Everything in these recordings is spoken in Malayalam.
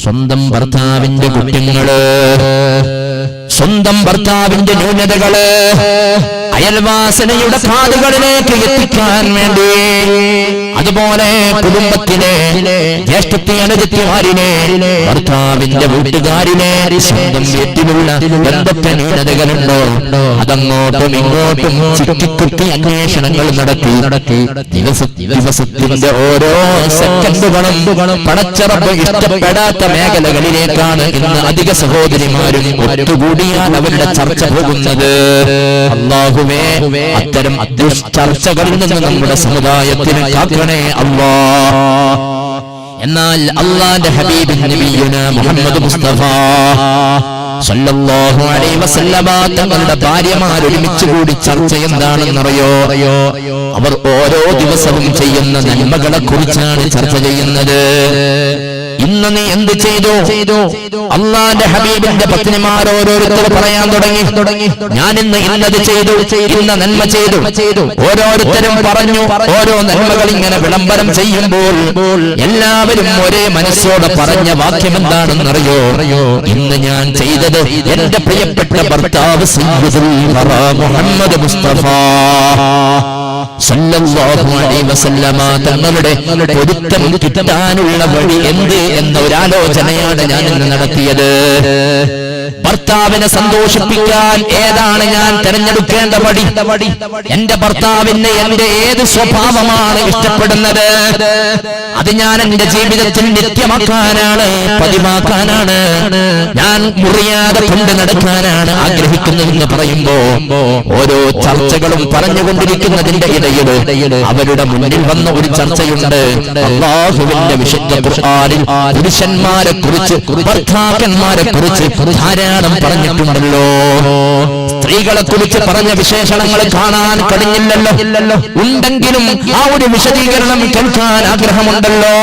സ്വന്തം ഭർത്താവിന്റെ കുറ്റങ്ങള്, സ്വന്തം ഭർത്താവിന്റെ ന്യൂനതകള് അയൽവാസനയുടെ കാതുകളിലേക്ക് എത്തിക്കാൻ വേണ്ടി, അതുപോലെ കുടുംബത്തിലെ ജ്യേഷ്ഠത്തി അനുജത്തിമാരിനെ, ഭർത്താവിന്റെ വീട്ടുകാരിനെ, സ്വന്തം വീട്ടിലുള്ള എന്തൊക്കെ ന്യൂനതകളുണ്ടോ അതങ്ങോട്ടും ഇങ്ങോട്ടും ചുറ്റിക്കുറ്റി അന്വേഷണങ്ങൾ നടത്തി ദിവസത്തിന്റെ ഓരോ സെക്കൻഡുകളും പടച്ചറപ്പ് ഇഷ്ടപ്പെടാത്ത മേഖലകളിലേക്കാണ് ഇന്ന് അധിക സഹോദരിമാരും ഒത്തുകൂടിയാൽ അവരുടെ ചർച്ച പോകുന്നത്. അല്ലാഹുവേ, അത്തരം ചർച്ചകളിൽ നിന്ന് നമ്മുടെ സമുദായത്തിന് കാക്കണേ അല്ലാഹ്. എന്നാൽ അല്ലാഹുവിന്റെ ഹബീബ് നബിയുനാ മുഹമ്മദ് മുസ്തഫ സല്ലല്ലാഹു അലൈഹി വസല്ലമ തങ്ങളുടെ ഭാര്യമാർ ഒരുമിച്ച് കൂടി ചർച്ച എന്താണെന്നറിയോ? അവർ ഓരോ ദിവസവും ചെയ്യുന്ന നന്മകളെ കുറിച്ചാണ് ചർച്ച ചെയ്യുന്നത്. ഇന്ന് നീ എന്ത് ചെയ്തു? അല്ലാഹുവിന്റെ ഹബീബിന്റെ പത്നിമാർ ഓരോരുത്തർ പറയാൻ തുടങ്ങി, ഞാൻ ഇന്ന് ഇന്നത് ചെയ്തു, ഇന്ന നന്മ ചെയ്തു. ഓരോരുത്തരും പറഞ്ഞു. ഓരോ നന്മകൾ ഇങ്ങനെ വിളംബരം ചെയ്യുമ്പോൾ എല്ലാവരും ഒരേ മനസ്സോടെ പറഞ്ഞ വാക്യം എന്താണെന്നറിയോ? ഇന്ന് ഞാൻ ചെയ്തത് എന്റെ പ്രിയപ്പെട്ട ഭർത്താവ് സയ്യിദുൽ വറ മുഹമ്മദ് മുസ്തഫ സല്ലല്ലാഹു അലൈഹി വസല്ലമ തങ്ങളുടെ പൊരുത്തം കിട്ടാനുള്ള വഴി എന്ത് എന്ന ഒരാലോചനയാണ് ഞാൻ ഇന്ന് നടത്തിയത്. ഭർത്താവിനെ സന്തോഷിപ്പിക്കാൻ ഏതാണ് ഞാൻ തിരഞ്ഞെടുക്കേണ്ട വഴി? എന്റെ ഭർത്താവിന് എന്റെ ഏത് സ്വഭാവമാണ് ഇഷ്ടപ്പെടുന്നത് അത് ഞാൻ എന്റെ ജീവിതത്തിൽ നിത്യമാക്കാനാണ്, പതിവാക്കാനാണ്, ഞാൻ മുറിയാതെ കൊണ്ട് നടക്കാനാണ് ആഗ്രഹിക്കുന്നതെന്ന് പറയുമ്പോ ഓരോ ചർച്ചകളും പറഞ്ഞുകൊണ്ടിരിക്കുന്നതിന്റെ ഇടയിൽ അവരുടെ മുന്നിൽ വന്ന ഒരു ചർച്ചയുണ്ട്. അല്ലാഹുവിന്റെ വിശുദ്ധ ഖുർആനിൽ പുരുഷന്മാരെ കുറിച്ച്, ഭർത്താക്കന്മാരെ കുറിച്ച് ധാരാളം പറഞ്ഞിട്ടുണ്ടല്ലോ. സ്ത്രീകളെ കുറിച്ച് പറഞ്ഞ വിശേഷണങ്ങൾ കാണാൻ കഴിഞ്ഞില്ലല്ലോ. ഉണ്ടെങ്കിലും ആ ഒരു വിശദീകരണം കേൾക്കാൻ ആഗ്രഹമുണ്ടല്ലോ.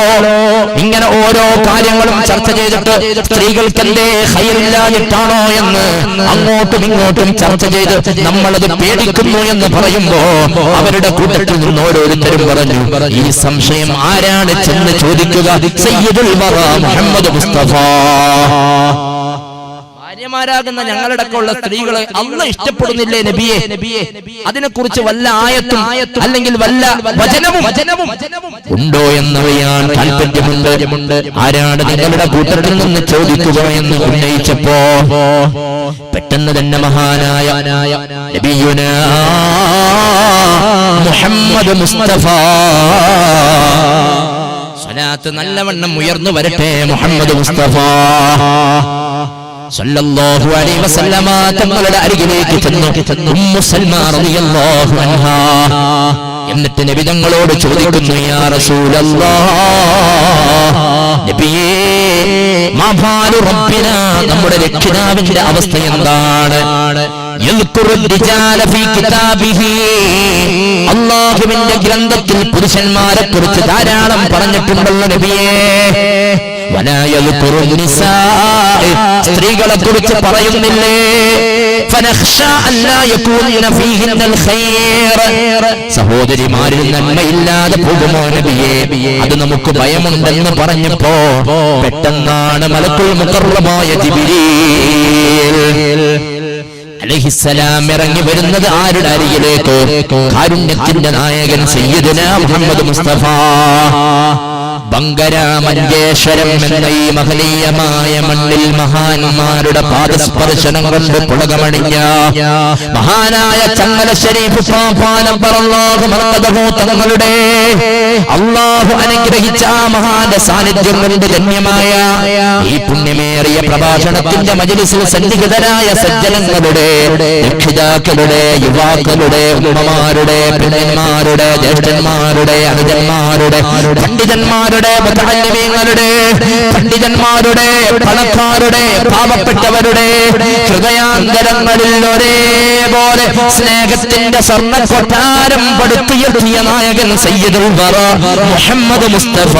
ഇങ്ങനെ ഓരോ കാര്യങ്ങളും ചർച്ച ചെയ്തിട്ട് സ്ത്രീകൾക്ക് എന്തേ ഹൈറില്ലാഞ്ഞിട്ടാണോ എന്ന് അങ്ങോട്ടും ഇങ്ങോട്ടും ചർച്ച ചെയ്ത് നമ്മളത് പേടിക്കുന്നു എന്ന് പറയുമ്പോ അവരുടെ കൂട്ടത്തിൽ നിന്ന് ഓരോരുത്തരും പറഞ്ഞു, ഈ സംശയം ആരാണ് ചെന്ന് ചോദിക്കുക? സയ്യിദുൽ വറ മുഹമ്മദ് മുസ്തഫ. ഭാര്യമാരാകുന്ന ഞങ്ങളുടെയൊക്കെയുള്ള സ്ത്രീകളെ അല്ലാഹ് ഇഷ്ടപ്പെടുന്നില്ലേ നബിയെ? അതിനെക്കുറിച്ച് വല്ല ആയത്തും അല്ലെങ്കിൽ വല്ല വചനവും ഉണ്ടോ എന്നറിയാൻ താല്പര്യമുണ്ട്. ആരാണ് നിങ്ങളുടെ കൂട്ടത്തിൽ നിന്ന് ചോദിക്കുക എന്ന് ഉന്നയിച്ചപ്പോ പെട്ടെന്ന് തന്നെ മഹാനായ നബിയുനാ മുഹമ്മദ് മുസ്തഫ, സ്വലാത്ത് നല്ലവണ്ണം ഉയർന്നു വരട്ടെ, മുഹമ്മദ് മുസ്തഫ സല്ലല്ലാഹു അലൈഹി വസല്ലമ തങ്ങളുടെ അരികിലേക്ക് ചെന്നു ഉമ്മു സൽമ റളിയല്ലാഹു അൻഹാ. എന്നിട്ട് നബി തങ്ങളോട് ചോദിക്കുന്നു, യാ റസൂലല്ലാഹ്, നബിയേ, മാ ബാലു റബ്ബിനാ, നമ്മുടെ രക്ഷിതാവിന്റെ അവസ്ഥ എന്താണ്? അല്ലാഹുവിന്റെ ഗ്രന്ഥത്തിൽ പുരുഷന്മാരെ കുറിച്ച് ധാരാളം പറഞ്ഞിട്ടുണ്ടല്ലോ നബിയേ. സ്ത്രീകളെ കുറിച്ച് പറയുന്നില്ലേ? സഹോദരിമാരിൽ നന്മയില്ലാതെ പോകുമോ നബിയേ? അത് നമുക്ക് ഭയമുണ്ടെന്ന് പറഞ്ഞപ്പോ പെട്ടെന്നാണ് മലക്കുൽ മുഖർറബായ ജിബ്രീൽ അലൈഹിസ്സലാം ഇറങ്ങി വരുന്നത്. ആരുടെ അരികിലേക്ക്? കാരുണ്യത്തിന്റെ നായകൻ സയ്യിദുനാ മുഹമ്മദ് മുസ്തഫ. ബംഗരാമഞ്ചേശ്വരം എന്ന ഈ മഹനീയമായ മണ്ണിൽ മഹാന്മാരുടെ പാദസ്പർശനം കൊണ്ട് പുളകമണിഞ്ഞ മഹാനായ ചങ്ങല ശരീഫ് തങ്ങളുടെ അല്ലാഹു അനുഗ്രഹിച്ച ആ മഹാന്റെ സാന്നിധ്യം കൊണ്ട് ധന്യമായ ഈ പുണ്യമേറിയ പ്രഭാഷണത്തിന്റെ മജ്‌ലിസിൽ സന്നിഹിതരായ സജ്ജനങ്ങളുടെ, രക്ഷിതാക്കളുടെ, യുവാക്കളുടെ, ഉമ്മമാരുടെ, പെണ്ണന്മാരുടെ, ജ്യേഷ്ഠന്മാരുടെ, അനുജന്മാരുടെ, പണ്ഡിതന്മാരുടെ, മുതഅല്ലിമീങ്ങളുടെ, പണ്ഡിതന്മാരുടെ, പണക്കാരുടെ, പാവപ്പെട്ടവരുടെ ഹൃദയാന്തരങ്ങളിൽ ഒരേപോലെ സ്നേഹത്തിന്റെ സ്വർണ്ണ കൊട്ടാരം പടുത്തുയർത്തിയ നായകൻ സയ്യിദുൽ വറ മുഹമ്മദ് മുസ്തഫ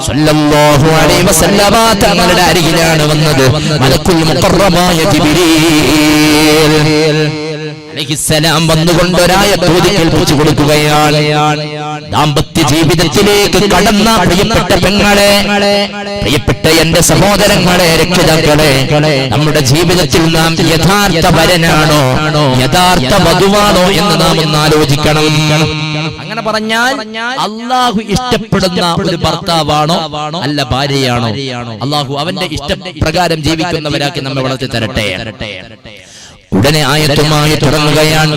സല്ലല്ലാഹു അലൈഹി വസല്ലമ തങ്ങളുടെ അരികിലാണ് വന്നത് മലക്കുൽ മുഖർറബായ ജിബ്രീൽ അലൈഹിസ്സലാം വന്നുകൊണ്ട് ഒരായത്ത് ഓതി കേൾപ്പിച്ചു കൊടുക്കുകയാണ്. ദാമ്പത്യ ജീവിതത്തിലേക്ക് കടന്ന പ്രിയപ്പെട്ട പെങ്ങളെ, പ്രിയപ്പെട്ട എന്റെ സഹോദരങ്ങളെ, രക്ഷിതാക്കളെ, നമ്മുടെ ജീവിതത്തിൽ നാം യഥാർത്ഥ വരനാണോ യഥാർത്ഥ വധുവാണോ എന്ന് നാം ഒന്ന് ആലോചിക്കണം. അങ്ങനെ പറഞ്ഞാൽ അള്ളാഹു ഇഷ്ടപ്പെടുന്ന ഒരു ഭർത്താവാണോ അല്ല ഭാര്യയാണോ? അള്ളാഹു അവന്റെ ഇഷ്ടപ്രകാരം ജീവിക്കുന്നവരാക്കി നമ്മെ വളർത്തി തരട്ടെ. ഉടനെ ആയത്തുമായി തുടങ്ങുകയാണ്.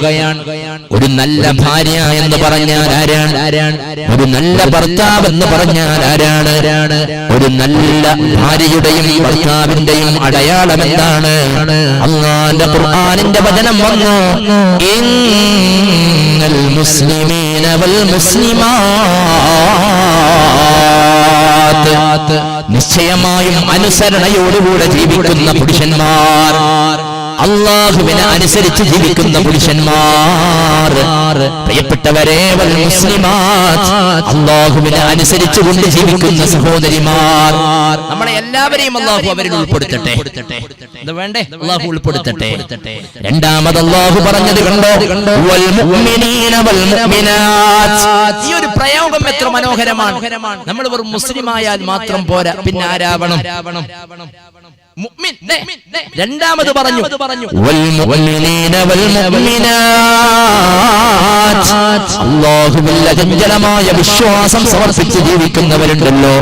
ഒരു നല്ല ഭാര്യ എന്ന് പറഞ്ഞാൽ ആരാണ്? ഒരു നല്ല ഭർത്താവ് എന്ന് പറഞ്ഞാൽ ആരാണ്? ഒരു നല്ല ഭാര്യയുടെയും ഭർത്താവിന്റെയും അടയാളം എന്താണ്? അല്ലാഹുവിന്റെ ഖുർആനിന്റെ വചനം വന്നു, ഇന്നൽ മുസ്ലിമീന വൽ മുസ്ലിമാത്ത്, നിശ്ചയമായും അനുസരണയോടുകൂടെ ജീവിക്കുന്ന പുരുഷന്മാർ, അള്ളാഹുവിനെ അനുസരിച്ച് ജീവിക്കുന്ന പുരുഷന്മാർ, പ്രിയപ്പെട്ടവരെ, വൽ മുസ്ലിമാത്ത്, അള്ളാഹുവിനെ അനുസരിച്ച് കൊണ്ട് ജീവിക്കുന്ന സഹോദരിമാർ, നമ്മളെ എല്ലാവരെയും അള്ളാഹു അവരിൽ ഉൾപ്പെടുത്തട്ടെ. ഇത് വേണ്ടേ? അള്ളാഹു ഉൾപ്പെടുത്തട്ടെ. രണ്ടാമത് അള്ളാഹു പറഞ്ഞത് കണ്ടോ, വൽ മുഅ്മിനീന വൽ മുഅ്മിനാത്ത്. ഈ ഒരു പ്രയോഗം എത്ര മനോഹരമാണ്. നമ്മൾ വെറും മുസ്ലിമായാൽ മാത്രം പോരാ, പിന്നെ ആരാവണം? മുഅ്മിൻ. രണ്ടാമത് പറഞ്ഞു വൽ മുഅ്മിനീന വൽ മുഅ്മിനാത്ത്, അല്ലാഹുവിൽ അചഞ്ചലമായ വിശ്വാസം സമർപ്പിച്ച് ജീവിക്കുന്നവരുണ്ടല്ലോ,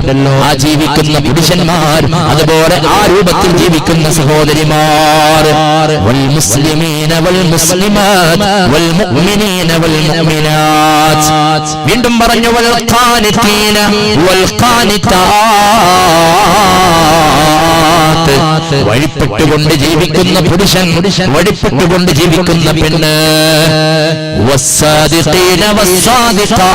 ആ ജീവിക്കുന്ന പുരുഷന്മാർ, അതുപോലെ ആ രൂപത്തിൽ ജീവിക്കുന്ന സഹോദരിമാർ, വൽ മുസ്ലിമീന വൽ മുസ്ലിമാത്ത് വൽ മുഅ്മിനീന വൽ മുഅ്മിനാത്ത്. വീണ്ടും പറഞ്ഞു വൽ ഖാനിതീന വൽ ഖാനിതാത്ത്, വഴിപ്പെട്ടുകൊണ്ട് ജീവിക്കുന്ന പുരുഷൻ, വഴിപ്പെട്ടുകൊണ്ട് ജീവിക്കുന്ന പെണ്ണ്, വസ്സാദിഖീന വസ്സാദിഖാത്ത്,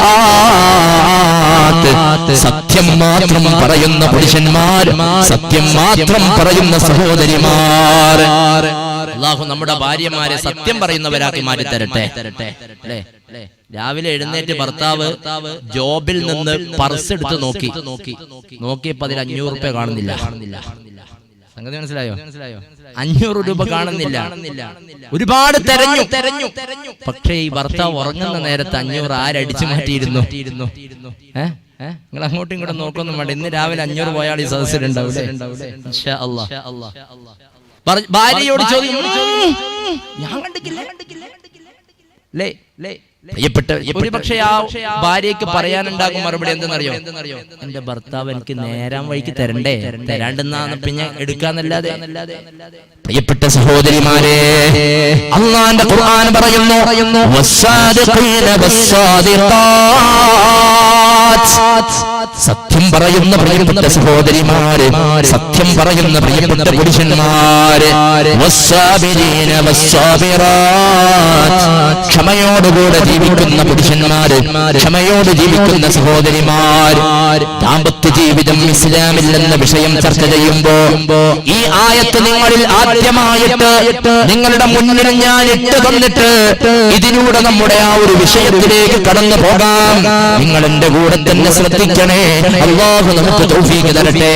സത്യം മാത്രം പറയുന്ന പുരുഷന്മാർ, സത്യം മാത്രം പറയുന്ന സഹോദരിമാർ. അല്ലാഹു നമ്മുടെ ഭാര്യമാരെ സത്യം പറയുന്നവരാക്കി മാറ്റി തരട്ടെ. രാവിലെ എഴുന്നേറ്റ് ഭർത്താവ് ജോബിൽ നിന്ന് പർസ് എടുത്ത് നോക്കിയപ്പോ അതിൽ 500 രൂപ കാണുന്നില്ല. സംഗതി മനസ്സിലായോ? 500 രൂപ കാണുന്നില്ല. ഒരുപാട് തെരഞ്ഞു. പക്ഷേ ഈ ഭർത്താവ് ഉറങ്ങുന്ന നേരത്ത് 500 ആരടിച്ചു മാറ്റിയിരുന്നു? നിങ്ങൾ അങ്ങോട്ടും ഇങ്ങോട്ടും നോക്കൊന്നും വേണ്ട. ഇന്ന് രാവിലെ 500 പോയാൽ ഈ സദസ്സിലുണ്ടാവില്ലേ? ഇൻഷാ അല്ലാഹ്. ഭാര്യയോട് ചോദിക്കും, ഞാൻ കണ്ടിട്ടില്ല. പ്രിയപ്പെട്ട, ഒരുപക്ഷെ ആ ഭാര്യയ്ക്ക് പറയാനുണ്ടാകും മറുപടി എന്തെന്നറിയോ? എന്റെ ഭർത്താവ് എനിക്ക് നേരാൻ വഴിക്ക് തരണ്ടേ, തരാണ്ടെന്നാണ് പിന്നെ എടുക്കാന്നല്ലാതെ. പ്രിയപ്പെട്ട സഹോദരിമാരെ, അല്ലാഹുവിന്റെ ഖുർആൻ പറയുന്നു, വസ്സാദിഖീന വസ്സാദിഖാത്ത്, സത്യം പറയുന്ന പ്രിയപ്പെട്ട സഹോദരിമാരെ, സത്യം പറയുന്ന പ്രിയപ്പെട്ട പുരുഷന്മാരെ, വസ്സാബിരീന വസ്സാബിറാത്ത്, ക്ഷമയോടുകൂടെ ജീവിക്കുന്ന പുരുഷന്മാര്, ക്ഷമയോട് ജീവിക്കുന്ന സഹോദരിമാർ. ദാമ്പത്യ ജീവിതം ഇസ്ലാമിൽ എന്ന വിഷയം ചർച്ച ചെയ്യുമ്പോ ഈ ആയത്ത് നിങ്ങളിൽ ആദ്യമായിട്ട് നിങ്ങളുടെ മുന്നിൽ ഞാൻ ഇട്ട് തന്നിട്ട് ഇതിലൂടെ നമ്മുടെ ആ ഒരു വിഷയത്തിലേക്ക് കടന്നു പോകാം. നിങ്ങൾ എന്റെ കൂടെ തന്നെ ശ്രദ്ധിക്കണേ. അല്ലാഹു നമുക്ക് തൗഫീഖ് തരട്ടെ.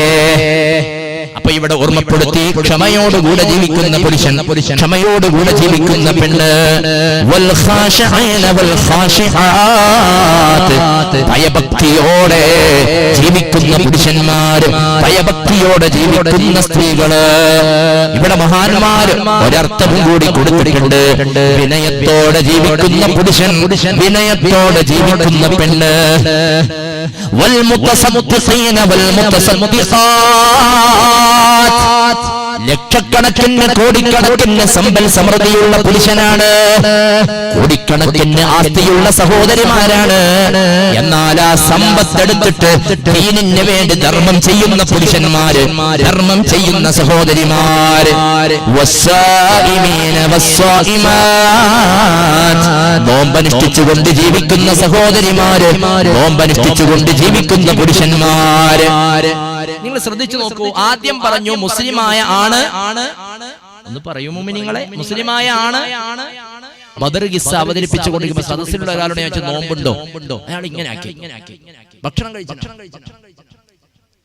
അപ്പൊ ഇവിടെ ഓർമ്മപ്പെടുത്തി, ക്ഷമയോടുകൂടെ ജീവിക്കുന്ന പുരുഷൻ, ക്ഷമയോടുകൂടെ ജീവിക്കുന്ന പെണ്ണ്, വൽ ഖാശിഈന വൽ ഖാശിആത്ത്, ഭയഭക്തിയോടെ ജീവിക്കുന്ന പുരുഷന്മാര്, ഭയഭക്തിയോടെ ജീവിക്കുന്ന സ്ത്രീകള്. ഇവിടെ മഹാന്മാർ ഒരർത്ഥവും കൂടി കൊടുത്തിട്ടുണ്ട്. വിനയത്തോടെ ജീവിക്കുന്ന പുരുഷൻ, വിനയത്തോടെ ജീവിക്കുന്ന പെണ്ണ്, വൽ മുതസദ്ദിഖീന വൽ മുതസദ്ദിഖാത്ത്, ലക്ഷക്കണക്കിന് കോടിക്കണക്കിന് സമ്പൽ സമൃദ്ധിയുള്ള പുരുഷനാണ്, കോടിക്കണക്കിന് ആസ്തിയുള്ള സഹോദരിമാരാണ്. എന്നാൽ ആ സമ്പത്തെടുത്തിട്ട് ദീനിന് വേണ്ടി ധർമ്മം ചെയ്യുന്ന പുരുഷന്മാര്, ധർമ്മം ചെയ്യുന്ന സഹോദരിമാര്, വസ്സായിമീന വസ്സായിമാത്ത്, നോമ്പനുഷ്ഠിച്ചുകൊണ്ട് ജീവിക്കുന്ന സഹോദരിമാര്, നോമ്പനുഷ്ഠിച്ചുകൊണ്ട് ജീവിക്കുന്ന പുരുഷന്മാര്. നിങ്ങൾ ശ്രദ്ധിച്ചു നോക്കൂ. ആദ്യം പറഞ്ഞു മുസ്ലിമായ ആണ്. ഒന്ന് പറയൂ മുഅ്മിനീങ്ങളെ, മുസ്ലിമായ ആണ്. ബദർ കിസ്സ അവതരിപ്പിച്ചു കൊണ്ടിരിക്കുമ്പോൾ സദസ്സിലുള്ള ഒരാളോട് ഞാൻ ചോദിച്ചു, നോമ്പുണ്ടോ? അയാൾ ഇങ്ങനെ ആക്കി, ഭക്ഷണം കഴിച്ചു.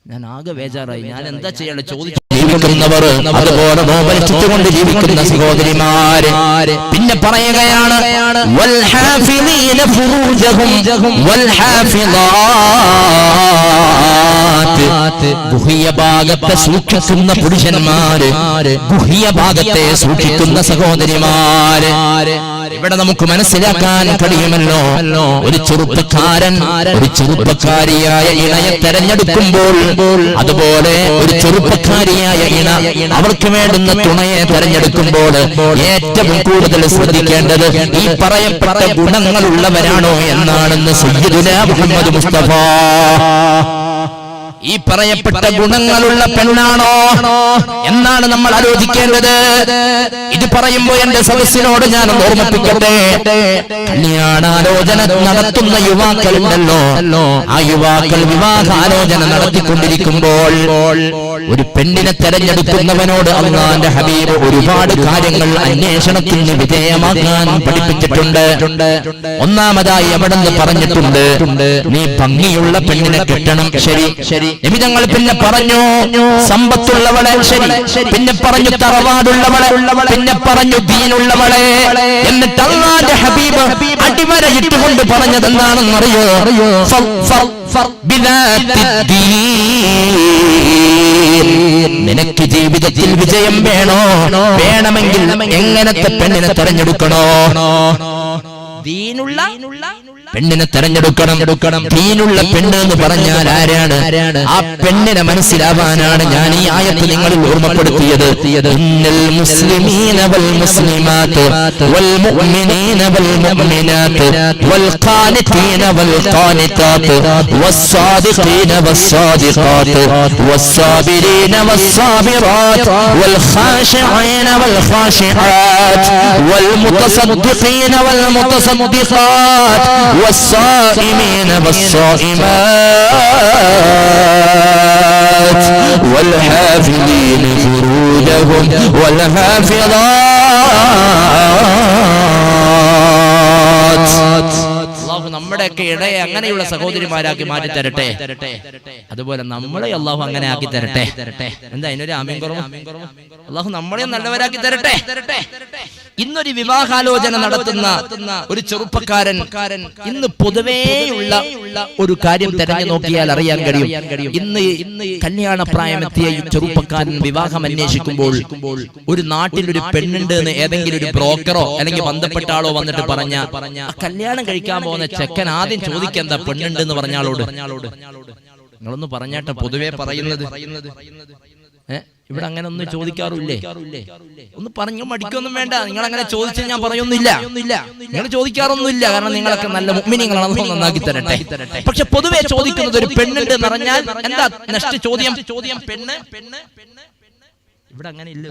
ഞാൻ ആകെ ബേജാറായി. ഞാൻ എന്താ ചെയ്യാനുള്ള ചോദിച്ചു. ജീവിക്കുന്ന ജീവിക്കുന്നവർ, അതുപോലെ നോമ്പനുഷ്ഠിച്ചുകൊണ്ട് ജീവിക്കുന്ന സഹോദരിമാര്. പിന്നെ പറയുകയാണ് വൽഹാഫിളീന ഫുറൂജഹും വൽഹാഫിളാത്ത്, ഗുഹ്യഭാഗത്തെ സൂക്ഷിക്കുന്ന പുരുഷന്മാര്, ഗുഹ്യഭാഗത്തെ സൂക്ഷിക്കുന്ന സഹോദരിമാര്. ഇവിടെ നമുക്ക് മനസ്സിലാക്കാൻ കഴിയുമല്ലോ, ഒരു ചെറുപ്പക്കാരൻ ഒരു ചെറുപ്പക്കാരിയായ ഇണയെ തെരഞ്ഞെടുക്കുമ്പോൾ, അതുപോലെ ഒരു ചെറുപ്പക്കാരിയായ ഇണ അവർക്ക് വേണ്ടുന്ന തുണയെ തെരഞ്ഞെടുക്കുമ്പോൾ ഏറ്റവും കൂടുതൽ ശ്രദ്ധിക്കേണ്ടത് ഈ പറയപ്പെട്ട ഗുണങ്ങളുള്ളവരാണോ എന്നാണെന്ന് സയ്യിദുനാ മുഹമ്മദ് മുസ്തഫ. ഈ പറയപ്പെട്ട ഗുണങ്ങളുള്ള പെണ്ണാണോ എന്നാണ് നമ്മൾ ആലോചിക്കേണ്ടത്. ഇത് പറയുമ്പോൾ എന്റെ സദസ്സിനോട് ഞാൻ ഓർമ്മിപ്പിക്കട്ടെ, കല്യാണാലോചന നടത്തുന്ന യുവാക്കളുണ്ടല്ലോ, ആ യുവാക്കൾ വിവാഹാലോചന നടത്തിക്കൊണ്ടിരിക്കുമ്പോൾ ഒരു പെണ്ണിനെ തെരഞ്ഞെടുക്കുന്നവനോട് അല്ലാഹുവിന്റെ ഹബീബ് ഒരുപാട് കാര്യങ്ങൾ അന്വേഷണത്തിന് വിധേയമാക്കാൻ പഠിപ്പിച്ചിട്ടുണ്ട്. ഒന്നാമതായി അവിടെ നിന്ന് പറഞ്ഞിട്ടുണ്ട്, നീ ഭംഗിയുള്ള പെണ്ണിനെ കെട്ടണം. ശരി. നിമിതങ്ങൾ പിന്നെ പറഞ്ഞു സമ്പത്തുള്ളവളെ. ശരി. പിന്നെ പറഞ്ഞു തറവാടുള്ളവളെ. പിന്നെ പറഞ്ഞു ദീനുള്ളവളെ. എന്നിട്ട് അല്ലാഹുവിന്റെ ഹബീബ് അടിവരയിട്ടുകൊണ്ട് പറഞ്ഞത് എന്താണെന്നറിയോ? നിനക്ക് ജീവിതത്തിൽ വിജയം വേണമെങ്കിൽ എങ്ങനത്തെ പെണ്ണിനെ തെരഞ്ഞെടുക്കണോ? ദീനുള്ള പെണ്ണിനെ തെരഞ്ഞെടുക്കണം. ദീനുള്ള പെണ്ണ് എന്ന് പറഞ്ഞാൽ ആരാണ്? ആ പെണ്ണിനെ മനസ്സിലാവാനാണ് ഞാൻ ഈ ആയത്ത് നിങ്ങളിൽ ഓർമ്മപ്പെടുത്തിയത്. ഇന്നൽ മുസ്ലിമീന വൽ മുസ്ലിമാത്ത് വൽ മുഅ്മിനീന വൽ മുഅ്മിനാത്ത് വൽ ഖാനിതീന വൽ ഖാനിതാത്ത് വസ്സാദിഖീന വസ്സാദിഖാത്ത് വസ്സാബിരീന വസ്സാബിറാത്ത് വൽ ഖാശിഈന വൽ ഖാശിആത്ത് വൽ മുതസദ്ദിഖീന വൽ മുതസദ്ദിഖാത്ത് والصائمين والصائمات والحافظين فروجهم والحافظات. അല്ലാഹു നമ്മുടെയൊക്കെ ഇടയെ അങ്ങനെയുള്ള സഹോദരിമാരാക്കി മാറ്റി തരട്ടെ. അതുപോലെ നമ്മളെ അല്ലാഹു അങ്ങനെ ആക്കി തരട്ടെ. എന്താ അതിനൊരു ആമീൻ കുറവ്? അല്ലാഹു നമ്മളെ നല്ലവരാക്കി തരട്ടെ. ഇന്നൊരു വിവാഹാലോചന നടത്തുന്ന ഒരു ചെറുപ്പക്കാരൻ ഇന്ന് പൊതുവേയുള്ള ഒരു കാര്യം തെരഞ്ഞു നോക്കിയാൽ അറിയാൻ കഴിയും. ഇന്ന് കല്യാണപ്രായമെത്തിയ ഈ ചെറുപ്പക്കാരൻ വിവാഹം അന്വേഷിക്കുമ്പോൾ ഒരു നാട്ടിൽ ഒരു പെണ്ണുണ്ട് എന്ന് ഏതെങ്കിലും ഒരു ബ്രോക്കറോ അല്ലെങ്കിൽ ബന്ധപ്പെട്ട ആളോ വന്നിട്ട് പറഞ്ഞ കല്യാണം കഴിക്കാൻ പോകുന്ന ചെക്കൻ ആദ്യം ചോദിക്കെന്താ പെണ്ണുണ്ട് എന്ന് പറഞ്ഞാളോട്. നിങ്ങളൊന്ന് പറഞ്ഞാട്ടെ, പൊതുവെ പറയുന്നത് ഇവിടെ അങ്ങനെ ഒന്നും ചോദിക്കാറില്ലേ? ഒന്ന് പറഞ്ഞു മടിക്കൊന്നും വേണ്ട. നിങ്ങൾ അങ്ങനെ ചോദിച്ചാൽ ഞാൻ പറയൊന്നുമില്ല. നിങ്ങൾ ചോദിക്കാറൊന്നുമില്ല, കാരണം നിങ്ങളൊക്കെ നല്ല മുഅ്മിനീങ്ങളാണ്, അല്ലാഹു നന്നാക്കി തരട്ടെ. പക്ഷെ പൊതുവെ ചോദിക്കുന്നത് ഒരു പെണ്ണുണ്ട് എന്ന് പറഞ്ഞാൽ എന്താ നെക്സ്റ്റ് ചോദ്യം? പെണ്ണ്. ഇവിടെ അങ്ങനെ ഇല്ല.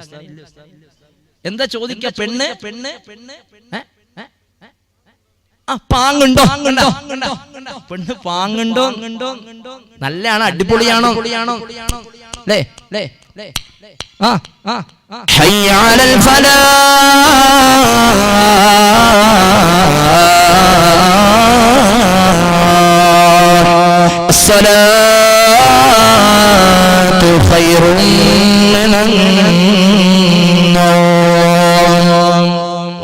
എന്താ ചോദിക്ക? പെണ്ണ്. പാങ്ങുണ്ടോ? പെണ്ണ് പാങ്ങുണ്ടോ? നല്ലയാണോ? അടിപൊളിയാണോ? ലേ ഹയ്യ അലൽ ഫലാഹ് അസ്സലാത്തു ഖൈറും മിനൻ നൗം.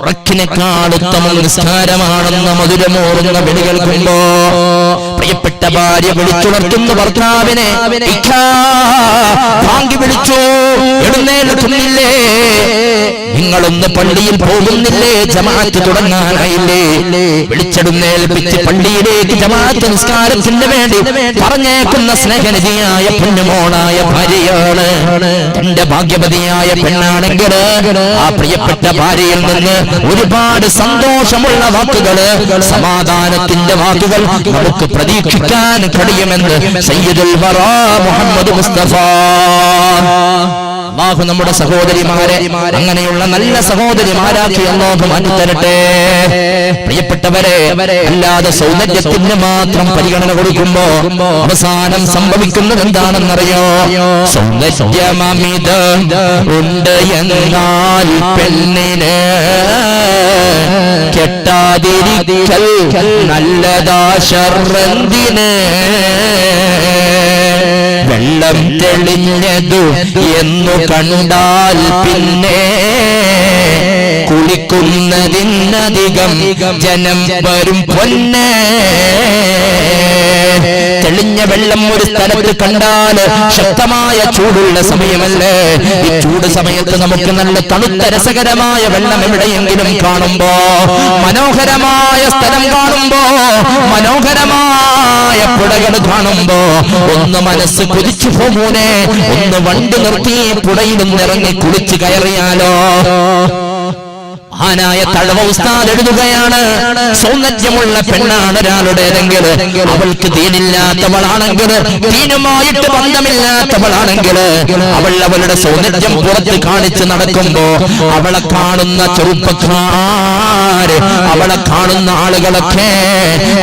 ഉറക്കിനേക്കാൾ ഉത്തമം നിസ്കാരമാണെന്ന മധുരമോറുന്ന വിളി കേൾക്കുമ്പോ പ്രിയപ്പെട്ട ഭാര്യ വിളിച്ചുണർത്തുന്ന ഭർത്താവിനെ ഭാങ്കി വിളിച്ചു, എഴുന്നേൽക്കുന്നില്ലേ? നിങ്ങളൊന്ന് പള്ളിയിൽ പോകുന്നില്ലേ? ജമാഅത്ത് തുടങ്ങാനായില്ലേ? വിളിച്ചെടുന്നേൽപ്പിച്ച് പള്ളിയിലേക്ക് ജമാഅത്ത് നിസ്കാരത്തിന് വേണ്ടി പറഞ്ഞേക്കുന്ന സ്നേഹനിധിയായ പൊന്നുമോളായ ഭാര്യയാണ്. എന്റെ ഭാഗ്യവതിയായ പെണ്ണാണെങ്കിൽ ആ പ്രിയപ്പെട്ട ഭാര്യയിൽ നിന്ന് ഒരുപാട് സന്തോഷമുള്ള വാക്കുകള്, സമാധാനത്തിന്റെ വാക്കുകൾ നമുക്ക് പ്രതീക്ഷിക്കാൻ കഴിയുമെന്ന് സയ്യിദുൽ വറാ മുഹമ്മദ് മുസ്തഫ. അല്ലാഹു നമ്മുടെ സഹോദരിമാരെ അങ്ങനെയുള്ള നല്ല സഹോദരിമാരാക്കി അല്ലാഹു മാറ്റി തരട്ടെ. പ്രിയപ്പെട്ടവരെ, അല്ലാതെ സൗന്ദര്യത്തിന് മാത്രം പരിഗണന കൊടുക്കുമ്പോ അവസാനം സംഭവിക്കുന്നത് എന്താണെന്നറിയോ? സൗന്ദര്യമമിത ഉണ്ട് എന്നാൽ പെണ്ണിന് കെട്ടാതിരിക്കൽ നല്ലതാ ശർറന്തിന്. വെള്ളം തെളിഞ്ഞതു എന്നു കണ്ടാൽ പിന്നെ കുളിക്കുന്നതിനധികം ജനം വരും പൊന്നെ. തെളിഞ്ഞ വെള്ളം ഒരു സ്ഥലത്ത് കണ്ടാൽ ശക്തമായ ചൂടുള്ള സമയമല്ലേ, ഈ ചൂട് സമയത്ത് നമുക്ക് നല്ല തണുത്ത രസകരമായ വെള്ളം എവിടെയെങ്കിലും കാണുമ്പോ, മനോഹരമായ സ്ഥലം കാണുമ്പോ, മനോഹരമായ പുഴകൾ കാണുമ്പോ ഒന്ന് മനസ്സ് കൊതിച്ചു പോകൂനെ, ഒന്ന് വണ്ടി നിർത്തി പുഴയിൽ നിന്നിറങ്ങി കുളിച്ചു കയറിയാലോ. മഹാനായ തഴവ ഉസ്താദ് എഴുതുകയാണ്, സൗന്ദര്യമുള്ള പെണ്ണാണ് ഒരാളുടേതെങ്കിൽ, അവൾക്ക് ദീനില്ലാത്തവളാണെങ്കിൽ, ദീനുമായിട്ട് ബന്ധമില്ലാത്തവളാണെങ്കിൽ, അവൾ അവളുടെ സൗന്ദര്യം പുറത്ത് കാണിച്ച് നടക്കുമ്പോ അവളെ കാണുന്ന ചെറുപ്പക്കാര്, അവളെ കാണുന്ന ആളുകളൊക്കെ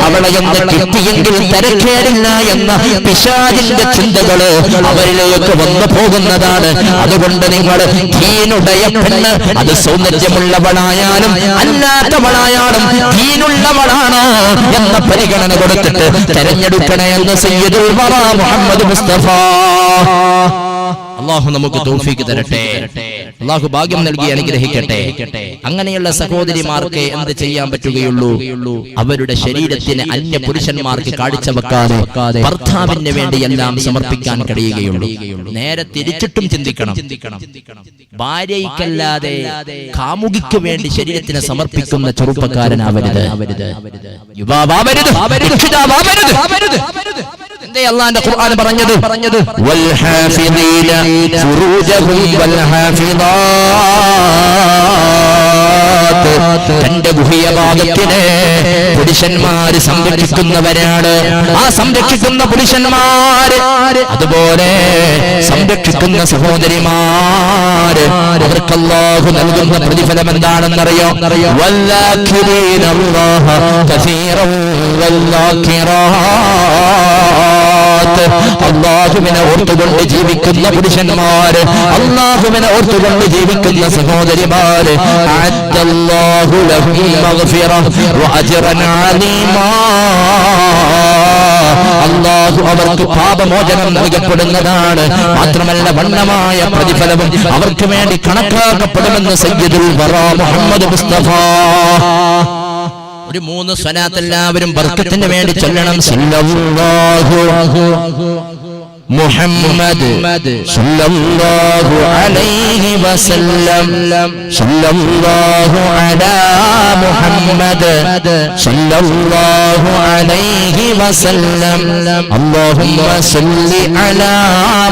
അവളെ എന്ന് കിട്ടിയെങ്കിൽ തിരക്കേടില്ല എന്ന പിശാചിന്റെ ചിന്തകള് അവരിലേക്ക് വന്നു പോകുന്നതാണ്. അതുകൊണ്ട് നിങ്ങൾ ദീനുടയ പെണ്ണ്, അത് സൗന്ദര്യമുള്ളവളാണ് ായാലും അല്ലാത്തവളായാലും ദീനുള്ളവളാണോ എന്ന പരിഗണന കൊടുത്തിട്ട് തെരഞ്ഞെടുക്കണേ എന്ന് സയ്യിദുൽ വറ മുഹമ്മദ് മുസ്തഫ. അല്ലാഹു നമുക്ക് തൗഫീഖ് തരട്ടെ, അല്ലാഹു ഭാഗ്യം നൽകി അനുഗ്രഹിക്കട്ടെ. അങ്ങനെയുള്ള സഹോദരിമാർക്ക് എന്ത് ചെയ്യാൻ പറ്റുകയുള്ളൂ? അവരുടെ ശരീരത്തിന് അന്യ പുരുഷന്മാർക്ക് കാഴ്ചവെക്കാതെ ഭർത്താവിന് വേണ്ടി എല്ലാം സമർപ്പിക്കാൻ കഴിയുകയുള്ളൂ. നേരെ തിരിച്ചിട്ടും ചിന്തിക്കണം, ഭാര്യയ്ക്കല്ലാതെ കാമുകിക്ക് വേണ്ടി ശരീരത്തിനെ സമർപ്പിക്കുന്ന ചെറുപ്പക്കാരനാവരുത്, യുവാവാവരുത്, രക്ഷിതാവാവരുത്. എന്തേ അല്ലാഹുവിന്റെ ഖുർആൻ പറഞ്ഞത്? വൽ ഹാഫിദീന ഫുറൂജഹും വൽ ഹാഫിദാത്ത്. തന്റെ ഗുഹ്യ ഭാഗത്തിനെ പുരുഷന്മാര് സംരക്ഷിക്കുന്നവരാണ്. ആ സംരക്ഷിക്കുന്ന പുരുഷന്മാര്, അതുപോലെ സംരക്ഷിക്കുന്ന സഹോദരിമാര്, അവർക്ക് അല്ലാഹു നൽകുന്ന പ്രതിഫലം എന്താണെന്നറിയോ? വല്ലാഖിരീന അല്ലാഹ കസീറൻ വല്ലാഖിറാത്ത്. അല്ലാഹുവിനെ ഓർത്തുകൊണ്ട് ജീവിക്കുന്ന പുരുഷന്മാര്, അല്ലാഹുവിനെ ഓർത്തുകൊണ്ട് ജീവിക്കുന്ന സഹോദരിമാര്, അഅദ്ദല്ലാഹു ലഹും മഗ്ഫിറ വഅജ്റൻ അലീമാ. അല്ലാഹു അവർക്ക് പാപമോചനം നൽകപ്പെടുന്നതാണ്. മാത്രമല്ല വണ്ണമായ പ്രതിഫലവും അവർക്ക് വേണ്ടി കണക്കാക്കപ്പെടുമെന്ന് സയ്യിദുൽ വറ മുഹമ്മദ് മുസ്തഫ. ഒരു 3 സ്വലാത്ത് എല്ലാവരും ബർക്കത്തിന് വേണ്ടി ചൊല്ലണം. സല്ലല്ലാഹു മുഹമ്മദ് സല്ലല്ലാഹു അലൈഹി വസല്ലം, സല്ലല്ലാഹു അലാ മുഹമ്മദ് സല്ലല്ലാഹു അലൈഹി വസല്ലം, അല്ലാഹുമ്മ സല്ലി അലാ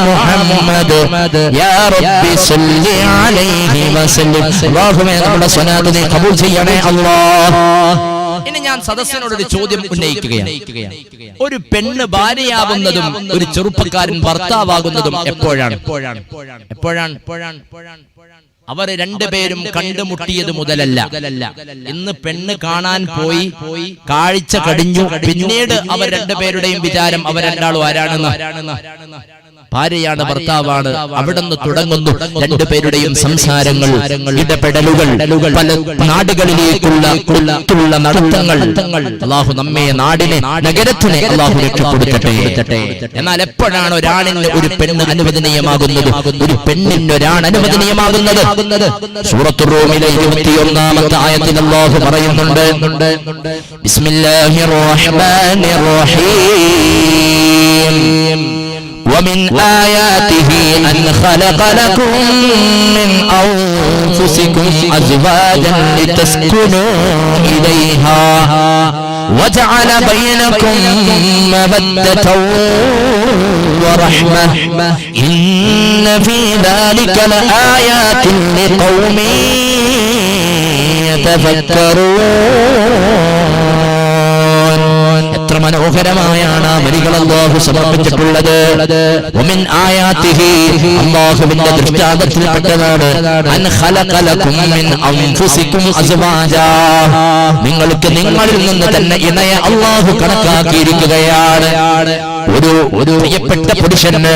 മുഹമ്മദ് യാ റബ്ബി സല്ലി അലൈഹി വസല്ലം. അല്ലാഹുവേ നമ്മുടെ സ്വലാത്ത് നീ ഖബൂൽ ചെയ്യണേ അല്ലാഹ്. ഇനി ഞാൻ സദസ്സിനോട് ഒരു ചോദ്യം ഉന്നയിക്കുകയാണ്. ഒരു പെണ്ണ് ഭാര്യയാവുന്നതും ഒരു ചെറുപ്പക്കാരൻ ഭർത്താവാകുന്നതും എപ്പോഴാണ്? അവർ രണ്ടുപേരും കണ്ടുമുട്ടിയത് മുതലല്ല. ഇന്ന് പെണ്ണ് കാണാൻ പോയി, കാഴ്ച കഴിഞ്ഞു, പിന്നീട് അവർ രണ്ടുപേരുടെയും വിചാരം അവർ രണ്ടാളും ആരാണെന്ന്. ഭാര്യയാണ്, ഭർത്താവാണ്. അവിടെ നിന്ന് തുടങ്ങുന്നു രണ്ടുപേരുടെയും സംസാരങ്ങൾ, ഇടപെടലുകൾ, പല നാടുകളിലേക്കുള്ള നടത്തങ്ങൾ. അല്ലാഹു നമ്മെ, നാടിനെ, നഗരത്തിനെ അല്ലാഹു രക്ഷപ്പെടുത്തട്ടെ. എന്നാൽ എപ്പോഴാണ് ഒരാണിന് ഒരു പെണ്ണ് അനുവദനീയമാകുന്നത്, ഒരു പെണ്ണിന് ഒരാൺ അനുവദനീയമാകുന്നത്? സൂറത്തുർ റൂമിലെ 21-ാമത്തെ ആയത്തിൽ അല്ലാഹു പറയുന്നുണ്ട്, ബിസ്മില്ലാഹിർ റഹ്മാനിർ റഹീം. ومن آياته أن خلق لكم من أنفسكم أزواجا لتسكنوا إليها وجعل بينكم مودة ورحمة إن في ذلك لآيات لقوم يتفكرون. എത്ര മനോഹരമായാണ് ആ വരികൾ അല്ലാഹു സമർപ്പിച്ചിട്ടുള്ളത്. വമിൻ ആയാതിഹി, അല്ലാഹുവിന്റെ ദൃഷ്ടാന്തത്തിൽപ്പെട്ടതാണ്, അൻ ഖലഖ ലക്കും മിൻ അൻഫുസികും അസ്വാജാ. നിങ്ങൾക്ക് നിങ്ങളിൽ നിന്ന് തന്നെ ഇണയെ അല്ലാഹു കണക്കാക്കിയിരിക്കുകയാണ്. ഒരു പ്രിയപ്പെട്ട പുരുഷന്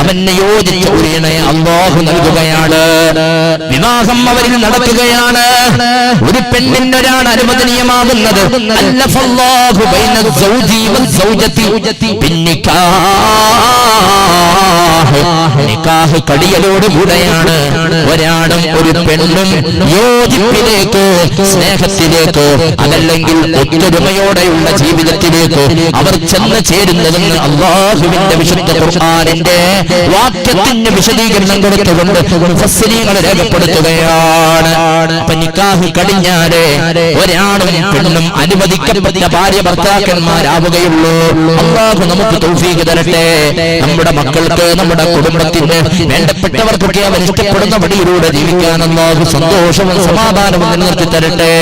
അവന് യോജിച്ച ഒരു ഇണയെ അല്ലാഹു നൽകുകയാണ്. വിവാഹം അവരിൽ നടക്കുകയാണ്. ഒരു പെണ്ണിനൊരാണ് അനുവദനീയമാകുന്നത്. അല്ലഫല്ലാഹു ബൈന സൗജി വസ്സൗജതി നിക്കാഹ് കടിയലോടുകൂടെയാണ് ഒരാണും ഒരു പെണ്ണും യോജിപ്പിലേക്ക്, സ്നേഹത്തിലേക്ക്, അതല്ലെങ്കിൽ ഒത്തൊരുമയോടെയുള്ള ജീവിതത്തിലേക്ക് അവർ ചെന്ന് ചേരുന്നതെന്ന് അല്ലാഹുവിന്റെ വിശുദ്ധ ഖുർആനിന്റെ വാക്യത്തിന് വിശദീകരണം കൊടുത്തുകൊണ്ട് മുഫസ്സിരീങ്ങൾ രേഖപ്പെടുത്തുകയാണ്. അപ്പൊ നിക്കാഹ് കടിഞ്ഞാലേ ഒരാണും പെണ്ണും അനുവദിക്കപ്പെട്ട ഭാര്യ ഭർത്താക്കന്മാരാവുകയുള്ളൂ. അല്ലാഹു നമുക്ക് തൗഫീഖ് തരട്ടെ. നമ്മുടെ മക്കൾക്ക്, നമ്മുടെ കുടുംബത്തിന്, വേണ്ടപ്പെട്ടവർക്കൊക്കെ അവർ ഇഷ്ടപ്പെടുന്ന വഴിയിലൂടെ ജീവിക്കാൻ അല്ലാഹു സന്തോഷവും സമാധാനവും നിലനിർത്തി തരട്ടെ.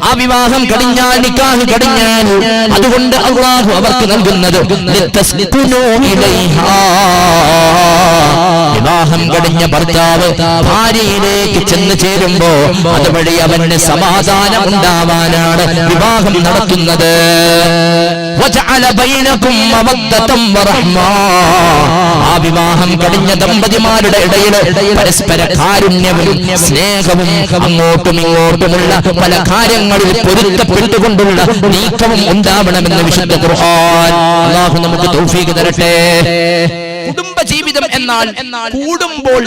ആ വിവാഹം കടിഞ്ഞാൽ, നിക്കാഹ് കടിഞ്ഞാൽ, അതുകൊണ്ട് അല്ലാഹു അവർക്ക് നൽകുന്നത് വിവാഹം കടിഞ്ഞ ഭർത്താവ് ഭാര്യയിലേക്ക് ചെന്ന് ചേരുമ്പോ അതുവഴി അവന് സമാധാനം ഉണ്ടാവാനാണ് വിവാഹം നടത്തുന്നത്. ആ വിവാഹം കഴിഞ്ഞ ദമ്പതിമാരുടെ ഇടയിൽ പരസ്പര കാരുണ്യവും സ്നേഹവും അങ്ങോട്ടും ഇങ്ങോട്ടുമുള്ള പല കാര്യങ്ങളിൽ പൊരുത്തപ്പെട്ടുകൊണ്ടുള്ള നീക്കവും ഉണ്ടാവണമെന്ന് വിശുദ്ധ ഖുർആൻ. അല്ലാഹു നമുക്ക് തൗഫീഖ് തരട്ടെ. കുടുംബ ജീവിതം എന്നാൽ കൂടുമ്പോൾ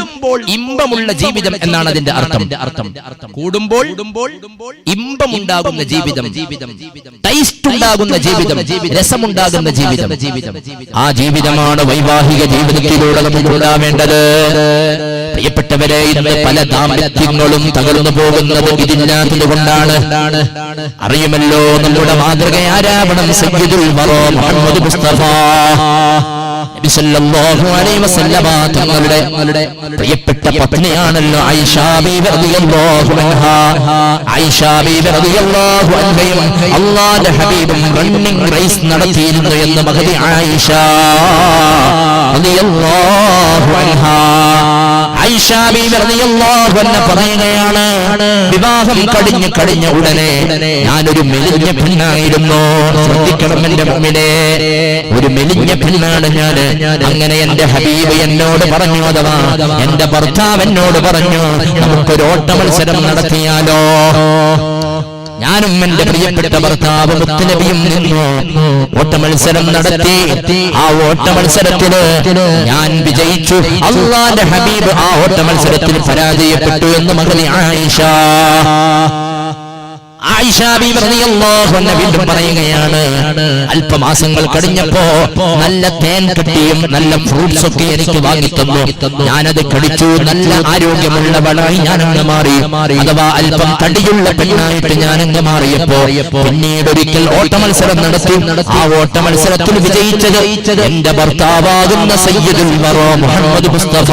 ഇമ്പമുള്ള ജീവിതം എന്നാണ് അതിന്റെ അർത്ഥം. കൂടുമ്പോൾ ഇമ്പമുണ്ടാകുന്ന ജീവിതം, ടേസ്റ്റ് ഉണ്ടാകുന്ന ജീവിതം, രസമുണ്ടാകുന്ന ജീവിതം. ആ ജീവിതമാണ് വൈവാഹിക ജീവിതത്തിലൂടെ നമുക്ക് ഉണ്ടാവേണ്ടത്. പ്രിയപ്പെട്ടവരെ, ഇന്ന് പല ദാമ്പത്യങ്ങളും തകർന്നു പോകുന്നത് ഇതില്ലാത്തത് കൊണ്ടാണ്. അറിയുമല്ലോ നമ്മുടെ മാതൃക ആരാവണം? സയ്യിദുൽ വറ മുഹമ്മദ് മുസ്തഫ നബി സല്ലല്ലാഹു അലൈഹി വസല്ലമ തങ്ങളുടെ പ്രിയപ്പെട്ട പത്നിയാണല്ലോ ആയിഷ ബീവി റളിയല്ലാഹു അൻഹാ. ആയിഷ ബീവി റളിയല്ലാഹു അൻഹയും അല്ലാഹുവിന്റെ ഹബീബും റണ്ണിംഗ് റേസ് നടത്തിയിരുന്നു എന്ന് മഹദി ആയിഷ റളിയല്ലാഹു അൻഹാ. ആയിഷ ബീവി റളിയല്ലാഹു അൻഹ പറയുകയാണ്, വിവാഹം കഴിഞ്ഞ ഉടനെ ഞാനൊരു മെലിഞ്ഞ പെണ്ണായിരുന്നു. ശ്രദ്ധിക്കണം എന്റെ മുഅ്മിനേ, ഒരു മെലിഞ്ഞ പെണ്ണാണ് ഞാൻ. അങ്ങനെ എന്റെ ഹബീബ് എന്നോട് പറഞ്ഞു, അഥവാ എന്റെ ഭർത്താവ് എന്നോട് പറഞ്ഞു, നമുക്കൊരു ഓട്ട മത്സരം നടത്തിയാലോ? ഞാനും എന്റെ പ്രിയപ്പെട്ട ഭർത്താവ് മുത്തുനബിയും നിന്നു ഓട്ട മത്സരം നടത്തി. ആ ഓട്ട മത്സരത്തില് ഞാൻ വിജയിച്ചു. അല്ലാഹുവിന്റെ ഹബീബ് ആ ഓട്ട മത്സരത്തിൽ പരാജയപ്പെട്ടു എന്ന് മകളി ആയിഷ ബീവി റളിയല്ലാഹു അൻഹ വീണ്ടും പറയുകയാണ്, അല്പമാസങ്ങൾ കഴിഞ്ഞപ്പോ നല്ല തേൻ കട്ടിയും നല്ല ഫ്രൂട്ട്സ് ഒക്കെ എനിക്ക് വാങ്ങിത്തന്നു. ഞാനത് കഴിച്ചു. നല്ല ആരോഗ്യമുള്ളവളായി ഞാനങ്ങ് മാറി. അഥവാ അല്പം തടിയുള്ള പെണ്ണായിട്ട് ഞാനങ്ങ് മാറിയപ്പോ പിന്നീട് ഒരിക്കൽ ഓട്ടമത്സരം നടത്തി. ആ ഓട്ടമത്സരത്തിൽ വിജയിച്ചത് എന്റെ ഭർത്താവാകുന്ന സയ്യിദുൽ വറ മുഹമ്മദ് മുസ്തഫ.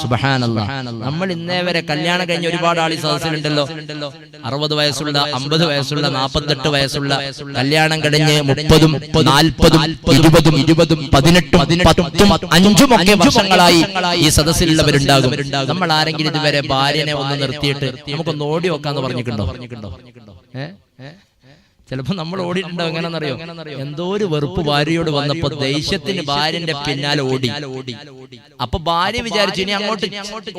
സുബ്ഹാനല്ലാഹ്. നമ്മൾ ഇന്നേ വരെ കല്യാണം കഴിഞ്ഞ ഒരുപാട് ആളി സദസ്സിലുണ്ടല്ലോ. 60 വയസ്സുള്ള, 50 വയസ്സുള്ള, 48 വയസ്സുള്ള, കല്യാണം കഴിഞ്ഞ് 30ഉം 40ഉം 20ഉം 18ഉം 10ഉം 5ഉം ഒക്കെ വർഷങ്ങളായി ഈ സദസ്സിലുള്ളവരുണ്ടാകും. നമ്മൾ ആരെങ്കിലും ഇതുവരെ ഭാര്യനെ ഒന്ന് നിർത്തിയിട്ട് നമുക്കൊന്ന് ഓടി വെക്കാന്ന് പറഞ്ഞിട്ടുണ്ടോ? ചിലപ്പോ നമ്മൾ ഓടിയിട്ടുണ്ടോ? എങ്ങനെന്നറിയോ? എന്തോ ഒരു വെറുപ്പ് ഭാര്യയോട് വന്നപ്പോ ദേഷ്യത്തിന് ഭാര്യന്റെ പിന്നാലെ ഓടി. അപ്പൊ ഭാര്യ വിചാരിച്ചു, ഇനി അങ്ങോട്ട്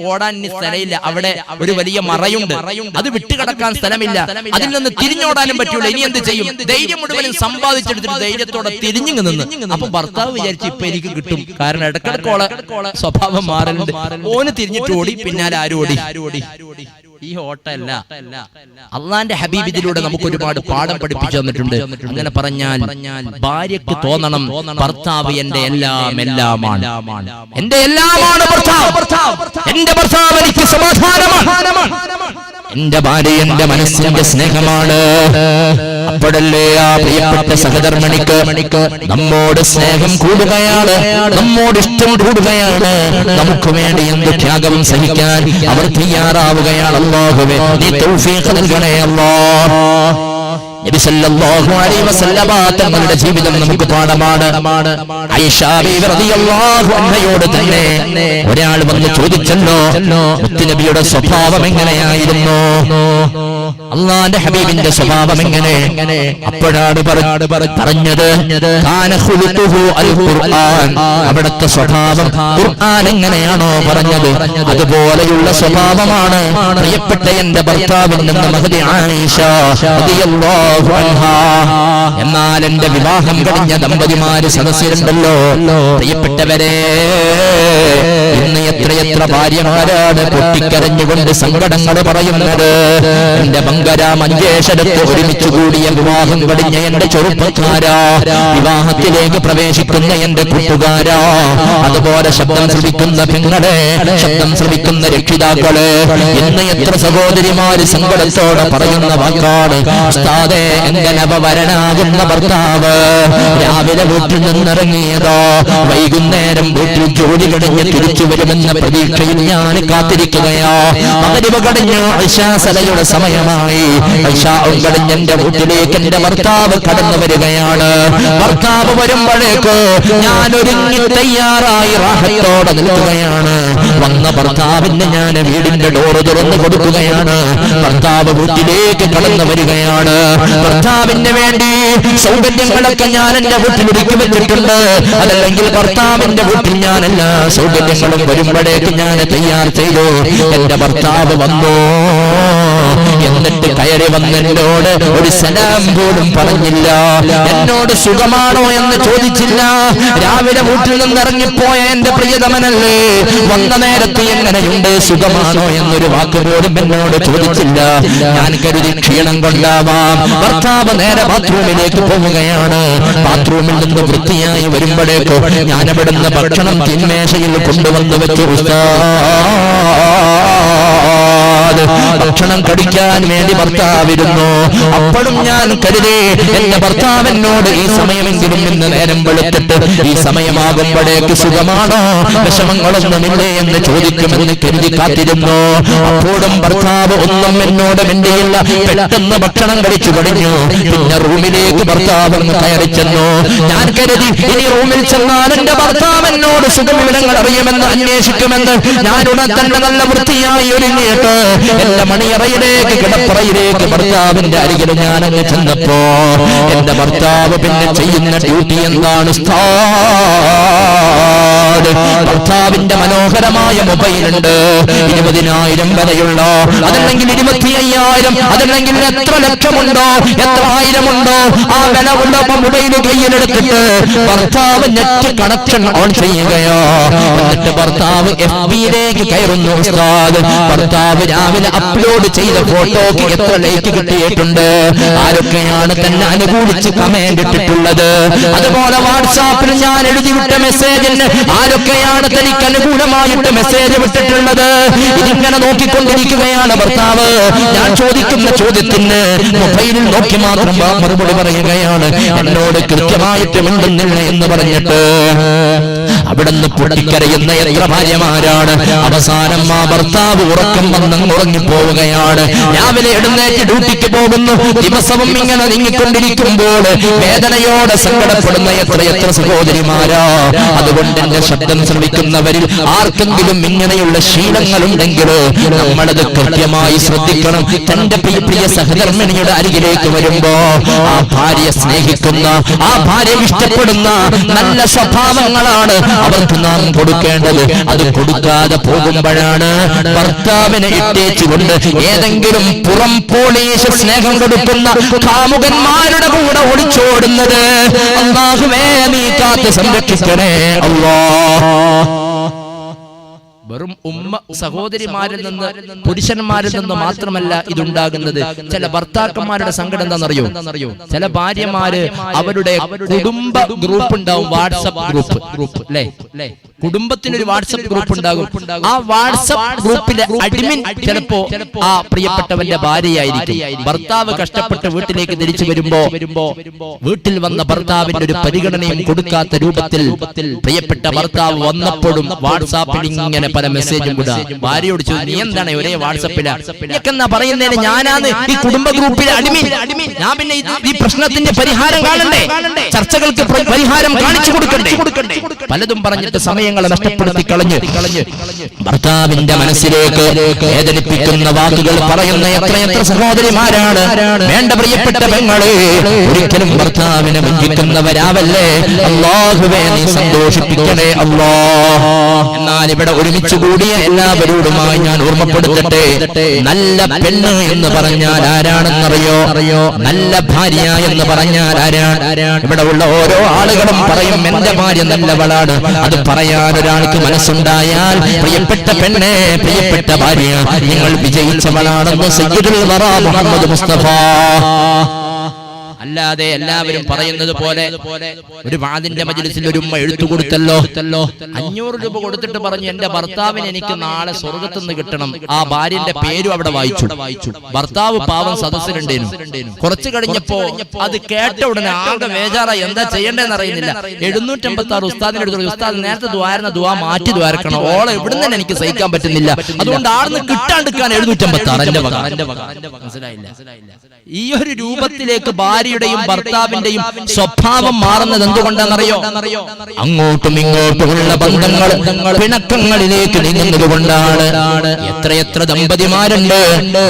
ഓടാൻ ഇനി സ്ഥലമില്ല, അവിടെ ഒരു വലിയ മറയുണ്ട്, അത് വിട്ടുകിടക്കാൻ സ്ഥലമില്ല, അതിൽ നിന്ന് തിരിഞ്ഞോടാനും പറ്റൂല. ഇനി എന്ത് ചെയ്യും? ധൈര്യം മുഴുവനും സമ്പാദിച്ചെടുത്തിട്ട് ധൈര്യത്തോടെ തിരിഞ്ഞു നിന്ന്. അപ്പൊ ഭർത്താവ് വിചാരിച്ചു, ഇപ്പൊ എനിക്ക് കിട്ടും. കാരണം ഇടക്കിടക്കോളെ സ്വഭാവം മാറലുണ്ട്. ഓന് തിരിഞ്ഞിട്ട് ഓടി, പിന്നാലെ ആരും ഓടി. ഈ ഓട്ടല്ല. അള്ളാന്റെ ഹബീബ് ഇതിലൂടെ നമുക്ക് ഒരുപാട് പാഠം പഠിപ്പിച്ചു തന്നിട്ടുണ്ട്. അങ്ങനെ പറഞ്ഞാൽ ഭാര്യക്ക് തോന്നണം, ഭർത്താവ് എന്റെ എല്ലാമാണ്, എന്റെ എല്ലാമാണ് ഭർത്താവ്. എന്റെ ഭർത്താവ് എനിക്ക് സമാധാനമാണ്, എന്റെ ഭാര്യ എന്റെ മനസ്സിന്റെ സ്നേഹമാണ്. അപ്പോഴല്ലേ ആ പ്രിയപ്പെട്ട സഹധർമ്മിണിക്ക് നമ്മോട് സ്നേഹം കൂടുകയാണ്, നമ്മോട് ഇഷ്ടം കൂടുകയാണ്, നമുക്ക് വേണ്ടി എന്ത് ത്യാഗവും സഹിക്കാൻ അവർ തയ്യാറാവുകയാണ്. അല്ലാഹുവേ, നീ തൗഫീഖ് നൽകണേ അല്ലാഹ്. നബി സല്ലല്ലാഹു അലൈഹി വസല്ലമ തങ്ങളുടെ ജീവിതം നമുക്ക് പാഠമാണ്. ആയിഷ ബീവി റളിയല്ലാഹു അൻഹയോട് തന്നെ ഒരാൾ വന്ന് ചോദിച്ചല്ലോ, മുത്തുനബിയുടെ സ്വഭാവം എങ്ങനെയായിരുന്നു? അള്ളാന്റെ ഹബീബിന്റെ സ്വഭാവം എങ്ങനെ? അപ്പോഴാണ് പറഞ്ഞത് അവിടുത്തെ സ്വഭാവം ഖുർആൻ എങ്ങനെയാണോ പറഞ്ഞത് അതുപോലെയുള്ള സ്വഭാവമാണ് പ്രിയപ്പെട്ട എന്റെ ഭർത്താവിൽ നിന്ന് മഹദി ആയിഷ റളിയല്ലാഹു അൻഹാ. എന്നാൽ എന്റെ വിവാഹം കഴിഞ്ഞ ദമ്പതിമാര് സദസ്സിലുണ്ടല്ലോ പ്രിയപ്പെട്ടവരെ, ഇന്ന് എത്രയെത്ര ഭാര്യമാരാണ് പൊട്ടിക്കരഞ്ഞുകൊണ്ട് സങ്കടങ്ങൾ പറയുന്നത്. എന്റെ ബംഗര മഞ്ചേശ്വരത്ത് ഒരുമിച്ച് കൂടിയ വിവാഹം കഴിഞ്ഞ എന്റെ ചെറുപ്പക്കാരാ, വിവാഹത്തിലേക്ക് പ്രവേശിക്കുന്ന എന്റെ കൂട്ടുകാരാ, അതുപോലെ ശബ്ദം ശ്രമിക്കുന്ന പെങ്ങളെ, ശബ്ദം ശ്രമിക്കുന്ന രക്ഷിതാക്കളെ, ഇന്ന് എത്ര സഹോദരിമാര് സങ്കടത്തോടെ പറയുന്ന വാക്കാണ് ഉസ്താദേ, എന്റെ നവവരനാകുന്ന ഭർത്താവ് രാവിലെ വീട്ടിൽ നിന്നിറങ്ങിയതോ വൈകുന്നേരം വീട്ടിൽ ജോലി കഴിഞ്ഞ് തിരിച്ചു വരുമെന്ന പ്രതീക്ഷയിൽ ഞാൻ കാത്തിരിക്കുകയാ. മഗ്‌രിബ് കഴിഞ്ഞു, ഇശാ സലയുടെ സമയമായി. ഇശാഉം കഴിഞ്ഞ് എന്റെ വീട്ടിലേക്ക് എന്റെ ഭർത്താവ് കടന്നു വരികയാണ്. ഭർത്താവ് വരുമ്പോഴേക്ക് ഞാൻ ഒരുങ്ങി തയ്യാറായി റാഹത്തോടെ നിൽക്കുകയാണ്. വന്ന ഭർത്താവിന് ഞാൻ വീടിന്റെ ഡോറ് തുറന്നു കൊടുക്കുകയാണ്. ഭർത്താവ് വീട്ടിലേക്ക് കടന്നു വരികയാണ്. ഭർത്താവിന് വേണ്ടി സൗകര്യങ്ങളൊക്കെ ഞാൻ എന്റെ വീട്ടിൽ ഒരുക്കി വെച്ചിട്ടുണ്ട്. അതല്ലെങ്കിൽ ഭർത്താവിന്റെ വീട്ടിൽ ഞാൻ എല്ലാ സൗകര്യങ്ങളും വരുമ്പോഴേക്ക് ഞാൻ തയ്യാർ ചെയ്തു. എന്റെ ഭർത്താവ് വന്നു. എന്നിട്ട് കയറി വന്നതിനോട് ഒരു സലാം പോലും പറഞ്ഞില്ല. എന്നോട് സുഖമാണോ എന്ന് ചോദിച്ചില്ല. രാവിലെ വീട്ടിൽ നിന്ന് ഇറങ്ങിപ്പോയ എന്റെ പ്രിയതമനല്ലേ, വന്ന നേരത്തെ എങ്ങനെയുണ്ട്, സുഖമാണോ എന്നൊരു വാക്ക് പോലും എന്നോട് ചോദിച്ചില്ല. ഞാൻ കരുതി ക്ഷീണം കൊണ്ടാവാം. ഭർത്താവ് നേരെ ബാത്റൂമിലേക്ക് പോവുകയാണ്. ബാത്റൂമിൽ നിന്ന് വൃത്തിയായി വരുമ്പോഴേക്കോ ഞാൻ അവിടുന്ന് ഭക്ഷണം തിന്മേശയിൽ കൊണ്ടുവന്ന് വെച്ചു. ഭക്ഷണം കടിക്കാൻ വേണ്ടി ഭർത്താവിരുന്നു. അപ്പോഴും ഞാൻ കരുതി എന്റെ ഭർത്താവിനോട് ഈ സമയമെങ്കിലും ഇന്ന് നേരം വെളുത്തിട്ട് ഈ സമയമാകുമ്പോഴേക്ക് സുഖമാണോ, വിഷമങ്ങളൊന്നുമില്ലേ എന്ന് ചോദിക്കുമെന്ന് കരുതി കാത്തിരുന്നു. അപ്പോഴും ഭർത്താവ് ഒന്നും എന്നോട് മിണ്ടിയില്ല. പെട്ടെന്ന് ഭക്ഷണം കഴിച്ചു കഴിഞ്ഞു. പിന്നെ റൂമിലേക്ക് ഭർത്താവ് കയറി ചെന്നു. ഞാൻ കരുതി ഇനി റൂമിൽ ചെന്നാൽ എന്റെ ഭർത്താവ് എന്നോട് സുഖവിവരങ്ങൾ അറിയുമെന്ന് അന്വേഷിക്കുമെന്ന് ഞാൻ ഉടൻ തന്നെ നല്ല വൃത്തിയായി ഒരുങ്ങിയിട്ട് എന്റെ മണിയറയിലേക്ക് കിടപ്പറയിലേക്ക് ഭർത്താവിന്റെ അരികിൽ ഞാനങ്ങ് ചെന്നപ്പോ എന്റെ ഭർത്താവ് പിന്നെ ചെയ്യുന്ന ഡ്യൂട്ടി എന്താണ്? ഭർത്താവിന്റെ മനോഹരമായ മൊബൈലുണ്ട്. 20,000 വരെയുള്ള, അതല്ലെങ്കിൽ 25,000, അതല്ലെങ്കിൽ എത്ര ലക്ഷമുണ്ടോ, എത്ര ആയിരമുണ്ടോ, ആ വില ഉള്ള മൊബൈൽ കയ്യിലെടുത്തിട്ട് ഭർത്താവ് നെറ്റ് കണക്ഷൻ ഓൺ ചെയ്യുകയോ. എന്നിട്ട് ഭർത്താവ് FB-യിലേക്ക് കയറുന്നു. ഉസ്താദ്, ഭർത്താവ് രാവിലെ അപ്ലോഡ് ചെയ്ത ഫോട്ടോക്ക് എത്ര ലൈക്ക് കിട്ടിയിട്ടുണ്ട്, ആരൊക്കെയാണ് തന്നെ അനുകൂലിച്ച് കമന്റ് ഇട്ടിട്ടുള്ളത്, അതുപോലെ വാട്സാപ്പിൽ ഞാൻ എഴുതിവിട്ട മെസ്സേജിന് ആരൊക്കെയാണ് തനിക്ക് അനുകൂലമായിട്ട് മെസ്സേജ് വിട്ടിട്ടുള്ളത്. ഇതിങ്ങനെ നോക്കിക്കൊണ്ടിരിക്കുകയാണ് ഭർത്താവ്. ഞാൻ ചോദിക്കുന്ന ചോദ്യത്തിന് മൊബൈലിൽ നോക്കി മാത്രം മറുപടി പറയുകയാണ്. എന്നോട് കൃത്യമായിട്ട് മിണ്ടുന്നില്ല എന്ന് പറഞ്ഞിട്ട് അവിടുന്ന് പൊട്ടിക്കരയുന്ന എത്ര ഭാര്യമാരാണ്. അവസാനം ആ ഭർത്താവ് ഉറക്കം വന്നങ്ങ് ഉറങ്ങിപ്പോവുകയാണ്. രാവിലെ എഴുന്നേറ്റ് ഡ്യൂട്ടിക്ക് പോകുന്നു. ദിവസവും ഇങ്ങനെ നീങ്ങിക്കൊണ്ടിരിക്കുമ്പോൾ വേദനയോടെ സങ്കടപ്പെടുന്ന എത്ര സഹോദരിമാരാ. അതുകൊണ്ട് എന്റെ ശബ്ദം ശ്രമിക്കുന്നവരിൽ ആർക്കെങ്കിലും ഇങ്ങനെയുള്ള ശീലങ്ങളുണ്ടെങ്കിൽ നമ്മളത് കൃത്യമായി ശ്രദ്ധിക്കണം. തന്റെ പ്രിയ സഹധർമ്മിണിയുടെ അരികിലേക്ക് വരുമ്പോ ആ ഭാര്യയെ സ്നേഹിക്കുന്ന, ആ ഭാര്യ ഇഷ്ടപ്പെടുന്ന നല്ല സ്വഭാവങ്ങളാണ് അവർക്ക് നാം കൊടുക്കേണ്ടത്. അത് കൊടുക്കാതെ പോകുമ്പോഴാണ് ഭർത്താവിനെ ഇട്ടേച്ചുകൊണ്ട് ഏതെങ്കിലും പുറം പോലീസ് സ്നേഹം കൊടുക്കുന്ന കാമുകന്മാരുടെ കൂടെ ഒളിച്ചോടുന്നത്. അല്ലാഹുവേ, നീ കാത്ത് സംരക്ഷിക്കണേ അല്ലാഹ്. വെറും സഹോദരിമാരിൽ നിന്ന്, പുരുഷന്മാരിൽ നിന്ന് മാത്രമല്ല ഇതുണ്ടാകുന്നത്. ചില ഭർത്താക്കന്മാരുടെ സങ്കടം എന്താണെന്നറിയോ? ചില ഭാര്യമാര് അവരുടെ കുടുംബ ഗ്രൂപ്പ് ഉണ്ടാവും, വാട്സപ്പ് ഗ്രൂപ്പ് അല്ലേ? കുടുംബത്തിനൊരു വാട്സപ്പ് ഗ്രൂപ്പ് ഉണ്ടാകും. ആ വാട്സപ്പ് ഗ്രൂപ്പിലെ അഡ്മിൻ ചിലപ്പോ ആ പ്രിയപ്പെട്ടവന്റെ ഭാര്യയായിരിക്കും. ഭർത്താവ് കഷ്ടപ്പെട്ട് വീട്ടിലേക്ക് തിരിച്ചു വരുമ്പോ വീട്ടിൽ വന്ന ഭർത്താവിന്റെ ഒരു പരിഗണനയും കൊടുക്കാത്ത രൂപത്തിൽ പ്രിയപ്പെട്ട ഭർത്താവ് വന്നപ്പോഴും വാട്സാപ്പിൽ ഇങ്ങനെ പല മെസ്സേജും വിടുക. ഭാര്യയോട് ചോദിച്ചു, നീ എന്താണ് ഒരേ വാട്സപ്പിലാ എന്നാ പറയുന്നതിന് ഞാനാണ് ഈ കുടുംബ ഗ്രൂപ്പിലെ അടിമീൻ. ഞാൻ പിന്നെ ഈ പ്രശ്നത്തിന്റെ പരിഹാരം കാണണ്ടേ, ചർച്ചകൾക്ക് പരിഹാരം കാണിച്ചു കൊടുക്കണ്ടേ. പലതും പറഞ്ഞിട്ട് സമയങ്ങളെ നഷ്ടപ്പെടുത്തി കളഞ്ഞ് ഭർത്താവിന്റെ മനസ്സിലേക്ക് വേദനിപ്പിക്കുന്ന വാക്കുകൾ പറയുന്ന എത്രയെത്ര സഹോദരിമാരാണ്. വേണ്ട പ്രിയപ്പെട്ട പെങ്ങളെ, ഒരിക്കലും ഭർത്താവിനെ വഞ്ചിക്കുന്നവരാവല്ലേ. അല്ലാഹുവേ നീ സന്തോഷിപ്പിക്കണേ അല്ലാഹ്. എന്നാൽ ഇവിടെ ഒരുമിച്ച് കൂടിയ എല്ലാവരോടുമായി ഞാൻ ഓർമ്മപ്പെടുത്തട്ടെ, നല്ല പെണ്ണ് എന്ന് പറഞ്ഞാൽ ആരാണെന്നറിയോ? നല്ല ഭാര്യ എന്ന് പറഞ്ഞാൽ ആരാണ്? ഇവിടെ ഉള്ള ഓരോ ആളുകളും പറയും എന്റെ ഭാര്യ നല്ലവളാണ്. അത് പറയാൻ ഒരാൾക്ക് മനസ്സുണ്ടായാൽ പ്രിയപ്പെട്ട പെണ്ണെ, പ്രിയപ്പെട്ട ഭാര്യ, നിങ്ങൾ വിജയിച്ചവളാണെന്ന് സയ്യിദുൽ വറാ മുഹമ്മദ് മുസ്തഫ. അല്ലാതെ എല്ലാവരും പറയുന്നത് പോലെ ഒരു വാദിന്റെ മജ്‌ലിസിൽ ഒരു ഉമ്മ എഴുത്തു കൊടുത്തല്ലോ, 500 രൂപ കൊടുത്തിട്ട് പറഞ്ഞു എന്റെ ഭർത്താവിന് എനിക്ക് നാളെ സ്വർഗത്തു നിന്ന് കിട്ടണം. ആ ഭാര്യന്റെ പേരും അവിടെ വായിച്ചു. ഭർത്താവ് പാവം സദസ്സിലുണ്ടേനു. കുറച്ചു കഴിഞ്ഞപ്പോ അത് കേട്ട ഉടനെ ആകെ വേജാറായി, എന്താ ചെയ്യേണ്ടതെന്ന് അറിയുന്നില്ല. 756 ഉസ്താദിന്റെ അടുത്ത്, ഉസ്താദ് നേരത്തെ ദ്വാരുന്ന ദ്വാ മാറ്റി ദ്വാരക്കണം, ഓളെ ഇവിടുന്ന് തന്നെ എനിക്ക് സഹിക്കാൻ പറ്റുന്നില്ല, അതുകൊണ്ട് ആർന്ന് കിട്ടാണ്ടിരിക്കാൻ 756. മനസ്സിലായില്ല? ഈ ഒരു രൂപത്തിലേക്ക് ഭാര്യയുടെയും ഭർത്താവിന്റെയും സ്വഭാവം മാറുന്നത് എന്തുകൊണ്ടാണെന്നറിയോ? അങ്ങോട്ടും ഇങ്ങോട്ടുമുള്ള ബന്ധങ്ങൾ പിണക്കങ്ങളിലേക്ക് നീങ്ങുന്നത് കൊണ്ടാണ്. എത്രയെത്ര ദമ്പതിമാരുണ്ട്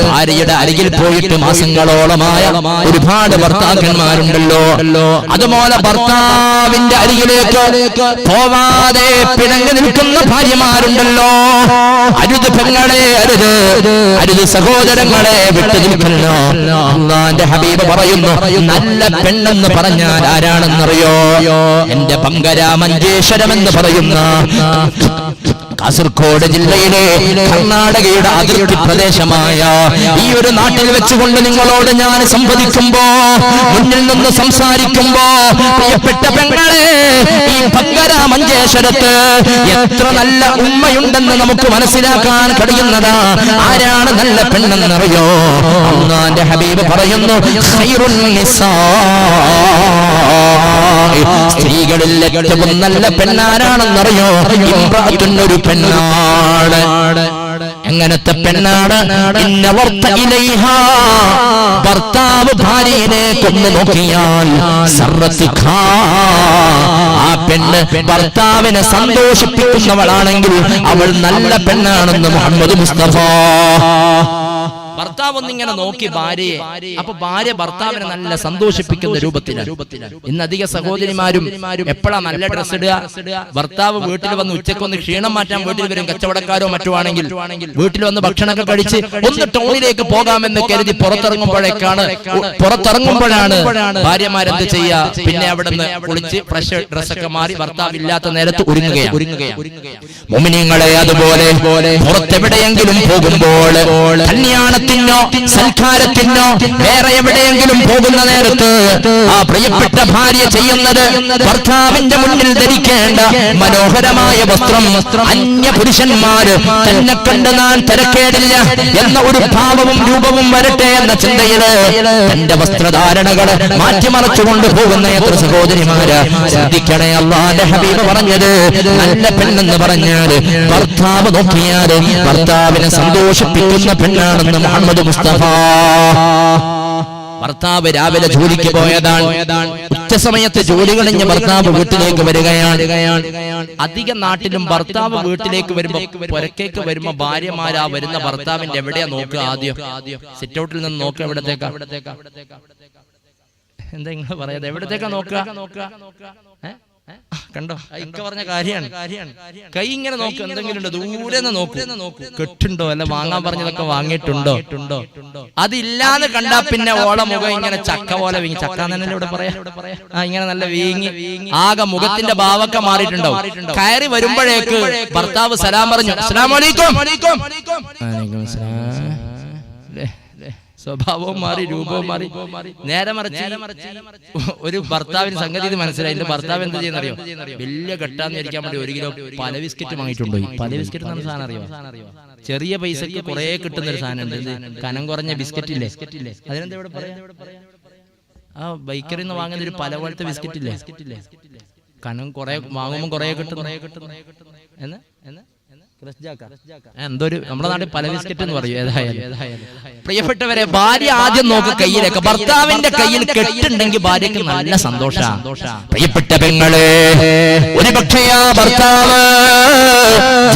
ഭാര്യയുടെ അരികിൽ പോയിട്ട് മാസങ്ങളോളമായ ഒരുപാട് ഭർത്താക്കന്മാരുണ്ടല്ലോ. അതുപോലെ ഭർത്താവിന്റെ അരികിലേക്ക് പോവാതെ പിണങ്ങി നിൽക്കുന്ന ഭാര്യമാരുണ്ടല്ലോ. അരുത് പെങ്ങളെ, അരുത്, അരുത് സഹോദരങ്ങളെ, വിട്ടു നിൽക്കല്ലോ. അല്ലാഹുവിന്റെ ഹബീബ് പറയുന്നു, നല്ല പെണ്ണെന്ന് പറഞ്ഞാൽ ആരാണെന്നറിയോ? എന്റെ ബംഗരാ മഞ്ചേശ്വരം എന്ന് പറയുന്ന കാസർഗോഡ് ജില്ലയിലെ കർണാടകയുടെ അതിർത്തി പ്രദേശമായ ഈ ഒരു നാട്ടിൽ വെച്ചുകൊണ്ട് നിങ്ങളോട് ഞാൻ സംവദിക്കുമ്പോ, മുന്നിൽ നിന്ന് സംസാരിക്കുമ്പോ, പ്രിയപ്പെട്ട പെങ്ങളെ, ഈ ബംഗരാ മഞ്ചേശ്വരത്ത് എത്ര നല്ല ഉമ്മയുണ്ടെന്ന് നമുക്ക് മനസ്സിലാക്കാൻ കഴിയുന്നതാ. ആരാണ് നല്ല പെണ്ണെന്നറിയോ? അല്ലാഹുവിന്റെ ഹബീബ് പറയുന്നു, ഖൈറുൻ നിസാ, സ്ത്രീകളിൽ ഏറ്റവും നല്ല പെണ്ണാരാണെന്നറിയോ? ഇംറഅത്തുൻ, ഒരു പെണ്ണാണ്. എങ്ങനത്തെ പെണ്ണാണ്? ഇന്നവർത്ത ഇലൈഹാ, ഭർത്താവ് ഭാര്യയെ കൊന്നു നോക്കിയാൽ സർറത്തിഖാ, ആ പെണ്ണ് ഭർത്താവിനെ സന്തോഷിപ്പിക്കുന്നവളാണെങ്കിൽ അവൾ നല്ല പെണ്ണാണെന്ന് മുഹമ്മദ് മുസ്തഫ. ഭർത്താവ് ഒന്നിങ്ങനെ നോക്കി ഭാര്യയെ, അപ്പൊ ഭാര്യ ഭർത്താവിനെ നല്ല സന്തോഷിപ്പിക്കുന്ന രൂപത്തിലാണ്. ഇന്ന് അധിക സഹോദരിമാരും എപ്പോഴാ നല്ല ഡ്രസ് ഇടുക? ഭർത്താവ് വീട്ടിൽ വന്ന് ഉച്ചക്കൊന്ന് ക്ഷീണം മാറ്റാൻ വീട്ടിൽ വരും, കച്ചവടക്കാരോ മറ്റോ ആണെങ്കിൽ വീട്ടിൽ വന്ന് ഭക്ഷണമൊക്കെ കഴിച്ച് ഒന്ന് ടൗണിലേക്ക് പോകാമെന്ന് കരുതി പുറത്തിറങ്ങുമ്പോഴാണ് ഭാര്യമാരെന്ത് ചെയ്യാ? പിന്നെ അവിടെ നിന്ന് കുളിച്ച് ഫ്രഷ് ഡ്രസ്സൊക്കെ മാറി ഭർത്താവ് ഇല്ലാത്ത നേരത്ത് ഒരുങ്ങുകയാണ്. മുഅ്മിനീങ്ങളെ, അതുപോലെ പുറത്തെവിടെയെങ്കിലും പോകുമ്പോൾ കല്യാണത്തിനോ സൽക്കാരത്തിനോ വേറെ എവിടെയെങ്കിലും പോകുന്ന നേരത്ത് ആ പ്രിയപ്പെട്ട ഭാര്യ ചെയ്യുന്നത് ഭർത്താവിന്റെ മുന്നിൽ ധരിക്കേണ്ട മനോഹരമായ വസ്ത്രം അന്യ പുരുഷന്മാര് തന്നെ കണ്ട് ഞാൻ തിരക്കേടില്ല എന്ന ഒരു ഭാവവും രൂപവും വരട്ടെ എന്ന ചിന്തയില് തന്റെ വസ്ത്രധാരണകള് മാറ്റിമറച്ചുകൊണ്ട് പോകുന്ന എത്ര സഹോദരിമാര് ശ്രദ്ധിക്കണേ. അല്ലാഹുവിന്റെ ഹബീബ് പറഞ്ഞത്, നല്ല പെണ്ണെന്ന് പറഞ്ഞാല് ഭർത്താവ് നോക്കിയാല് ഭർത്താവിനെ സന്തോഷിപ്പിക്കുന്ന പെണ്ണാണെന്ന് മുഹമ്മദ് മുസ്തഫ. ഭർത്താവ് രാവിലെ ജോലിക്ക് പോയതാണ്, ഉച്ചസമയത്ത് ജോലി കഴിഞ്ഞ് ഭർത്താവ് വീട്ടിലേക്ക് വരികയാണ്. അധിക നാട്ടിലും ഭർത്താവ് വീട്ടിലേക്ക് വരുമ്പോ, പുരക്കേക്ക് വരുമ്പോ ഭാര്യമാരാ വരുന്ന ഭർത്താവിന്റെ എവിടെയാ നോക്കുക? ആദ്യം സിറ്റ് ഔട്ടിൽ നിന്ന് നോക്കുക. എവിടത്തേക്കാ? എന്താ നിങ്ങൾ പറയാതെ? എവിടത്തേക്കാ നോക്കുക? കണ്ടോ, ഇക്ക പറഞ്ഞ കാര്യമാണ്. കൈ ഇങ്ങനെ നോക്കും, എന്തെങ്കിലും ഉണ്ടോ? ദൂരെ നിന്ന് നോക്കൂ, കെട്ടുണ്ടോ, അല്ല വാങ്ങാൻ പറഞ്ഞതൊക്കെ വാങ്ങിയിട്ടുണ്ടോ? അതില്ലാന്ന് കണ്ടാ പിന്നെ ഓള മുഖം ഇങ്ങനെ ചക്ക പോലെ വീങ്ങി, ചക്ക തന്നെ ഇവിടെ പറയാ, ഇങ്ങനെ നല്ല വീങ്ങി ആകെ മുഖത്തിന്റെ ഭാവമൊക്കെ മാറിയിട്ടുണ്ടാവും. കയറി വരുമ്പോഴേക്ക് ഭർത്താവ് സലാം പറഞ്ഞു, അസ്സലാമു അലൈക്കും. സ്വഭാവവും മാറി, രൂപവും മാറി. നേരെ മറിച്ച് ഒരു ഭർത്താവിന് സംഗതി ഇത് മനസ്സിലായി. എന്റെ ഭർത്താവ് എന്ത് ചെയ്യുന്നറിയോ? വലിയ കെട്ടാന്ന് ഇരിക്കാൻ വേണ്ടി 1 കിലോ പല ബിസ്ക്കറ്റ് വാങ്ങിയിട്ടുണ്ടോ? പല ബിസ്ക്കറ്റ് എന്ന സാധനം അറിയോ? ചെറിയ പൈസക്ക് കുറെ കിട്ടുന്ന ഒരു സാധനം ഉണ്ട്, കനം കുറഞ്ഞ ബിസ്ക്കറ്റ് ഇല്ലേ? അതിനെന്താ ഇവിടെ പറയാ? ആ ബേക്കറിയിൽ നിന്ന് വാങ്ങുന്ന ഒരു പല പോലത്തെ ബിസ്ക്കറ്റ് ഇല്ലേ? കനം കുറെ വാങ്ങുമ്പോൾ കുറെ കിട്ടും. എന്തൊരു നമ്മുടെ നാട്ടിൽ പല ബിസ്ക്കറ്റ് എന്ന് പറയും. ഏതായാലും പ്രിയപ്പെട്ടവരെ, ഭാര്യ ആദ്യം നോക്ക് കയ്യിലേക്ക്. ഭർത്താവിന്റെ കയ്യിൽ കെട്ടുണ്ടെങ്കിൽ ഭാര്യക്ക് നല്ല സന്തോഷമാണ്. പ്രിയപ്പെട്ട പെങ്ങളെ, ഒരുപക്ഷേ ആ ഭർത്താവ്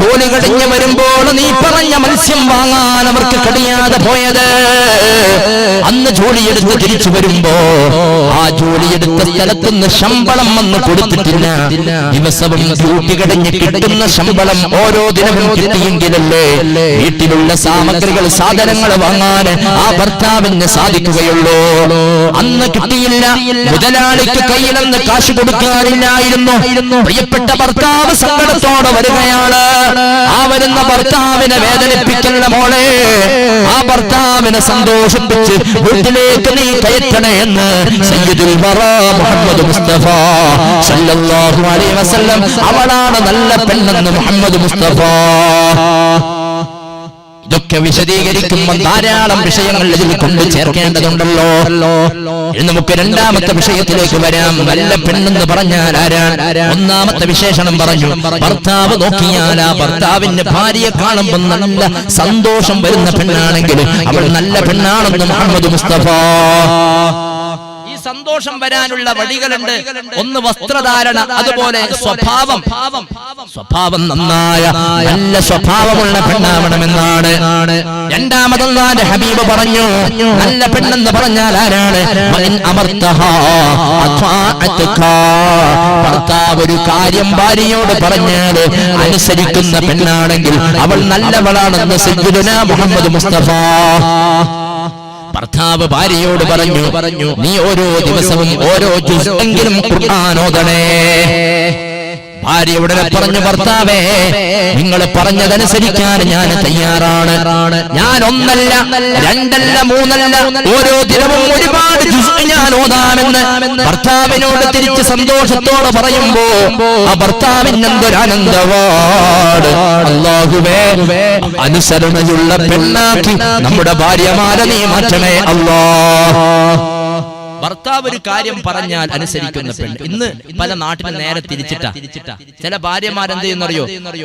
ജോലി കഴിഞ്ഞ് വരുമ്പോൾ നീ പറഞ്ഞ മത്സ്യം വാങ്ങാൻ അവർക്ക് കഴിയാതെ പോയത്, അന്ന് ജോലിയെടുത്ത് തിരിച്ചു വരുമ്പോ ആ ജോലിയെടുത്ത സ്ഥലത്തുനിന്ന് ശമ്പളം വന്ന് കൊടുത്തിട്ടില്ല. ദിവസവും ഡ്യൂട്ടി കഴിഞ്ഞ് കിട്ടുന്ന ശമ്പളം ഓരോ ദിനവും കിട്ടിയെങ്കിലല്ലേ വീട്ടിലുള്ള സാമഗ്രികൾ സാധനങ്ങൾ വാങ്ങാൻ ആ ഭർത്താവിന് സാധിക്കുകയുള്ളൂ. അന്ന് കിട്ടിയില്ല. മുതലാളിക്ക് കയ്യിലന്ന് കാശ് കൊടുക്കാനില്ലായിരുന്നു. പ്രിയപ്പെട്ട ഭർത്താവ് സങ്കടത്തോടെ വരികയാണ്. ആ വരുന്ന ഭർത്താവിനെ വേദനിപ്പിക്കല്ല മോളെ, ആ ഭർത്താവിനെ സന്തോഷിപ്പിച്ച് വീട്ടിലേക്ക് നീ കയറ്റണേ എന്ന് സയ്യിദുൽ വറാ മുഹമ്മദ് മുസ്തഫ സല്ലല്ലാഹു അലൈഹി വസല്ലം, അവളാണ് നല്ല പെണ്ണെന്ന് മുഹമ്മദ് മുസ്തഫ. ഇതൊക്കെ വിശദീകരിക്കുമ്പോൾ ധാരാളം വിഷയങ്ങൾ ഇതിൽ കൊണ്ട് ചേർക്കേണ്ടതുണ്ടല്ലോ. നമുക്ക് രണ്ടാമത്തെ വിഷയത്തിലേക്ക് വരാം. നല്ല പെണ്ണെന്ന് പറഞ്ഞാൽ ആരാണ്? ഒന്നാമത്തെ വിശേഷണം പറഞ്ഞു, ഭർത്താവ് നോക്കിയാൽ ആ ഭർത്താവിന്റെ ഭാര്യയെ കാണുമ്പോൾ നല്ല സന്തോഷം വരുന്ന പെണ്ണാണെങ്കിൽ അവൾ നല്ല പെണ്ണാണെന്ന് മുഹമ്മദ് മുസ്തഫ. സന്തോഷം വരാനുള്ള വഴികളുണ്ട്. ഒന്ന് വസ്ത്രധാരണ, അതുപോലെ സ്വഭാവം. സ്വഭാവം നന്നായ നല്ല സ്വഭാവമുള്ള പെണ്ണാവണമെന്നാണ്. രണ്ടാമതൊന്നാന്റെ ഹബീബ് പറഞ്ഞു, നല്ല പെണ്ണെന്ന് പറഞ്ഞാൽ ആരാണ്? ഭർത്താവ് ഒരു കാര്യം ഭാര്യയോട് പറഞ്ഞാൽ അനുസരിക്കുന്ന പെണ്ണാണെങ്കിൽ അവൾ നല്ലവളാണെന്ന് സയ്യിദുനാ മുഹമ്മദ് മുസ്തഫ. ഭർത്താവ് ഭാര്യയോട് പറഞ്ഞു, നീ ഓരോ ദിവസവും ഓരോ ജുസ്എങ്കിലും ഖുർആൻ ഓതണേ. ഭാര്യ ഉടനെ പറഞ്ഞു, ഭർത്താവേ നിങ്ങൾ പറഞ്ഞതനുസരിക്കാൻ ഞാൻ തയ്യാറാണ്. ഞാൻ ഒന്നല്ല രണ്ടല്ല മൂന്നല്ല ഓരോ ദിനവും ഒരുപാട് ജുസ് ഞാൻ ഓതാമെന്ന് ഭർത്താവിനോട് തിരിച്ച് സന്തോഷത്തോടെ പറയുമ്പോ ആ ഭർത്താവിന് എന്തൊരാനന്ദവാട്. അല്ലാഹുവേ, അനുസരണയുള്ള പെണ്ണാക്കി നമ്മുടെ ഭാര്യമാരെ നീ മാറ്റണേ അല്ലാഹ്. ഭർത്താവ് ഒരു കാര്യം പറഞ്ഞാൽ അനുസരിക്കുന്ന പെണ്ണ്. ഇന്ന് പല നാട്ടിലും നേരെ തിരിച്ചിട്ടാ. ചില ഭാര്യമാരെന്ത് ചെയ്യുന്നറിയോ?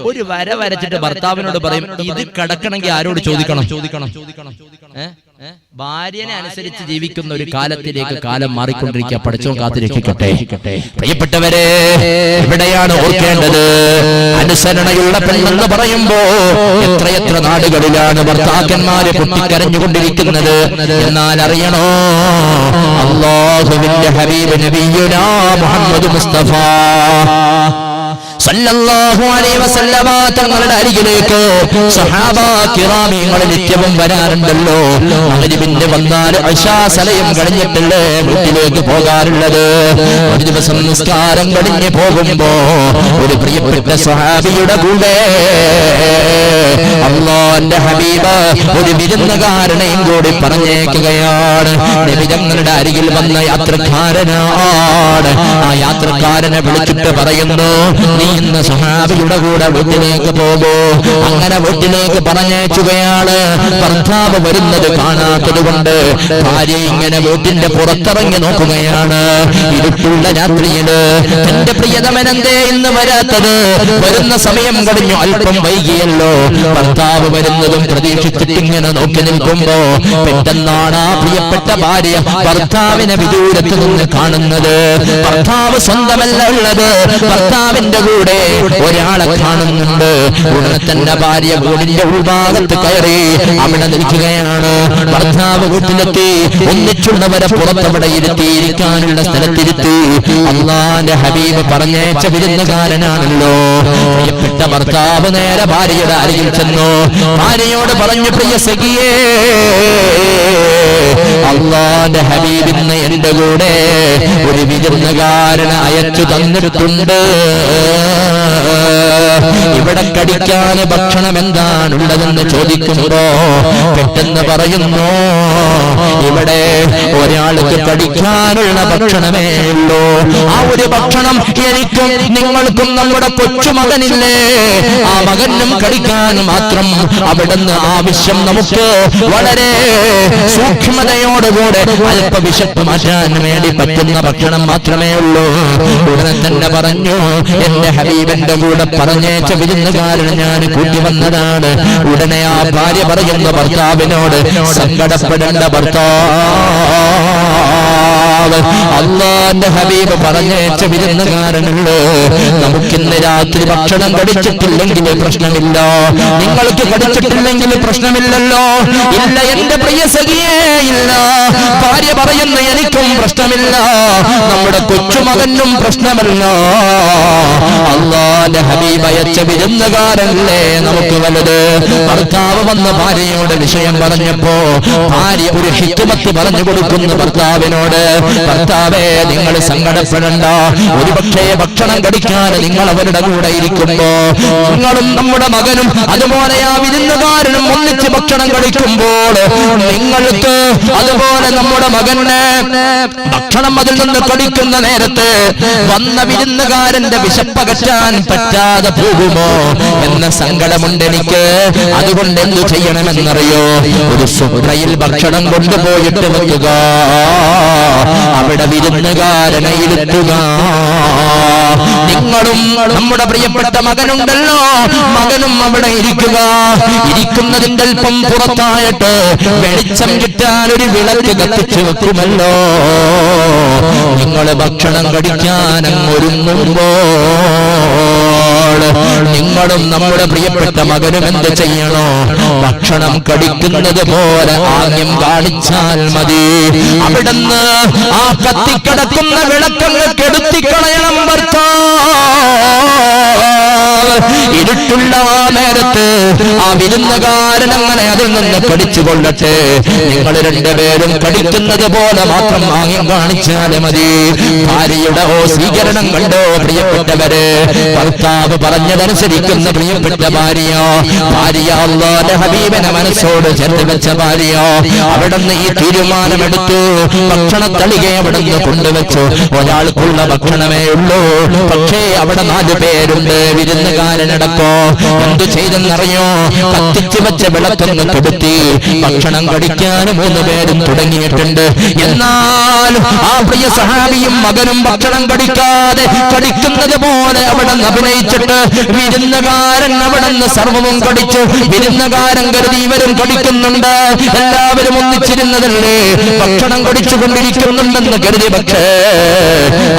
ഒരു വര വരച്ചിട്ട് ഭർത്താവിനോട് പറയും, ഇത് കിടക്കണമെങ്കിൽ ആരോട് ചോദിക്കണം. ഭാര്യനെ അനുസരിച്ച് ജീവിക്കുന്ന ഒരു കാലത്തിലേക്ക് കാലം മാറിക്കൊണ്ടിരിക്കുക. പഠിച്ചോൻ കാത്തിരിക്കട്ടെ. പ്രിയപ്പെട്ടവരെ, ഇവിടെയാണ് ഓർക്കേണ്ടത്. അനുസരണയുള്ള പെണ്ണെന്ന് പറയുമ്പോ എത്രയെത്ര നാടുകളിലാണ് ഭർത്താക്കന്മാരെ പൊട്ടിക്കരഞ്ഞുകൊണ്ടിരിക്കുന്നത്. എന്നാൽ അറിയണോ, അല്ലാഹുവിന്റെ ഹബീബ് നബിയുനാ മുഹമ്മദ് മുസ്തഫ സല്ലല്ലാഹു അലൈഹി വസല്ലമ തങ്ങളുടെ അരികിലേക്ക് സ്വഹാബാ കിറാമികൾ നിത്യവും വരാറുണ്ടല്ലോ. മഗ്രിബിന്റെ വന്നാൽ ഇശാ സലയം കഴിഞ്ഞിട്ടല്ലേ വീട്ടിലേക്ക് പോകാറുള്ളത്. ഒരു ദിവസം നിസ്കാരം കഴിഞ്ഞ് പോകുമ്പോ ഒരു പ്രിയപ്പെട്ട സ്വഹാബിയുടെ കൂടെ അല്ലാഹുവിന്റെ ഹബീബ് ഒരു വിരുന്നുകാരനെയും കൂടി പറഞ്ഞേക്കുകയാണ്. നബി തങ്ങളുടെ അരികിൽ വന്ന യാത്രക്കാരനാണ്. ആ യാത്രക്കാരനെ വിളിച്ചിട്ട് പറയുന്നു, നീ ഇന്ന് സ്വഹാബിയുടെ കൂടെ വീട്ടിലേക്ക് പോകൂ. അങ്ങനെ വീട്ടിലേക്ക് പറഞ്ഞേക്കുകയാണ്. ഭർത്താവ് വരുന്നത് കാണാത്തത് കൊണ്ട് ഭാര്യ ഇങ്ങനെ വീട്ടിന്റെ പുറത്തിറങ്ങി നോക്കുകയാണ്. ഇരുട്ടുള്ള രാത്രിയില് തന്റെ പ്രിയതമനെന്തേ ഇന്ന് വരാത്തത്? വരുന്ന സമയം കഴിഞ്ഞു, അല്പം വൈകിയല്ലോ. ഭർത്താവ് വരുന്നതും പ്രതീക്ഷിച്ചിട്ട് ഇങ്ങനെ നോക്കി നിൽക്കുമ്പോ പെട്ടെന്നാണ് ആ പ്രിയപ്പെട്ട ഭാര്യ ഭർത്താവിനെ വിദൂരത്ത് നിന്ന് കാണുന്നത്. ഭർത്താവ് സ്വന്തമല്ല ഉള്ളത്, ഭർത്താവിന്റെ കൂടെ ഒരാളെ കാണുന്നുണ്ട്. ഉടനെ തന്നെ ഭാര്യ വീടിന്റെ ഉൾഭാഗത്ത് കയറി അവിടെ നിൽക്കുകയാണ്. ഭർത്താവ് വീട്ടിലെത്തി. ഒന്നിച്ചുള്ളവരെ പുറത്തവിടെ ഇരുത്തിയിരിക്കാനുള്ള സ്ഥലത്തിരുത്തി. അല്ലാഹുവിന്റെ ഹബീബ് പറഞ്ഞേച്ച വിരുന്നുകാരനാണല്ലോ. പ്രിയപ്പെട്ട ഭർത്താവ് നേരെ ഭാര്യയുടെ അരികിൽ ചെന്നു. ഭാര്യയോട് പറഞ്ഞു, പ്രിയ സഖിയേ, അല്ലാഹുവിന്റെ ഹബീബ് ഇന്ന് എന്റെ കൂടെ ഒരു വിരുന്നുകാരനെ അയച്ചു തന്നിട്ടുണ്ട്. ഇവിടെ കടിക്കാൻ ഭക്ഷണം എന്താണുള്ളതെന്ന് ചോദിക്കുമ്പോ പെട്ടെന്ന് പറയുന്നു, ഇവിടെ ഒരാൾക്ക് കടിക്കാനുള്ള ഭക്ഷണമേ ഉള്ളൂ. ആ ഒരു ഭക്ഷണം എനിക്കും നിങ്ങൾക്കും നമ്മുടെ കൊച്ചുമകനില്ലേ, ആ മകനും കടിക്കാൻ മാത്രം അവിടുന്ന് ആവശ്യം നമുക്ക് വളരെ സൂക്ഷ്മതയോടുകൂടെ അല്പ വിശപ്പ് മാറ്റാൻ വേണ്ടി പറ്റുന്ന ഭക്ഷണം മാത്രമേ ഉള്ളൂ. ഉടനെ തന്നെ പറഞ്ഞു, എന്റെ ഹബീബിന്റെ കൂടെ പറഞ്ഞേച്ച വിരുന്നുകാരൻ വിരുന്നുകാരനെ ഞാൻ കൂട്ടി വന്നതാണ്. ഉടനെ ആ ഭാര്യ പറയുന്ന ഭർത്താവിനോട്, സങ്കടപ്പെടേണ്ട ഭർത്താവ്, അല്ലാഹുവിന്റെ ഹബീബ് പറഞ്ഞയച്ച വിരുന്നുകാരനുള്ളൂ. നമുക്കിന്ന് രാത്രി ഭക്ഷണം കഴിച്ചിട്ടില്ലെങ്കിൽ പ്രശ്നമില്ല, നിങ്ങൾക്ക് കഴിച്ചിട്ടില്ലെങ്കിൽ പ്രശ്നമില്ലല്ലോ. ഇല്ല എന്റെ പ്രിയ സഖിയേ, ഇല്ല. ഭാര്യ പറയുന്ന എനിക്കും പ്രശ്നമില്ല, നമ്മുടെ കൊച്ചുമകനും പ്രശ്നമല്ല. അല്ലാഹുവിന്റെ ഹബീബ് അയച്ച വിരുന്നുകാരനല്ലേ നമുക്ക് വലുത്. ഭർത്താവ് വന്ന ഭാര്യയോട് വിഷയം പറഞ്ഞപ്പോ ഭാര്യ ഒരു ഹിക്മത്ത് പറഞ്ഞു കൊടുക്കുന്നു ഭർത്താവിനോട്, ഭർത്താവേ നിങ്ങൾ സങ്കടപ്പെടണ്ട, ഒരുപക്ഷേ ഭക്ഷണം കഴിക്കാൻ നിങ്ങൾ അവരുടെ കൂടെ ഇരിക്കുമ്പോ നിങ്ങളും നമ്മുടെ മകനും അതുപോലെ ആ വിരുന്നുകാരനും ഒന്നിച്ച് ഭക്ഷണം കഴിക്കുമ്പോൾ നിങ്ങൾക്ക് അതുപോലെ നമ്മുടെ മകന് ഭക്ഷണം അതിൽ നിന്ന് കഴിക്കുന്ന നേരത്ത് വന്ന വിരുന്നുകാരന്റെ വിശപ്പകറ്റാൻ പറ്റാതെ പോകുമോ എന്ന സങ്കടമുണ്ട് എനിക്ക്. അതുകൊണ്ട് എന്തു ചെയ്യണമെന്നറിയോ, ഒരു സുഹൃയിൽ ഭക്ഷണം കൊണ്ടുപോയിട്ട് വെക്കുക, അവിടെ വിരുന്നുകാരനെ ഇരുത്തുക. നിങ്ങളും നമ്മുടെ പ്രിയപ്പെട്ട മകനുണ്ടല്ലോ, മകനും അവിടെ ഇരിക്കുക. ഇരിക്കുന്നതിന്റെ അല്പം പുറത്തായിട്ട് വെളിച്ചം കിട്ടാൻ ഒരു വിളക്ക് കത്തിച്ചു വെക്കുമല്ലോ. നിങ്ങൾ ഭക്ഷണം കഴിക്കാൻ അങ്ങൊരുങ്ങുമ്പോ നിങ്ങളും നമ്മുടെ പ്രിയപ്പെട്ട മകനും എന്ത് ചെയ്യണോ, ഭക്ഷണം കഴിക്കുന്നത് പോലെ ആംഗ്യം കാണിച്ചാൽ മതി. അവിടുന്ന് ആ കത്തിക്കിടക്കുന്ന വിളക്കങ്ങ് കെടുത്തിക്കളയണം ഇരുട്ടുള്ള ആ നേരത്ത് ആ വിരുന്നുകാരൻ അങ്ങനെ അതിൽ നിന്ന് കടിച്ചുകൊള്ളട്ടെ. നിങ്ങൾ രണ്ടുപേരും കടിക്കുന്നത് പോലെ മാത്രം ആംഗ്യം കാണിച്ചാൽ മതി. ഭാര്യയുടെ സ്വീകരണം കണ്ടോ പ്രിയപ്പെട്ടവരെ, ഭർത്താവ് പറഞ്ഞതനുസരിക്കുന്ന പ്രിയപ്പെട്ട ഭാര്യ, അല്ലാഹുവിന്റെ ഹബീബിനെ മനസ്സോട് ചേർത്ത് വെച്ച ഭാര്യ, അവിടുന്ന് ഈ തീരുമാനമെടുത്തു. ഭക്ഷണത്തളിക അവിടുന്ന് കൊണ്ടുവച്ചു. ഒരാൾക്കുള്ള ഭക്ഷണമേ ഉള്ളൂ, പക്ഷേ അവിടെ 4 പേരുണ്ട്, വിരുന്നുകാരനടക്കോ. എന്തു ചെയ്തെന്നറിയോ, കത്തിച്ചു വെച്ച വിളക്കൊന്ന് കെടുത്തി ഭക്ഷണം കഴിക്കാൻ 3 പേരും തുടങ്ങിയിട്ടുണ്ട്. എന്നാൽ ആ പ്രിയ സഹാബിയും മകനും ഭക്ഷണം കഴിക്കാതെ കടിക്കുന്നത് പോലെ അവിടെ അഭിനയിച്ചിട്ട് വിരുന്നുകാരൻ അവിടെ നിന്ന് സർവവും കടിച്ചു. വിരുന്നുകാരൻ കരുതി ഇവരും കടിക്കുന്നുണ്ട്, എല്ലാവരും ഒന്നിച്ചിരുന്നതല്ലേ, ഭക്ഷണം കടിച്ചുകൊണ്ടിരിക്കുന്നുണ്ടെന്ന് കരുതി. പക്ഷേ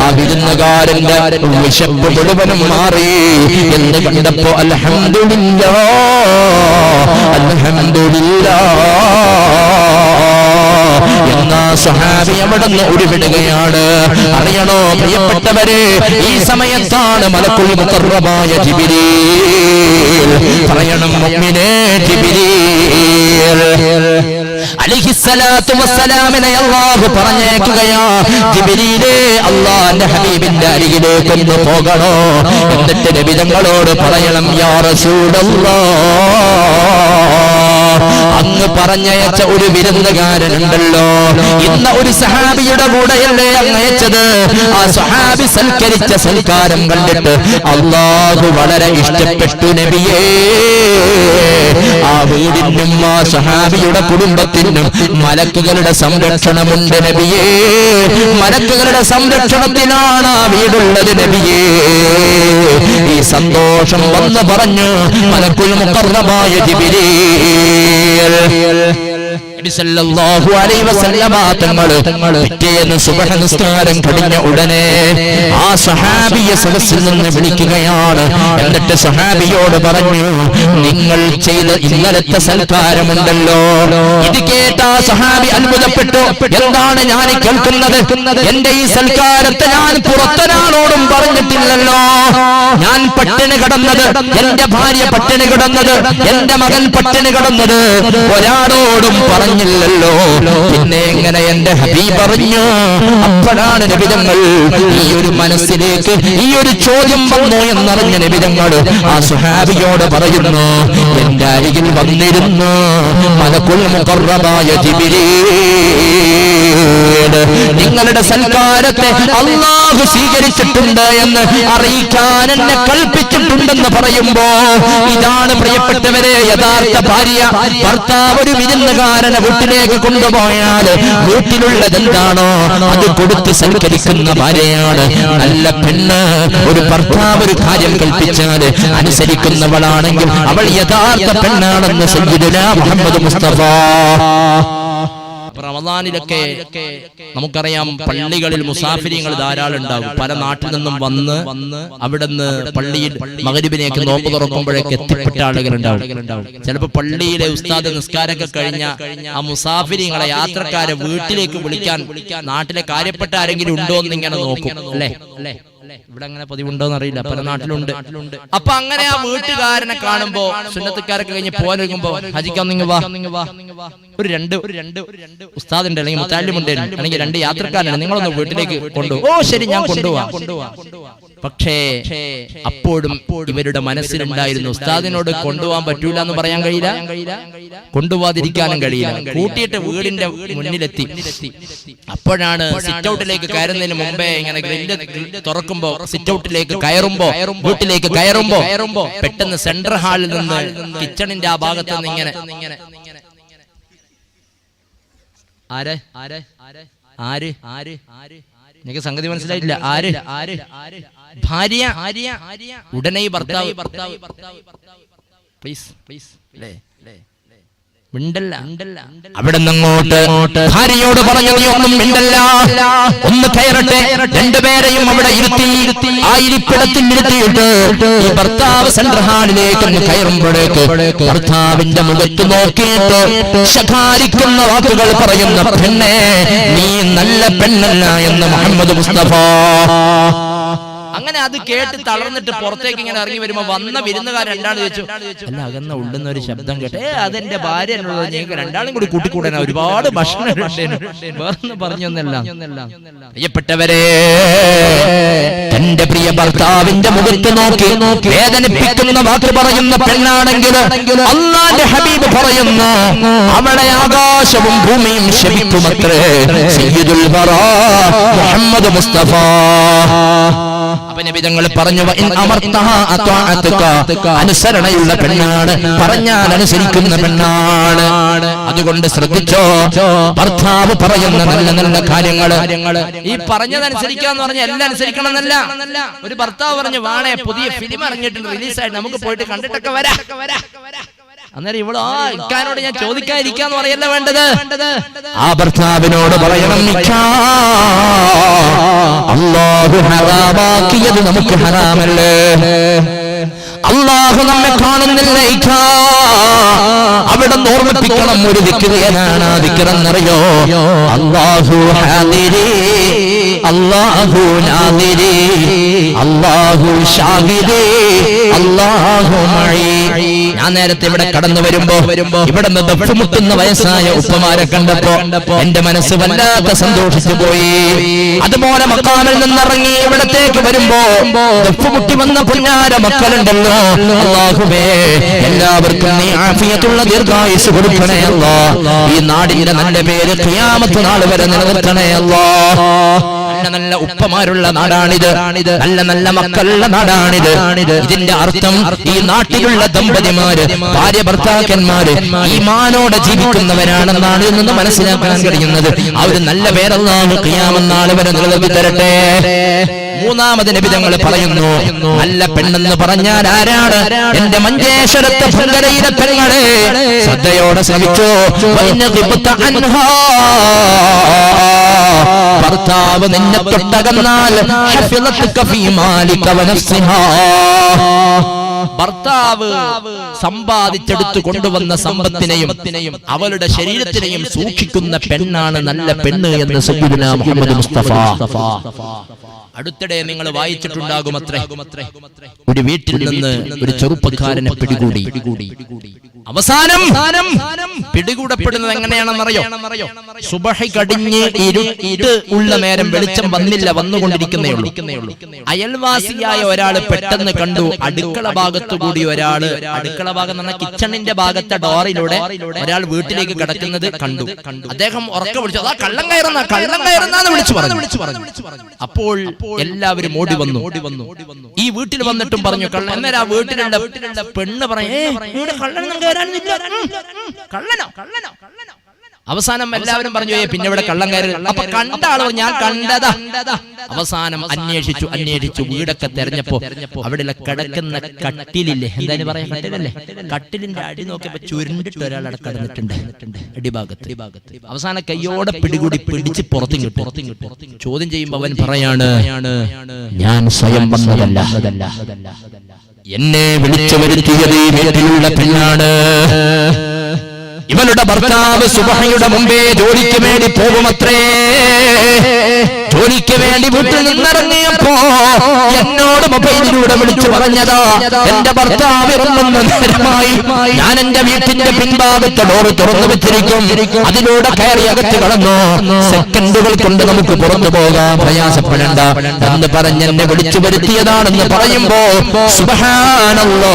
ആ വിരുന്നുകാരന്റെ വിശപ്പ് മുഴുവനും മാറി എന്ന് കണ്ടപ്പോ അൽഹംദുലില്ലാഹ് അൽഹംദുലില്ലാഹ് എന്നാ സ്വഹാബി അവിടുന്ന് ഉരുവിടുകയാണ്. അറിയണോ പ്രിയപ്പെട്ടവരെ, ഈ സമയത്താണ് മലക്കുൽ മുഖറബായ ജിബ്രീൽ, പറയണം മുഅ്മിനേ, ജിബ്രീൽ അലൈഹിസ്സലാത്തു വസ്സലാമിനെ അല്ലാഹു പറഞ്ഞേക്കുകയാ, ജിബ്രീലേ അല്ലാഹുവിന്റെ ഹബീബിന്റെ അരികിലേക്കൊന്ന് പോകണോ, എന്നിട്ട് നബി തങ്ങളോട് പറയണം, യാ റസൂലല്ലാഹ്, അങ്ങ് പറഞ്ഞയച്ച ഒരു വിരുന്നുകാരനുണ്ടല്ലോ, ഇന്ന ഒരു സഹാബിയുടെ കൂടെയല്ലേ അങ്ങയച്ചത്. ആ സഹാബി സൽക്കരിച്ച സൽക്കാരം കണ്ടിട്ട് അല്ലാഹു വളരെ ഇഷ്ടപ്പെട്ടു നബിയേ. ആ വീടിനും ആ സഹാബിയുടെ കുടുംബത്തിനും മലക്കുകളുടെ സംരക്ഷണമുണ്ട് നബിയേ. മലക്കുകളുടെ സംരക്ഷണത്തിലാണ് ആ വീടുള്ളത് നബിയേ. ഈ സന്തോഷം വന്ന് പറഞ്ഞു മലക്കുൽ മുഖറബായ ജിബ്രീൽ. സല്ലല്ലാഹു അലൈഹി വസല്ലമ തങ്ങൾ പിറ്റേന്ന് സുബ്ഹ നിസ്കാരം കഴിഞ്ഞ ഉടനെ ആ സഹാബിയെ സദസ്സിൽ നിന്ന് വിളിക്കുകയാണ്. എന്നിട്ട് സഹാബിയോട് പറഞ്ഞു, നിങ്ങൾ ചെയ്ത ഇന്നലത്തെ സൽക്കാരമുണ്ടല്ലോ. ഇത് കേട്ട ആ സഹാബി അത്ഭുതപ്പെട്ടു. എന്താണ് ഞാൻ കേൾക്കുന്നത്? എന്റെ ഈ സൽക്കാരത്തെ ഞാൻ പുറത്തൊരാളോടും പറഞ്ഞിട്ടില്ലല്ലോ. ഞാൻ പട്ടിണി കിടന്നത്, എന്റെ ഭാര്യ പട്ടിണി കിടന്നത്, എന്റെ മകൻ പട്ടിണി കിടന്നത് ഒരാളോടും പറഞ്ഞില്ലല്ലോ. പിന്നെ എങ്ങനെ എന്റെ ഹബീബ് പറഞ്ഞു? അപ്പോഴാണ് നബിതങ്ങൾ ഈ ഒരു മനസ്സിലേക്ക് ഈ ഒരു ചോദ്യം വന്നു എന്നറിഞ്ഞ നബിതങ്ങൾ ആ സുഹാബിയോട് പറയുന്നു, എന്റെ അരികിൽ വന്നിരുന്നു മലക്കുൽ മുഖറബായ ജിബ്രീൽ, നിങ്ങളുടെ സൽക്കാരത്തെ അല്ലാഹു സ്വീകരിച്ചിട്ടുണ്ട് എന്ന് അറിയിക്കാൻ എന്നെ കൽപ്പിച്ചിട്ടുണ്ടെന്ന് പറയുമ്പോ, ഇതാണ് പ്രിയപ്പെട്ടവരെ യഥാർത്ഥ ഭാര്യ. ഭർത്താവ് ഒരു വിരുന്നുകാരനെ വീട്ടിലേക്ക് കൊണ്ടുപോയാൽ വീട്ടിലുള്ളതെന്താണോ അത് കൊടുത്ത് സൽക്കരിക്കുന്ന ഭാര്യയാണ് നല്ല പെണ്ണ്. ഒരു ഭർത്താവ് ഒരു കാര്യം കൽപ്പിച്ചാൽ അനുസരിക്കുന്നവളാണെങ്കിൽ അവൾ യഥാർത്ഥ പെണ്ണാണെന്ന് സയ്യിദുനാ മുഹമ്മദ് മുസ്തഫ. റമദാനിലൊക്കെ നമുക്കറിയാം പള്ളികളിൽ മുസാഫിരിങ്ങൾ ധാരാളം ഉണ്ടാകും. പല നാട്ടിൽ നിന്നും വന്ന് അവിടുന്ന് പള്ളിയിൽ മഗ്‌രിബിനേക്ക് നോമ്പ് തുറക്കുമ്പോഴേക്ക് എത്തിപ്പെട്ട ആളുകൾ ഉണ്ടാവും. ചിലപ്പോൾ പള്ളിയിലെ ഉസ്താദ് നിസ്കാരമൊക്കെ കഴിഞ്ഞ ആ മുസാഫിരിങ്ങളെ യാത്രക്കാരെ വീട്ടിലേക്ക് വിളിക്കാൻ നാട്ടിലെ കാര്യപ്പെട്ട ആരെങ്കിലും ഉണ്ടോ എന്ന് ഇങ്ങനെ നോക്കും. അല്ലേ ഇവിടെ അങ്ങനെ പതിവുണ്ടോന്ന് അറിയില്ല, പല നാട്ടിലുണ്ട്. അപ്പൊ അങ്ങനെ ആ വീട്ടുകാരനെ കാണുമ്പോ സുന്നത്തുകാരൊക്കെ കഴിഞ്ഞ് പോകാനിരിക്കുമ്പോ ഹജിക്കാന്നിങ്ങ് വാ, ഒരു രണ്ട് ഉസ്താദുണ്ട് അല്ലെങ്കിൽ മുത്താലിമുണ്ട് അല്ലെങ്കിൽ 2 യാത്രക്കാരുണ്ട്, നിങ്ങളൊന്ന് വീട്ടിലേക്ക് കൊണ്ടുപോകും. ഓ ശരി, ഞാൻ കൊണ്ടുപോവാ. പക്ഷേ അപ്പോഴും ഇവരുടെ മനസ്സിലുണ്ടായിരുന്നു ഉസ്താദിനോട് കൊണ്ടുപോകാൻ പറ്റൂല എന്ന് പറയാൻ കഴിയില്ല, കൊണ്ടുപോകാതിരിക്കാനും കഴിയില്ല. കൂട്ടിയിട്ട് വീടിന്റെ മുന്നിലെത്തി. അപ്പോഴാണ് സിറ്റ് ഔട്ടിലേക്ക് കയറുന്നതിന് മുമ്പേ ഇങ്ങനെ ഗ്രില്ല് തുറക്കുമ്പോ സിറ്റ് ഔട്ടിലേക്ക് വീട്ടിലേക്ക് കയറുമ്പോ പെട്ടെന്ന് സെൻട്രൽ ഹാളിൽ നിന്ന് കിച്ചണിന്റെ ആ ഭാഗത്ത് നിന്ന് ഇങ്ങനെ എനിക്ക് സംഗതി മനസ്സിലായില്ല. ഭാര്യ. ഉടനെ ഭർത്താവ് പ്ലീസ് മിണ്ടല്ല. അവിടെ നിന്നങ്ങോട്ട് ഭാര്യയോട് പറഞ്ഞു, നീ ഒന്നും മിണ്ടല്ല, ഒന്ന് കയറട്ടെ. 2 പേരെയും അവിടെ ഇരുത്തി ആ ഇരിപ്പിടത്തിൽ ഇരുത്തിയിട്ട് ഈ ഭർത്താവ് സെൻട്രൽ ഹാളിലേക്ക് കയറുമ്പോഴേക്ക് ഭർത്താവിന്റെ മുഖത്ത് നോക്കിയിട്ട് ശകാരിക്കുന്ന വാക്കുകൾ പറയുന്ന പെണ്ണെ, നീ നല്ല പെണ്ണല്ല എന്ന് മുഹമ്മദ് മുസ്തഫ. അങ്ങനെ അത് കേട്ട് തളർന്നിട്ട് പുറത്തേക്ക് ഇങ്ങനെ ഇറങ്ങി വരുമ്പോ വന്ന വിരുന്നുകാർ രണ്ടാളും ചോദിച്ചു, അല്ല അകന്ന ഉള്ളുന്ന ഒരു ശബ്ദം കേട്ടെ, അതെന്റെ ഭാര്യ എന്നുള്ളത്, ഞങ്ങൾക്ക് രണ്ടാളും കൂടി കൂട്ടിക്കൂടാൻ ഒരുപാട് ഭക്ഷണം വേറൊന്നും പറഞ്ഞൊന്നല്ല. പ്രിയപ്പെട്ടവരെ, തന്റെ പ്രിയ ഭർത്താവിന്റെ മുഖത്ത് നോക്കി വേദനിപ്പിക്കുന്ന വാക്ക് പറയുന്ന പെണ്ണാണെങ്കിൽ അല്ലാഹുവിന്റെ ഹബീബ് പറയുന്നു, അവളെ ആകാശവും ഭൂമിയും ശപിക്കുമത്രേ സയ്യിദുൽ വറാ മുഹമ്മദ് മുസ്തഫ. അപ്പൊ നബി തങ്ങൾ പറഞ്ഞു, അനുസരണയുള്ള പെണ്ണാണ്, പറഞ്ഞാൽ അനുസരിക്കുന്ന പെണ്ണാണ്. അതുകൊണ്ട് ശ്രദ്ധിച്ചോ, ഭർത്താവ് പറയുന്ന നല്ല നല്ല കാര്യങ്ങള് ഈ പറഞ്ഞതനുസരിക്കാന്ന് പറഞ്ഞാൽ എല്ലാം അനുസരിക്കണം എന്നല്ല. ഒരു ഭർത്താവ് പറഞ്ഞു, വാണേ പുതിയ ഫിലിം ഇറങ്ങിയിട്ടുണ്ട്, റിലീസായിട്ട് നമുക്ക് പോയിട്ട് കണ്ടിട്ടൊക്കെ വരാം. അന്നേരം ഇവിടെ ഇക്കാനോട് ഞാൻ ചോദിക്കാതിരിക്കാന്ന് പറയല്ല വേണ്ടത്, ആ ഭർത്താവിനോട് പറയണം, അല്ലാഹു ഹറാമാക്കിയത് നമുക്ക് ഹറാമല്ലേ, അല്ലാഹു നമ്മെ കാണുന്നില്ല, അവിടെ ഓർമ്മിപ്പിക്കണം. ഒരു ദിക്റാണ്, ആ ദിക്റെന്നറിയോ, അല്ലാഹു ഹാദിരി, അല്ലാഹു നാദിരി, അല്ലാഹു ഷാഹിദി, അല്ലാഹു മഈ. ഞാൻ നേരത്തെ ഇവിടെ കടന്നു വരുമ്പോ ഇവിടെ നിന്ന് മുട്ടുന്ന വയസ്സായ ഉപ്പമാരെ കണ്ടപ്പോ എന്റെ മനസ്സ് വല്ലാത്ത സന്തോഷിച്ചു പോയി. അതുപോലെ മക്കാമിൽ നിന്നിറങ്ങി ഇവിടത്തേക്ക് വരുമ്പോ മുട്ടി വന്ന പുന്നാര മക്കളുണ്ടല്ലോ, അല്ലാഹുവേ എല്ലാവർക്കും നീ ആഫിയത്തുള്ള ദീർഘായുസ് കൊടുക്കണേ അല്ലാ. ഈ നാടിന്റെ നല്ല പേര് ഖിയാമത്ത് നാൾ വരെ നിലനിർത്തണേ അല്ലാ. നല്ല ഉപ്പമാരുള്ള നാടാണിത്, നല്ല നല്ല മക്കളുള്ള നാടാണിത്. ഇതിന്റെ അർത്ഥം ഈ നാട്ടിലുള്ള ദമ്പതിമാര്, ഭാര്യ ഭർത്താക്കന്മാര് ഈമാനോടെ ജീവിക്കുന്നവരാണെന്നാണ് ഇതിൽ നിന്ന് മനസ്സിലാക്കാൻ കഴിയുന്നത്. അവര് നല്ല പേരല്ലാഹു ഖിയാമത്ത് നാൾ വരെ നിലനിർത്തി തരട്ടെ. മൂന്നാമത് നബി തങ്ങൾ പറയുന്നു, നല്ല പെണ്ണെന്ന് പറഞ്ഞാൽ ആരാണ്? എന്റെ മഞ്ചേശ്വരത്തെ ഭംഗരയിലെ പെങ്ങളെ ശ്രദ്ധയോടെ ശ്രമിച്ചോ. ഭർത്താവ് നിന്നെ തൊട്ടകന്നാൽ ഭർത്താവ് സമ്പാദിച്ചെടുത്തു കൊണ്ടുവന്ന സമ്പത്തിനെയും അവളുടെ ശരീരത്തിനെയും സൂക്ഷിക്കുന്ന പെണ്ണാണ് നല്ല പെണ്ണ് എന്ന് സയ്യിദുനാ മുഹമ്മദ് മുസ്തഫ. അടുത്തിടെ നിങ്ങൾ വായിച്ചിട്ടുണ്ടാകുമത്രേ, ഒരു വീട്ടിൽ നിന്ന് ഒരു ചെറുപ്പക്കാരനെ പിടികൂടി. അവസാനം പിടികൂടപ്പെടുന്നത് എങ്ങനെയാണെന്നറിയോ? സുബഹി കടിഞ്ഞ് ഇരുട്ട് ഉള്ള നേരം, വെളിച്ചം വന്നുകൊണ്ടിരിക്കുന്നേ ഉള്ളൂ. അയൽവാസിയായ ഒരാൾ പെട്ടെന്ന് കണ്ടു, അടുക്കള ഭാഗത്തു കൂടി ഒരാള്, അടുക്കള ഭാഗം എന്ന കിച്ചണിന്റെ ഭാഗത്തെ ഡോറിലൂടെ ഒരാൾ വീട്ടിലേക്ക് കിടക്കുന്നത് കണ്ടു. അദ്ദേഹം ഉറക്കെ വിളിച്ചു, അതാ കള്ളം കയറുന്നാന്ന് വിളിച്ചു പറഞ്ഞു. അപ്പോൾ എല്ലാവരും ഓടി വന്നു. ഈ വീട്ടിൽ വന്നിട്ടും പറഞ്ഞു കള്ളൻ. എന്നാൽ ആ വീട്ടിലുള്ള പെണ്ണ് പറഞ്ഞു, കള്ളനോ. അവസാനം എല്ലാവരും പറഞ്ഞു പിന്നെ ഇവിടെ കള്ളം കയറി. അപ്പൊ കണ്ട ആളോ ഞാൻ കണ്ടതാ. അവസാനം അന്വേഷിച്ചു വീടൊക്കെ തെരഞ്ഞപ്പോ അവിടെ കിടക്കുന്ന കട്ടിലില്ലേ, എന്തായാലും പറയാ കട്ടിലല്ലേ, കട്ടിലിന്റെ അടി നോക്കിയപ്പോ ചുരുണ്ടിട്ട് ഒരാൾ അവിടെ കിടന്നിട്ടുണ്ട് അടിഭാഗത്ത്. അവസാനം കയ്യോടെ പിടിച്ച് പുറത്തും കിട്ടും. ചോദ്യം ചെയ്യുമ്പോ അവൻ പറയാണ് ഞാൻ സ്വയം വന്നതല്ല, എന്നെ വിളിച്ചു വരുത്തിയത് ഈ വീട്ടിലുള്ള പെണ്ണാണ്. ഇവളുടെ ഭർത്താവ് സുബഹയുടെ മുമ്പേ ജോലിക്ക് വേണ്ടി പോകുമത്രേ. ജോലിക്ക് വേണ്ടി വീട്ടിൽ നിന്നിറങ്ങിയപ്പോ എന്നോട് മൊബൈലിലൂടെ വിളിച്ചു പറഞ്ഞതാ, എന്റെ ഭർത്താവ് ഇറങ്ങുന്ന നേരമായി ഞാൻ എന്റെ വീട്ടിന്റെ പിൻഭാഗത്ത് ഡോറ് തുറന്നു വെച്ചിരിക്കും, അതിലൂടെ കയറി അകത്ത് കടന്നു, സെക്കൻഡുകൾ കൊണ്ട് നമുക്ക് പുറത്തു പോകാൻ പ്രയാസപ്പെടേണ്ട എന്ന് പറഞ്ഞ് എന്നെ വിളിച്ചു വരുത്തിയതാണെന്ന് പറയുമ്പോ സുബ്ഹാനല്ലാഹ്,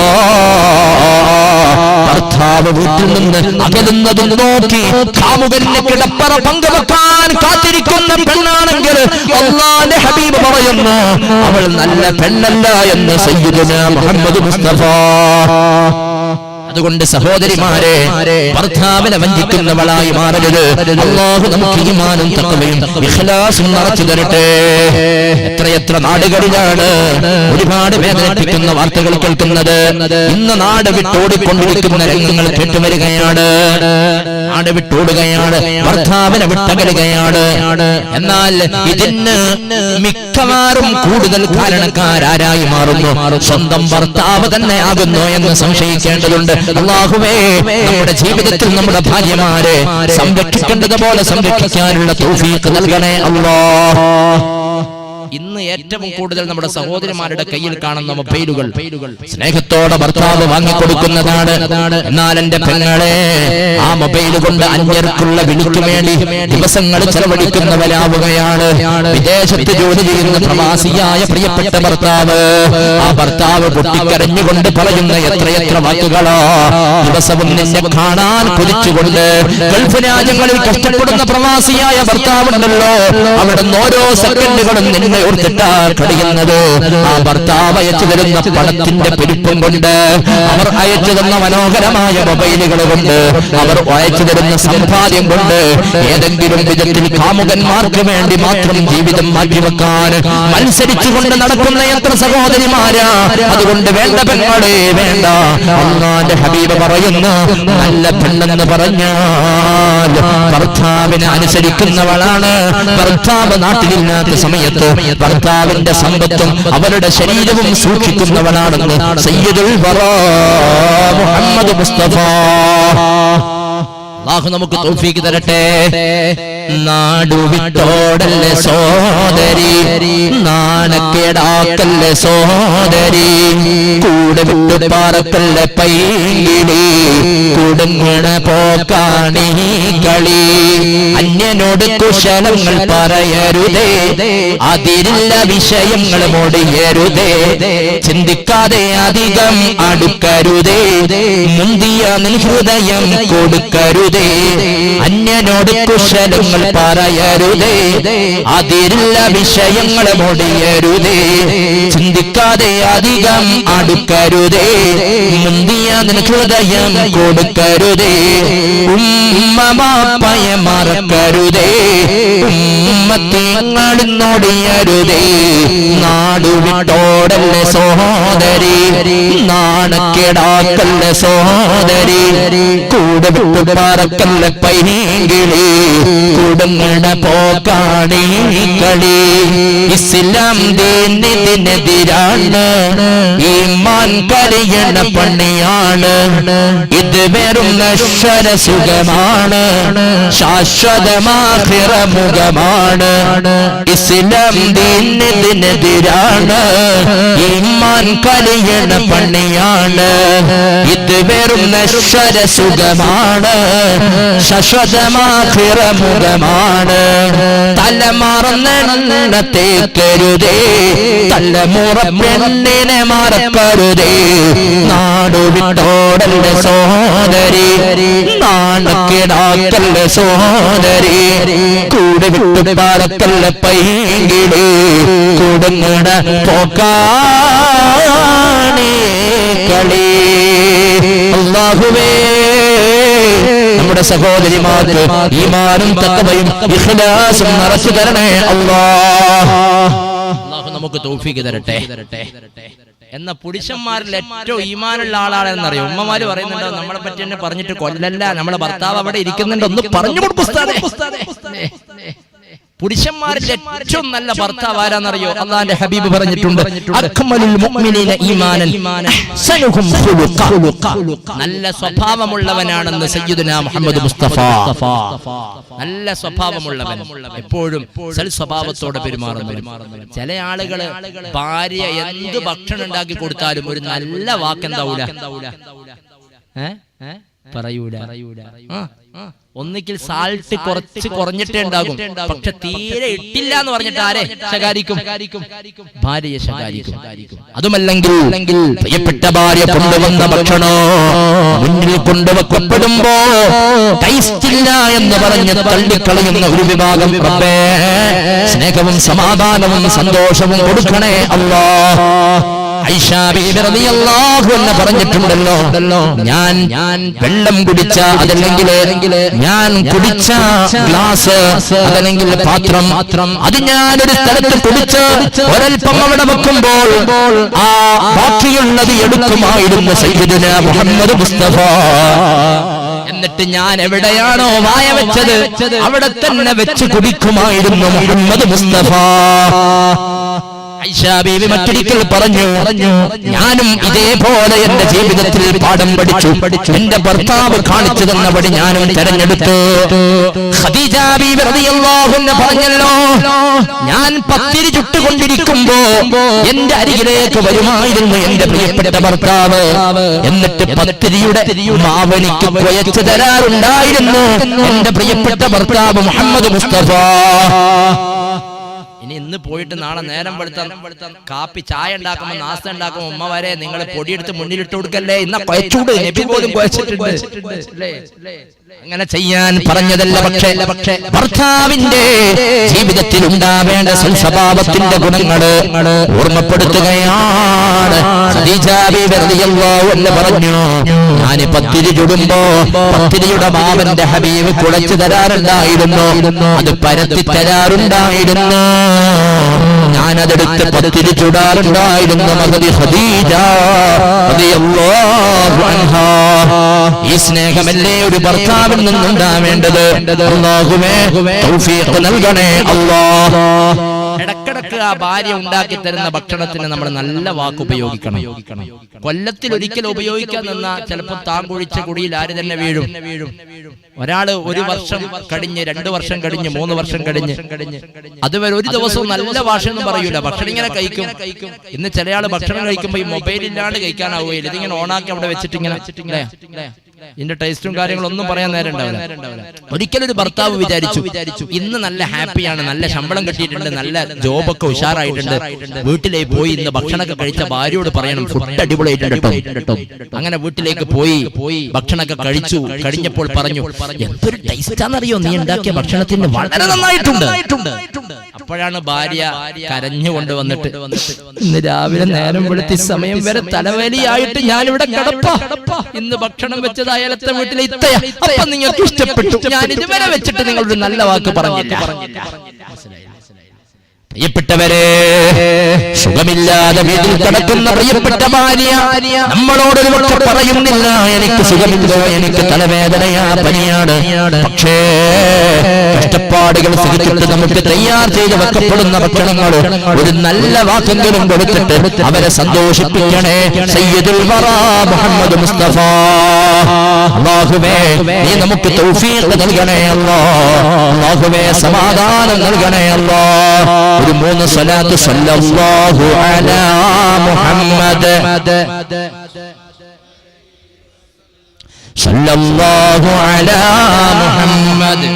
ഭർത്താവ് വീട്ടിൽ നിന്ന് അകലുന്നതും നോക്കി കാമുകന്റെ കിടപ്പറ പങ്കുവെക്കാൻ കാത്തിരിക്കുന്ന പെണ്ണാണെങ്കിൽ അല്ലാഹുവിന്റെ ഹബീബ് പറയുന്നു അവൾ നല്ല പെണ്ണല്ല എന്ന് സയ്യിദുനാ മുഹമ്മദ് മുസ്തഫ. അതുകൊണ്ട് സഹോദരിമാരെ, ഭർത്താവിനെ വഞ്ചിക്കുന്നവളായി മാറരുത്. അല്ലാഹു നമുക്ക് ഈമാനും തഖ്വയും ഇഖ്ലാസും നിറച്ചു തരട്ടെ. എത്രയെത്ര നാടുകളിലാണ് ഒരുപാട് വേദനിപ്പിക്കുന്ന വാർത്തകൾ കേൾക്കുന്നത്. ഇന്ന് നാട് വിട്ടോടിക്കൊണ്ടിരിക്കുന്ന രംഗങ്ങൾ കേട്ടുവരികയാണ്. നാട് വിട്ടോടുകയാണ്, ഭർത്താവിനെ വിട്ടകലുകയാണ്. എന്നാൽ ഇതിന് മിക്കവാറും കൂടുതൽ കാരണക്കാരായി മാറുന്നു സ്വന്തം ഭർത്താവ് തന്നെ ആകുന്നു എന്ന് സംശയിക്കേണ്ടതുണ്ട്. അല്ലാഹുവേ, നമ്മുടെ ജീവിതത്തിൽ നമ്മുടെ ഭാര്യമാരെ സംരക്ഷിക്കേണ്ടതുപോലെ സംരക്ഷിക്കാനുള്ള തൗഫീഖ് നൽകണേ അല്ലാഹ്. ഇന്ന് ഏറ്റവും കൂടുതൽ നമ്മുടെ സഹോദരിമാരുടെ കയ്യിൽ കാണുന്ന മൊബൈലുകൾ സ്നേഹത്തോടെ ഭർത്താവ് വാങ്ങിക്കൊടുക്കുന്നതാണ്. എന്നാൽ എന്റെ പെങ്ങളെ, ആ മൊബൈൽ കൊണ്ട് അന്യർക്കുള്ള വിളിക്ക് വേണ്ടി ദിവസങ്ങൾ ചെലവഴിക്കുന്നവരാവുകയാണ്. വിദേശത്ത് ജോലി ചെയ്യുന്ന പ്രവാസിയായ പ്രിയപ്പെട്ട ഭർത്താവ്, ആ ഭർത്താവ് പൊട്ടിക്കരഞ്ഞുകൊണ്ട് പറയുന്ന എത്രയെത്ര വാക്കുകളോ. ദിവസവും നിന്നെ കാണാൻ കൊതിച്ചുകൊണ്ട് ഗൾഫ് രാജ്യങ്ങളിൽ കഷ്ടപ്പെടുന്ന പ്രവാസിയായ ഭർത്താവുണ്ടല്ലോ, അവിടെ ഓരോ സെക്കൻഡുകളും നിന്നെ ഓർത്തിട്ടാ കഴിയുന്നത്. ആ ഭർത്താവ് അയച്ചു തരുന്ന പണത്തിന്റെ പെരുപ്പം കൊണ്ട്, അവർ അയച്ചു തന്ന മനോഹരമായ മൊബൈലുകൾ കൊണ്ട്, അവർ അയച്ചു തരുന്ന സമ്പാദ്യം കൊണ്ട് ഏതെങ്കിലും വിധത്തിൽ കാമുകന്മാർക്ക് വേണ്ടി മാത്രം ജീവിതം മാറ്റിവെക്കാൻ മത്സരിച്ചുകൊണ്ട് നടക്കുന്ന എത്ര സഹോദരിമാരാ. അതുകൊണ്ട് വേണ്ട പെങ്ങളെ, വേണ്ട. അല്ലാഹുവിന്റെ ഹബീബ് പറയുന്നു നല്ല പെണ്ണെന്ന് പറഞ്ഞാൽ ഭർത്താവിനെ അനുസരിക്കുന്നവളാണ്. ഭർത്താവ് നാട്ടിലില്ലാത്ത സമയത്ത് ഭർത്താവിന്റെ സമ്പത്തും അവരുടെ ശരീരവും സൂക്ഷിക്കുന്നവളാണെന്ന് സയ്യിദുൽ വറാ മുഹമ്മദ് മുസ്തഫ. അല്ലാഹു നമുക്ക് തൗഫീഖ് തരട്ടെ. നാടുവിട്ടോടല്ലേ സോദരി, നാണക്കേടാക്കല്ലേ സോദരി, കൂടെ വിട്ടു പാറക്കല്ലേ പൈകിളി, കുടുങ്ങണ പോക്കാണീ കളി. അന്യനോട് കുശലങ്ങൾ പറയരുതേ, അതിരില്ല വിഷയങ്ങൾ മൊടിയരുതേ, ചിന്തിക്കാതെ അധികം അടുക്കരുതേ, മുന്തിയ നിൻ ഹൃദയം കൊടുക്കരുതേ. അന്യനോട് കുശലങ്ങൾ പറയരുതേ, അതിരില്ല വിഷയങ്ങൾ മൊടിയരുതേ, ചിന്തിക്കാതെ അധികം അടുക്കരുതേ, മുന്തിയ നിൻ ഹൃദയം കൊടുക്കരുതേ. ഉമ്മമാപ്പയെ മറക്കരുതേ, ഉമ്മത്തിങ്ങളൊടിയരുതേ. നാടുവിട്ടോടല്ലേ സഹോദരി, നാണക്കേടാക്കല്ലേ സഹോദരി, കൂടെ വിട്ടു പറക്കല്ലേ പൈകിളി, കുടുങ്ങണ പോക്കാണീ കളി. ഇസ്ലാം ദീനിനെതിരാണ്, ഈമാൻ കരിയണ പണിയാണ്. ഇത് വെറും നശ്വര സുഖമാണ്, ശാശ്വതമാഖിറ മുഖമാണ്. ഇസ്ലാം ദീനിനെതിരാണ്, ഈമാൻ കരിയണ പണിയാണ്. ഇത് വെറും നശ്വര സുഖമാണ്, ശാശ്വതമാഖിറ മുഖമാണ്. തലമറന്ന തേക്കരുതേ, തലമുറ പെണ്ണിനെ മറക്കരുതേ. നാടുവിട്ടോടല്ലേ സഹോദരി, നാണക്കേടാക്കല്ലേ സഹോദരി, കൂടെ വിട്ടു പാറക്കല്ലേ പൈകിളി, കുടുങ്ങണ പോക്കാണീ കളി. അല്ലാഹുവേ, നമ്മുടെ സഹോദരിമാർക്ക് ഈമാനും തഖ്വയും ഇഖ്ലാസും നിറച്ചു തരണേ അല്ലാഹ്. അല്ലാഹു നമുക്ക് തൗഫീഖ് തരട്ടെ. എന്ന പുരുഷന്മാരിൽ ഏറ്റവും ഈമാനുള്ള ആളാണെന്നറിയോ? ഉമ്മമാര് പറയുന്നുണ്ടോ നമ്മളെ പറ്റി തന്നെ പറഞ്ഞിട്ട് കൊല്ലല്ല, നമ്മളെ ഭർത്താവ് അവിടെ ഇരിക്കുന്നുണ്ട്, ഒന്ന് പറഞ്ഞു കൊടുക്കും പുരുഷന്മാരിൽ ഏറ്റവും നല്ല ഭർത്താവ് ആരാന്നറിയോ? അല്ലാഹുവിന്റെ ഹബീബ് പറഞ്ഞിട്ടുണ്ട്, അക്മലുൽ മുഅ്മിനീന ഈമാനൻ അഹ്സനുഹും ഖുലുഖ. നല്ല സ്വഭാവമുള്ളവനാണെന്ന് സയ്യിദുനാ മുഹമ്മദ് മുസ്തഫ. നല്ല സ്വഭാവമുള്ളവൻ, എപ്പോഴും സൽ സ്വഭാവത്തോടെ പെരുമാറുന്നവൻ. ചില ആളുകള് ഭാര്യ എന്ത് ഭക്ഷണം ഉണ്ടാക്കി കൊടുത്താലും ഒരു നല്ല വാക്കെന്താവൂല, പറയൂല. ഒന്നിക്കിൽ സാൾട്ട് കുറഞ്ഞിട്ടേ ഉണ്ടാകും, പക്ഷെ തീരെ ഇട്ടില്ല എന്ന് പറഞ്ഞിട്ട് ആരെ ശകാരിക്കും? ഭാര്യയെ ശകാരിക്കും. അതുമല്ലെങ്കിൽ പ്രിയപ്പെട്ട ഭാര്യ കൊണ്ടുവന്ന ഭക്ഷണോ മുന്നിൽ കൊണ്ടുവെക്കപ്പെടുമ്പോ ടേസ്റ്റ് ഇല്ല എന്ന് പറഞ്ഞ് തള്ളിക്കളയുന്ന ഒരു വിഭാഗം റബ്ബേ, സ്നേഹവും സമാധാനവും സന്തോഷവും കൊടുക്കണേ അല്ലാഹ്. ഐഷ ബീബി റളിയല്ലാഹു അൻഹ പറഞ്ഞിട്ടുണ്ടല്ലോ, ഞാൻ വെള്ളം കുടിച്ച അതല്ലെങ്കിൽ ഞാൻ കുടിച്ച ഗ്ലാസ് അതല്ലെങ്കിൽ പാത്രം അത് ഞാനൊരു സ്ഥലത്ത് കുടിച്ച് ഒരൽപ്പം അവിടെ വെക്കുമ്പോൾ ആ ബാക്കിയുള്ളത് എടുക്കുമായിരുന്നു സയ്യിദുനാ മുഹമ്മദ് മുസ്തഫ. എന്നിട്ട് ഞാൻ എവിടെയാണോ വായ വെച്ചത് അവിടെ തന്നെ വെച്ച് കുടിക്കുമായിരുന്നു മുഹമ്മദ് മുസ്തഫ. ഐഷ ബീവി മറ്റൊരിക്കൽ പറഞ്ഞു, ഞാനും ഇതേപോലെ എന്റെ ജീവിതത്തിൽ പാഠം പഠിച്ചു. എന്റെ ഭർത്താവ് കാണിച്ചു തന്ന വഴി ഞാനും തെരഞ്ഞെടുത്തു. ഖദീജ ബീവി റളിയല്ലാഹു അൻഹ പറഞ്ഞല്ലോ, ഞാൻ പത്തിരി ചുട്ടുകൊണ്ടിരിക്കുമ്പോ എന്റെ അരികിലേക്ക് വരുമായിരുന്നു എന്റെ പ്രിയപ്പെട്ട ഭർത്താവ്. എന്നിട്ട് പത്തിരിയുടെ മാവനിക്ക് കുഴച്ചു തരാറുണ്ടായിരുന്നു എന്റെ പ്രിയപ്പെട്ട ഭർത്താവ് മുഹമ്മദ് മുസ്തഫ. ഇനി ഇന്ന് പോയിട്ട് നാളെ നേരം വെളുത്താൻ കാപ്പി ചായ ഉണ്ടാക്കുമ്പോ നാസ്ത ഉണ്ടാക്കുമ്പോ ഉമ്മ വരെ നിങ്ങൾ പൊടിയെടുത്ത് മുന്നിലിട്ട് കൊടുക്കല്ലേ, ഇന്ന കുഴച്ചൂട്, നബി പോലും കുഴച്ചിട്ടുണ്ട്. അങ്ങനെ ചെയ്യാൻ പറഞ്ഞതല്ല, പക്ഷേ ഭർത്താവിന്റെ ജീവിതത്തിൽ ഉണ്ടാവേണ്ട സ്വഭാവത്തിന്റെ ഗുണങ്ങള് ഓർമ്മപ്പെടുത്തുകയാണ്. ഖദീജ ബീവി റളിയല്ലാഹു അൻഹ പറഞ്ഞു, ഞാൻ പത്തിരി ചുടുമ്പോ പത്തിരിയുടെ മാവന്റെ ഹബീബ് കുഴച്ചു തരാറുണ്ടായിരുന്നു, അത് പരത്തി തരാറുണ്ടായിരുന്നു, ഞാനതെടുത്ത് പത്തിരി ചുടാറുണ്ടായിരുന്നു. മഹദി ഖദീജ റളിയല്ലാഹു അൻഹാ. ഈ സ്നേഹമല്ലേ ഒരു ഭർത്താവിൽ നിന്നുണ്ടാവേണ്ടത്? അല്ലാഹുവേ തൗഫീഖ് നൽകണേ അല്ലാഹ്. ഇടക്കിടക്ക് ആ ഭാര്യ ഉണ്ടാക്കി തരുന്ന ഭക്ഷണത്തിന് നമ്മൾ നല്ല വാക്ക് ഉപയോഗിക്കണം. കൊല്ലത്തിൽ ഒരിക്കൽ ഉപയോഗിക്കാൻ നിന്നാ ചിലപ്പോൾ താൻ കുഴിച്ച കുടിയിൽ ആര് തന്നെ വീഴും. ഒരാള് 1 വർഷം കഴിഞ്ഞ് 2 വർഷം കഴിഞ്ഞ് 3 വർഷം കഴിഞ്ഞ് അതുവരെ ഒരു ദിവസവും നല്ല ഭാഷയൊന്നും പറയൂല, ഭക്ഷണം ഇങ്ങനെ കഴിക്കും. ഇന്ന് ചില ആള് ഭക്ഷണം കഴിക്കുമ്പോ ഈ മൊബൈൽ ഇല്ലാണ്ട് കഴിക്കാനാവുകയില്ല, ഇതിങ്ങനെ ഓണാക്കി അവിടെ വെച്ചിട്ട് ഇങ്ങനെ ഇതിന്റെ ടേസ്റ്റും കാര്യങ്ങളൊന്നും പറയാൻ നേരം ഉണ്ടാവില്ല. ഒരിക്കലൊരു ഭർത്താവ് വിചാരിച്ചു, ഇന്ന് നല്ല ഹാപ്പിയാണ്, നല്ല ശമ്പളം കിട്ടിയിട്ടുണ്ട്, നല്ല ജോബൊക്കെ ഉഷാറായിട്ടുണ്ട്, വീട്ടിലേക്ക് പോയി ഇന്ന് ഭക്ഷണമൊക്കെ കഴിച്ച ഭാര്യയോട് പറയണം ഫുഡ് അടിപൊളിയായിട്ടുണ്ട്. അങ്ങനെ വീട്ടിലേക്ക് പോയി ഭക്ഷണമൊക്കെ കഴിച്ചു. കഴിഞ്ഞപ്പോൾ പറഞ്ഞു, എന്തൊരു ടേസ്റ്റാന്നറിയോ നീ ഉണ്ടാക്കിയ ഭക്ഷണത്തിന്, വളരെ നന്നായിട്ടുണ്ട്. അപ്പോഴാണ് ഭാര്യ കരഞ്ഞുകൊണ്ട് വന്നിട്ട്, ഇന്ന് രാവിലെ നേരം വെളുത്തി സമയം വരെ തലവേലിയായിട്ട് ഞാനിവിടെ കിടപ്പ, ഇന്ന് ഭക്ഷണം വെച്ചത് അയലത്തെ വീട്ടിലെ ഇത്തയ, അപ്പൊ നിങ്ങൾക്ക് ഇഷ്ടപ്പെട്ടു, ഞാൻ ഇതുവരെ വെച്ചിട്ട് നിങ്ങളൊരു നല്ല വാക്ക് പറഞ്ഞില്ല. പ്രിയപ്പെട്ടവരെ, സുഖമില്ലാതെ വീട്ടിൽ കിടക്കുന്ന പ്രിയപ്പെട്ട ഭാര്യ നമ്മളോടൊരു പക്ഷെ പറയുന്നില്ല, എനിക്ക് സുഖമില്ല, എനിക്ക് തലവേദനയാ, പനിയാണ്. പക്ഷേ കഷ്ടപ്പാടുകൾ സഹിച്ചിട്ട് നമുക്ക് തയ്യാർ ചെയ്ത് വെക്കപ്പെടുന്ന ഭക്ഷണങ്ങൾ ഒരു നല്ല വാക്കെങ്കിലും കൊടുത്തിട്ട് അവരെ സന്തോഷിപ്പിക്കണേ. സയ്യിദുൽ വറാ മുഹമ്മദ് മുസ്തഫ. അല്ലാഹുവേ നീ നമുക്ക് തൗഫീഖ് നൽകണേ അല്ലാഹ്. അല്ലാഹുവേ സമാധാനം നൽകണേ അല്ലാഹ്. ഒരു 3 സ്വലാത്ത് സല്ലല്ലാഹു അലാ മുഹമ്മദ് സല്ലല്ലാഹു അലാ മുഹമ്മദ്.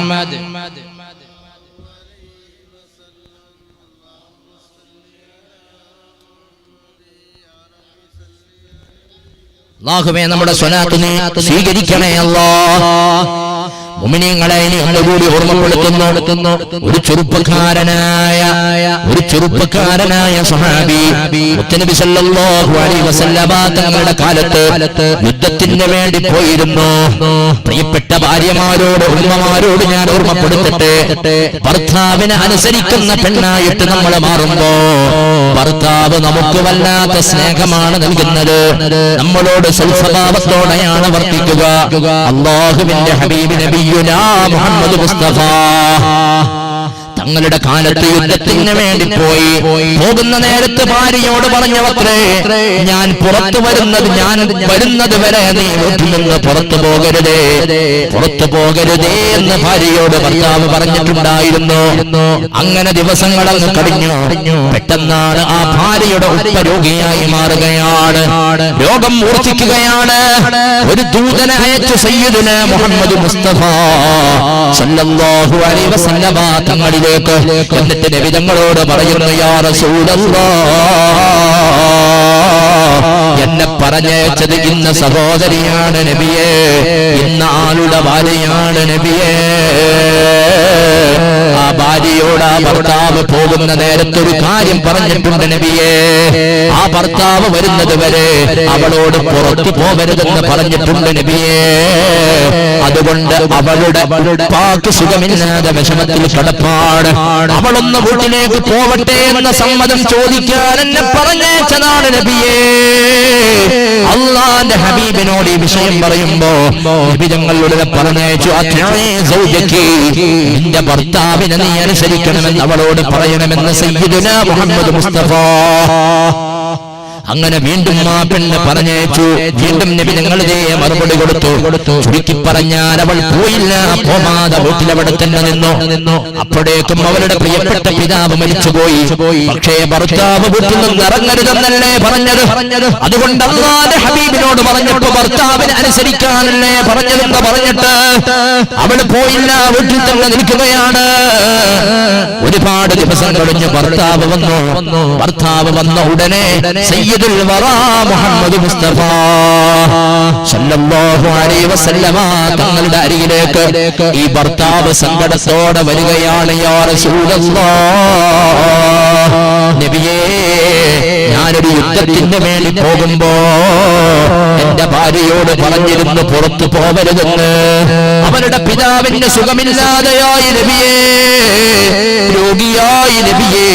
അല്ലാഹുവേ നമ്മുടെ സ്വലാത്ത് നീ സ്വീകരിക്കണേ അല്ലാഹ്. മുഅ്മിനീങ്ങളെ ഇനി ഒന്നുകൂടി ഓർമ്മപ്പെടുത്തുന്നു. ഒരു ചെറുപ്പക്കാരനായ സ്വഹാബി മുത്തനബി സല്ലല്ലാഹു അലൈഹി വസല്ലമ തങ്ങളുടെ കാലത്ത് യുദ്ധത്തിന് വേണ്ടി പോയിരുന്നു. പ്രിയപ്പെട്ട ഭാര്യമാരോട് ഉമ്മമാരോട് ഞാൻ ഓർമ്മപ്പെടുത്തട്ടെ, ഭർത്താവിനെ അനുസരിക്കുന്ന പെണ്ണായിട്ട് നമ്മൾ മാറുമ്പോ ഭർത്താവ് നമുക്ക് വല്ലാത്ത സ്നേഹമാണ് നൽകുന്നത്, നമ്മളോട് സൽസ്വഭാവത്തോടെയാണ് വർത്തിക്കുക. അല്ലാഹുവിന്റെ ഹബീബ് നബിയുനാ മുഹമ്മദ് മുസ്തഫ തങ്ങളുടെ കാലത്ത് യുദ്ധത്തിന് വേണ്ടി പോകുന്ന നേരത്ത് ഭാര്യയോട് പറഞ്ഞവത്രേ, ഞാൻ പുറത്തു വരുന്നത് വരെ നീ വീട്ടിൽ നിന്ന് പുറത്തു പോകരുതേ എന്ന് ഭാര്യയോട് ഭർത്താവ് പറഞ്ഞിട്ടുണ്ടായിരുന്നു. അങ്ങനെ ദിവസങ്ങളങ്ങ് കഴിഞ്ഞു. പെട്ടെന്നാണ് ആ ഭാര്യയുടെ ഉപ്പ രോഗിയായി മാറുകയാണ്, രോഗം മൂർച്ഛിക്കുകയാണ്. ഒരു ദൂതനെ അയച്ചു സയ്യിദുനാ മുഹമ്മദ് മുസ്തഫ സല്ലല്ലാഹു അലൈഹി വസല്ലമ തങ്ങളിലേക്ക്. എന്നിട്ട് നബി തങ്ങളോട് പറയുന്നു, യാ റസൂലല്ലാഹ്, എന്നെ പറഞ്ഞയച്ചത് ഇന്ന സഹോദരിയാണ് നബിയേ, ഇന്ന ആളുടെ ഭാര്യയാണ് നബിയേ. ആ ഭാര്യയോട് ആ ഭർത്താവ് പോകുന്ന നേരത്തൊരു കാര്യം പറഞ്ഞിട്ടുണ്ട് നബിയേ, ആ ഭർത്താവ് വരുന്നത് വരെ അവളോട് പുറത്തു പോകരുതെന്ന് പറഞ്ഞിട്ടുണ്ട് നബിയേ. അതുകൊണ്ട് അവളുടെ പാക്ക് സുഖമില്ലാതെ വിഷമത്തിൽ കിടപ്പാട്, അവളൊന്ന് വീട്ടിലേക്ക് പോവട്ടെ എന്ന സമ്മതം ചോദിക്കാൻ എന്നെ പറഞ്ഞേച്ചതാണ് നബിയേ. അള്ളാന്റെ ഹബീബിനോട് ഈ വിഷയം പറയുമ്പോ നബി തങ്ങളുടെ പറഞ്ഞയച്ചു, നിന്റെ ഭർത്താവിനെ നീ അനുസരിക്കണമെന്ന് അവളോട് പറയണമെന്ന് സയ്യിദുനാ മുഹമ്മദ് മുസ്തഫ. അങ്ങനെ വീണ്ടും ആ പെണ്ണ് പറഞ്ഞയച്ചു. വീണ്ടും നബി തങ്ങളുടെ മറുപടി കൊടുത്തു. ചുരുക്കി പറഞ്ഞാൽ അവൾ പോയില്ല, പോവാതെ വീട്ടിലവിടെ തന്നെ നിന്നു. അപ്പോഴേക്കും അവളുടെ പ്രിയപ്പെട്ട പിതാവ് മരിച്ചുപോയി. പക്ഷേ ഭർത്താവ് വീട്ടിൽ നിന്ന് ഇറങ്ങരുതെന്നല്ലേ പറഞ്ഞത്. അതുകൊണ്ട് അല്ലാഹുവിന്റെ ഹബീബിനോട് പറഞ്ഞപ്പോ ഭർത്താവിനെ അനുസരിക്കാനല്ലേ പറഞ്ഞതെന്ന് പറഞ്ഞിട്ട് അവള് പോയില്ല, വീട്ടിൽ തന്നെ നിൽക്കുകയാണ്. ഒരുപാട് ദിവസം കഴിഞ്ഞ് ഭർത്താവ് വന്ന ഉടനെ സയ്യിദുൽ വറാ മുഹമ്മദ് മുസ്തഫ സല്ലല്ലാഹു അലൈഹി വസല്ലമ തങ്ങളുടെ അരികിലേക്ക് ഈ ഭർത്താവ് സങ്കടത്തോടെ വരികയാണ്. യാ റസൂലല്ലാഹ്, നബിയേ, ഞാനൊരു യുദ്ധത്തിന് വേണ്ടി പോകുമ്പോ എന്റെ ഭാര്യയോട് പറഞ്ഞിരുന്നു പുറത്തു പോവരുതെന്ന്. അവരുടെ പിതാവിന്റെ സുഖമില്ലാതെയായി നബിയേ, രോഗിയായി നബിയേ.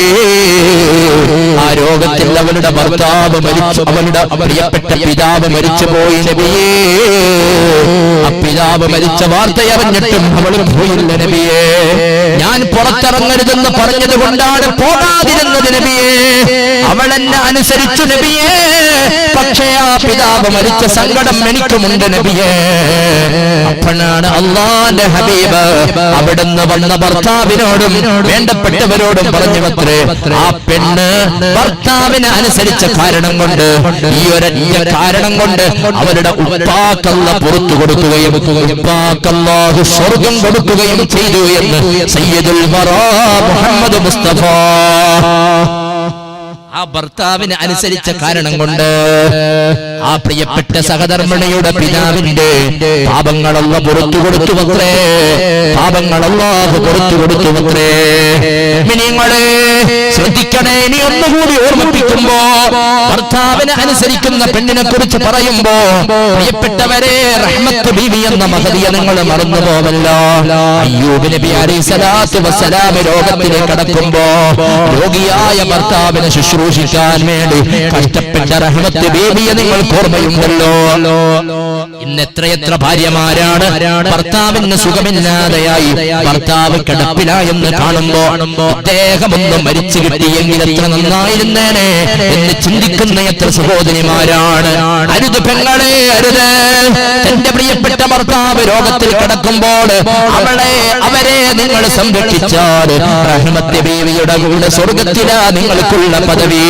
ആ രോഗത്തിൽ അവളുടെ ഭർത്താവ് മരിച്ചു, അവളുടെ പ്രിയപ്പെട്ട പിതാവ് മരിച്ചുപോയി നബിയേ. ആ പിതാവ് മരിച്ച വാർത്തയറിഞ്ഞിട്ടും അവൾ പോയില്ല നബിയേ. ഞാൻ പുറത്തിറങ്ങരുതെന്ന് പറഞ്ഞത് കൊണ്ടാണ് പോകാതിരുന്നത് നബിയേ. അവൾ എന്നെ അനുസരിച്ചു നബിയേ. പക്ഷേ ആ പിതാവ് മരിച്ച സങ്കടം എനിക്കുമുണ്ട് നബിയേ. അപ്പോഴാണ് അല്ലാഹുവിന്റെ ഹബീബ് അവിടുന്ന് വന്ന ഭർത്താവിനോടും വേണ്ടപ്പെട്ടവരോടും പറഞ്ഞുവത്രേ, ആ പെണ്ണ് ഭർത്താവിനെ അനുസരിച്ച കാരണം കൊണ്ട്, ഈ ഒരൊറ്റ കാരണം കൊണ്ട് അവരുടെ ഉപ്പാക്കല്ല പുറത്തു കൊടുക്കുകയും ഉപ്പാക്കല്ലാഹു സ്വർഗം കൊടുക്കുകയും ചെയ്തു എന്ന് സയ്യിദുൽ വറാ മുഹമ്മദ് മുസ്തഫ. ആ ഭർത്താവിനെ അനുസരിച്ച കാരണം കൊണ്ട് ആ പ്രിയപ്പെട്ട സഹധർമ്മിണിയുടെ പിതാവിന്റെ പാപങ്ങളല്ല പുറത്തു കൊടുത്തുവത്രേ, പാപങ്ങളല്ലാഹു പുറത്തു കൊടുത്തുവത്രേ. നിങ്ങളെ ശ്രദ്ധിക്കണേ. ഇനി ഒന്നുകൂടി ഓർമ്മിപ്പിക്കുമ്പോ ഭർത്താവിനെ അനുസരിക്കുന്ന പെണ്ണിനെ കുറിച്ച് പറയുമ്പോ പ്രിയപ്പെട്ടവരെ, റഹ്മത്ത് ബീവി എന്ന മഹദിയ നിങ്ങൾ മറന്നു പോവല്ലോ. അയ്യൂബ് നബി അലൈഹിസ്സലാത്തു വസ്സലാം രോഗത്തിലേക്ക് കടക്കുമ്പോ രോഗിയായ ഭർത്താവിനെ ശുശ്രൂഷിക്കാൻ വേണ്ടി കഷ്ടപ്പെട്ട റഹ്മത്ത് ബീവിയെ നിങ്ങൾക്ക് ഓർമ്മയുണ്ടല്ലോ. ഇന്ന് എത്രയെത്ര ഭാര്യമാരാണ് ഭർത്താവിന് സുഖമില്ലാതെയായി, ഭർത്താവ് കിടപ്പിലായെന്ന് കാണുമ്പോ അദ്ദേഹമൊന്ന് മരിച്ചു കിട്ടിയെങ്കിൽ എത്ര നന്നായിരുന്നേനെ എന്ന് ചിന്തിക്കുന്ന എത്ര സഹോദരിമാരാണ്. അരുത് പെങ്ങളെ, അരുത്. എന്റെ പ്രിയപ്പെട്ട ഭർത്താവ് രോഗത്തിൽ കിടക്കുമ്പോൾ അവരെ നിങ്ങൾ സംരക്ഷിച്ചാൽ റഹ്മത്ത് ബീവിയുടെ കൂടെ സ്വർഗത്തിലാ നിങ്ങൾക്കുള്ള പദവി.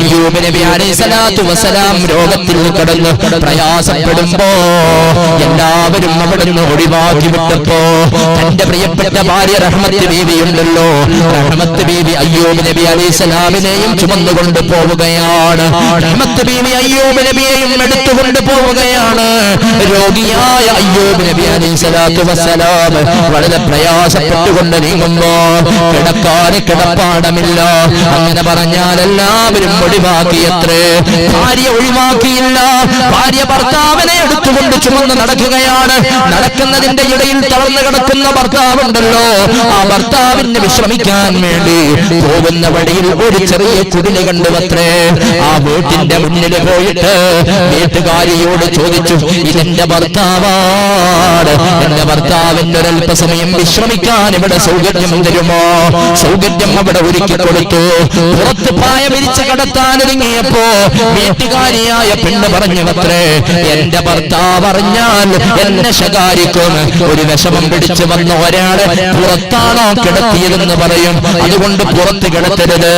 അയ്യൂബ് നബി അലൈഹിസ്സലാത്തു വസ്സലാം രോഗത്തിൽ കിടന്ന് പ്രയാസപ്പെടുമ്പോ എല്ലാവരും അവിടുന്ന് ഒഴിവാക്കി വിട്ടപ്പോ തന്റെ പ്രിയപ്പെട്ട ഭാര്യ റഹ്മത്ത് ബീവിയുണ്ടല്ലോ, റഹ്മത്ത് ബീവി അയ്യൂബ് നബി അലൈഹിസ്സലാമിനെയും ചുമന്നുകൊണ്ട് പോവുകയാണ്. റഹ്മത്ത് ബീവി അയ്യൂബ് നബിയെയും എടുത്തുകൊണ്ട് പോവുകയാണ്. രോഗിയായ അയ്യൂബ് നബി അലൈഹിസ്സലാത്തു വസ്സലാം വളരെ പ്രയാസപ്പെട്ടുകൊണ്ട് നീങ്ങുമ്പോ കിടക്കാന് കിടപ്പാടമില്ല. അങ്ങനെ പറഞ്ഞാൽ എല്ലാവരും ഒഴിവാക്കിയത്രേ. ഭാര്യ ഒഴിവാക്കിയില്ല. ഭാര്യ ഭർത്താവിനെ എടുത്തുകൊണ്ട് ചുമന്ന് നടക്കുകയാണ്. നടക്കുന്നതിന്റെ ഇടയിൽ തളർന്നു കിടക്കുന്ന ഭർത്താവുണ്ടല്ലോ, ആ ഭർത്താവിന് വിശ്രമിക്കാൻ വേണ്ടി പോകുന്ന വഴിയിൽ ഒരു ചെറിയ കുടില് കണ്ടുവത്രേ. ആ വീട്ടിന്റെ മുന്നിൽ പോയിട്ട് വീട്ടുകാരിയോട് ചോദിച്ചു, ഇതെന്റെ ഭർത്താവാണ്, എന്റെ ഭർത്താവിന്റെ ഒരല്പസമയം വിശ്രമിക്കാൻ ഇവിടെ സൗകര്യം തരുമോ? സൗകര്യം അവിടെ ഒരുക്കി കൊടുത്തു. പുറത്ത് പായ വിരിച്ച് കടത്താനൊരുങ്ങിയപ്പോ വീട്ടുകാരിയായ പെണ്ണ് പറഞ്ഞുവത്രേ, എന്റെ ഭർത്താവ് അറിഞ്ഞാൽ എന്നെ ശകാരിക്കും. ഒരു വിഷമം പിടിച്ചു വന്ന ഒരാള് പുറത്താണോ കിടത്തിയതെന്ന് പറയും. അതുകൊണ്ട് പുറത്ത് കിടത്തരുത്,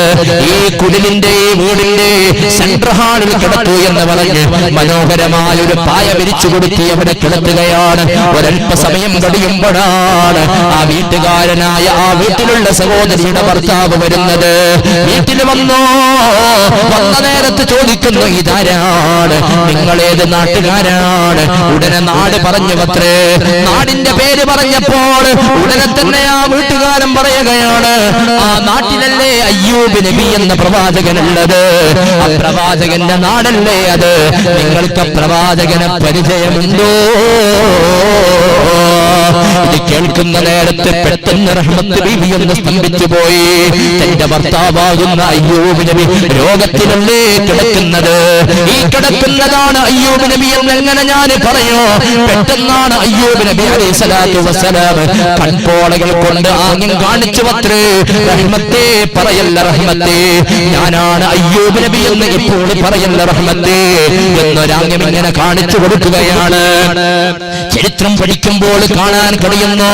ഈ കുടിലിന്റെ ഈ വീടിന്റെ സെൻട്രൽ ഹാളിൽ കിടത്തൂ എന്ന് പറഞ്ഞ് മനോഹരമായ ഒരു പായ വിരിച്ചു കൊടുത്തി അവിടെ കിടത്തുകയാണ്. ഒരല്പസമയം കഴിയുമ്പോഴാണ് ആ വീട്ടുകാരനായ ആ വീട്ടിലുള്ള സഹോദരിയുടെ ഭർത്താവ് വരുന്നത്. വീട്ടിൽ വന്നോ, വന്ന നേരത്ത് ചോദിക്കുന്നു, ഇതാരാണ്, നിങ്ങളേത് നാട്ടുകാരാണ്? ഉടനെ നാട് പറഞ്ഞു അത്രേ. നാടിന്റെ പേര് പറഞ്ഞപ്പോൾ ഉടനെ തന്നെ ആ വീട്ടുകാരൻ പറയുകയാണ്, ആ നാട്ടിലല്ലേ അയ്യൂബ് നബി എന്ന പ്രവാചകനുള്ളത്? ആ പ്രവാചകന്റെ നാടല്ലേ അത്? നിങ്ങൾക്ക് പ്രവാചകനെ പരിചയമുണ്ടോ? ഇത് കേൾക്കുന്ന നേരത്തെ പെട്ടെന്ന് റഹ്മത്ത് ബീവി ഒന്ന് സ്തംഭിച്ചു പോയി. തന്റെ ഭർത്താവാകുന്ന അയ്യൂബ് നബി രോഗത്തിലല്ലേ കിടക്കുന്നത്? ഈ കിടക്കുന്നതാണ് അയ്യൂബ് നബി എന്ന് എങ്ങനെ ഞാൻ പറയോ? പെട്ടെന്നാണ് അയ്യൂബ് നബി അലൈഹിസ്സലാത്തു വസ്സലാം കൺപോളകൾ കൊണ്ട് ആംഗ്യം കാണിച്ചു അത്രേ. റഹ്മത്തേ, പറയല്ല റഹ്മത്തേ, ഞാനാണ് അയ്യൂബ് നബി എന്ന് ഇപ്പോൾ പറയല്ല റഹ്മത്തേ എന്നൊരാംഗ്യം ഇങ്ങനെ കാണിച്ചു കൊടുക്കുകയാണ്. ചരിത്രം പഠിക്കുമ്പോൾ കാണാൻ കഴിയുന്നു,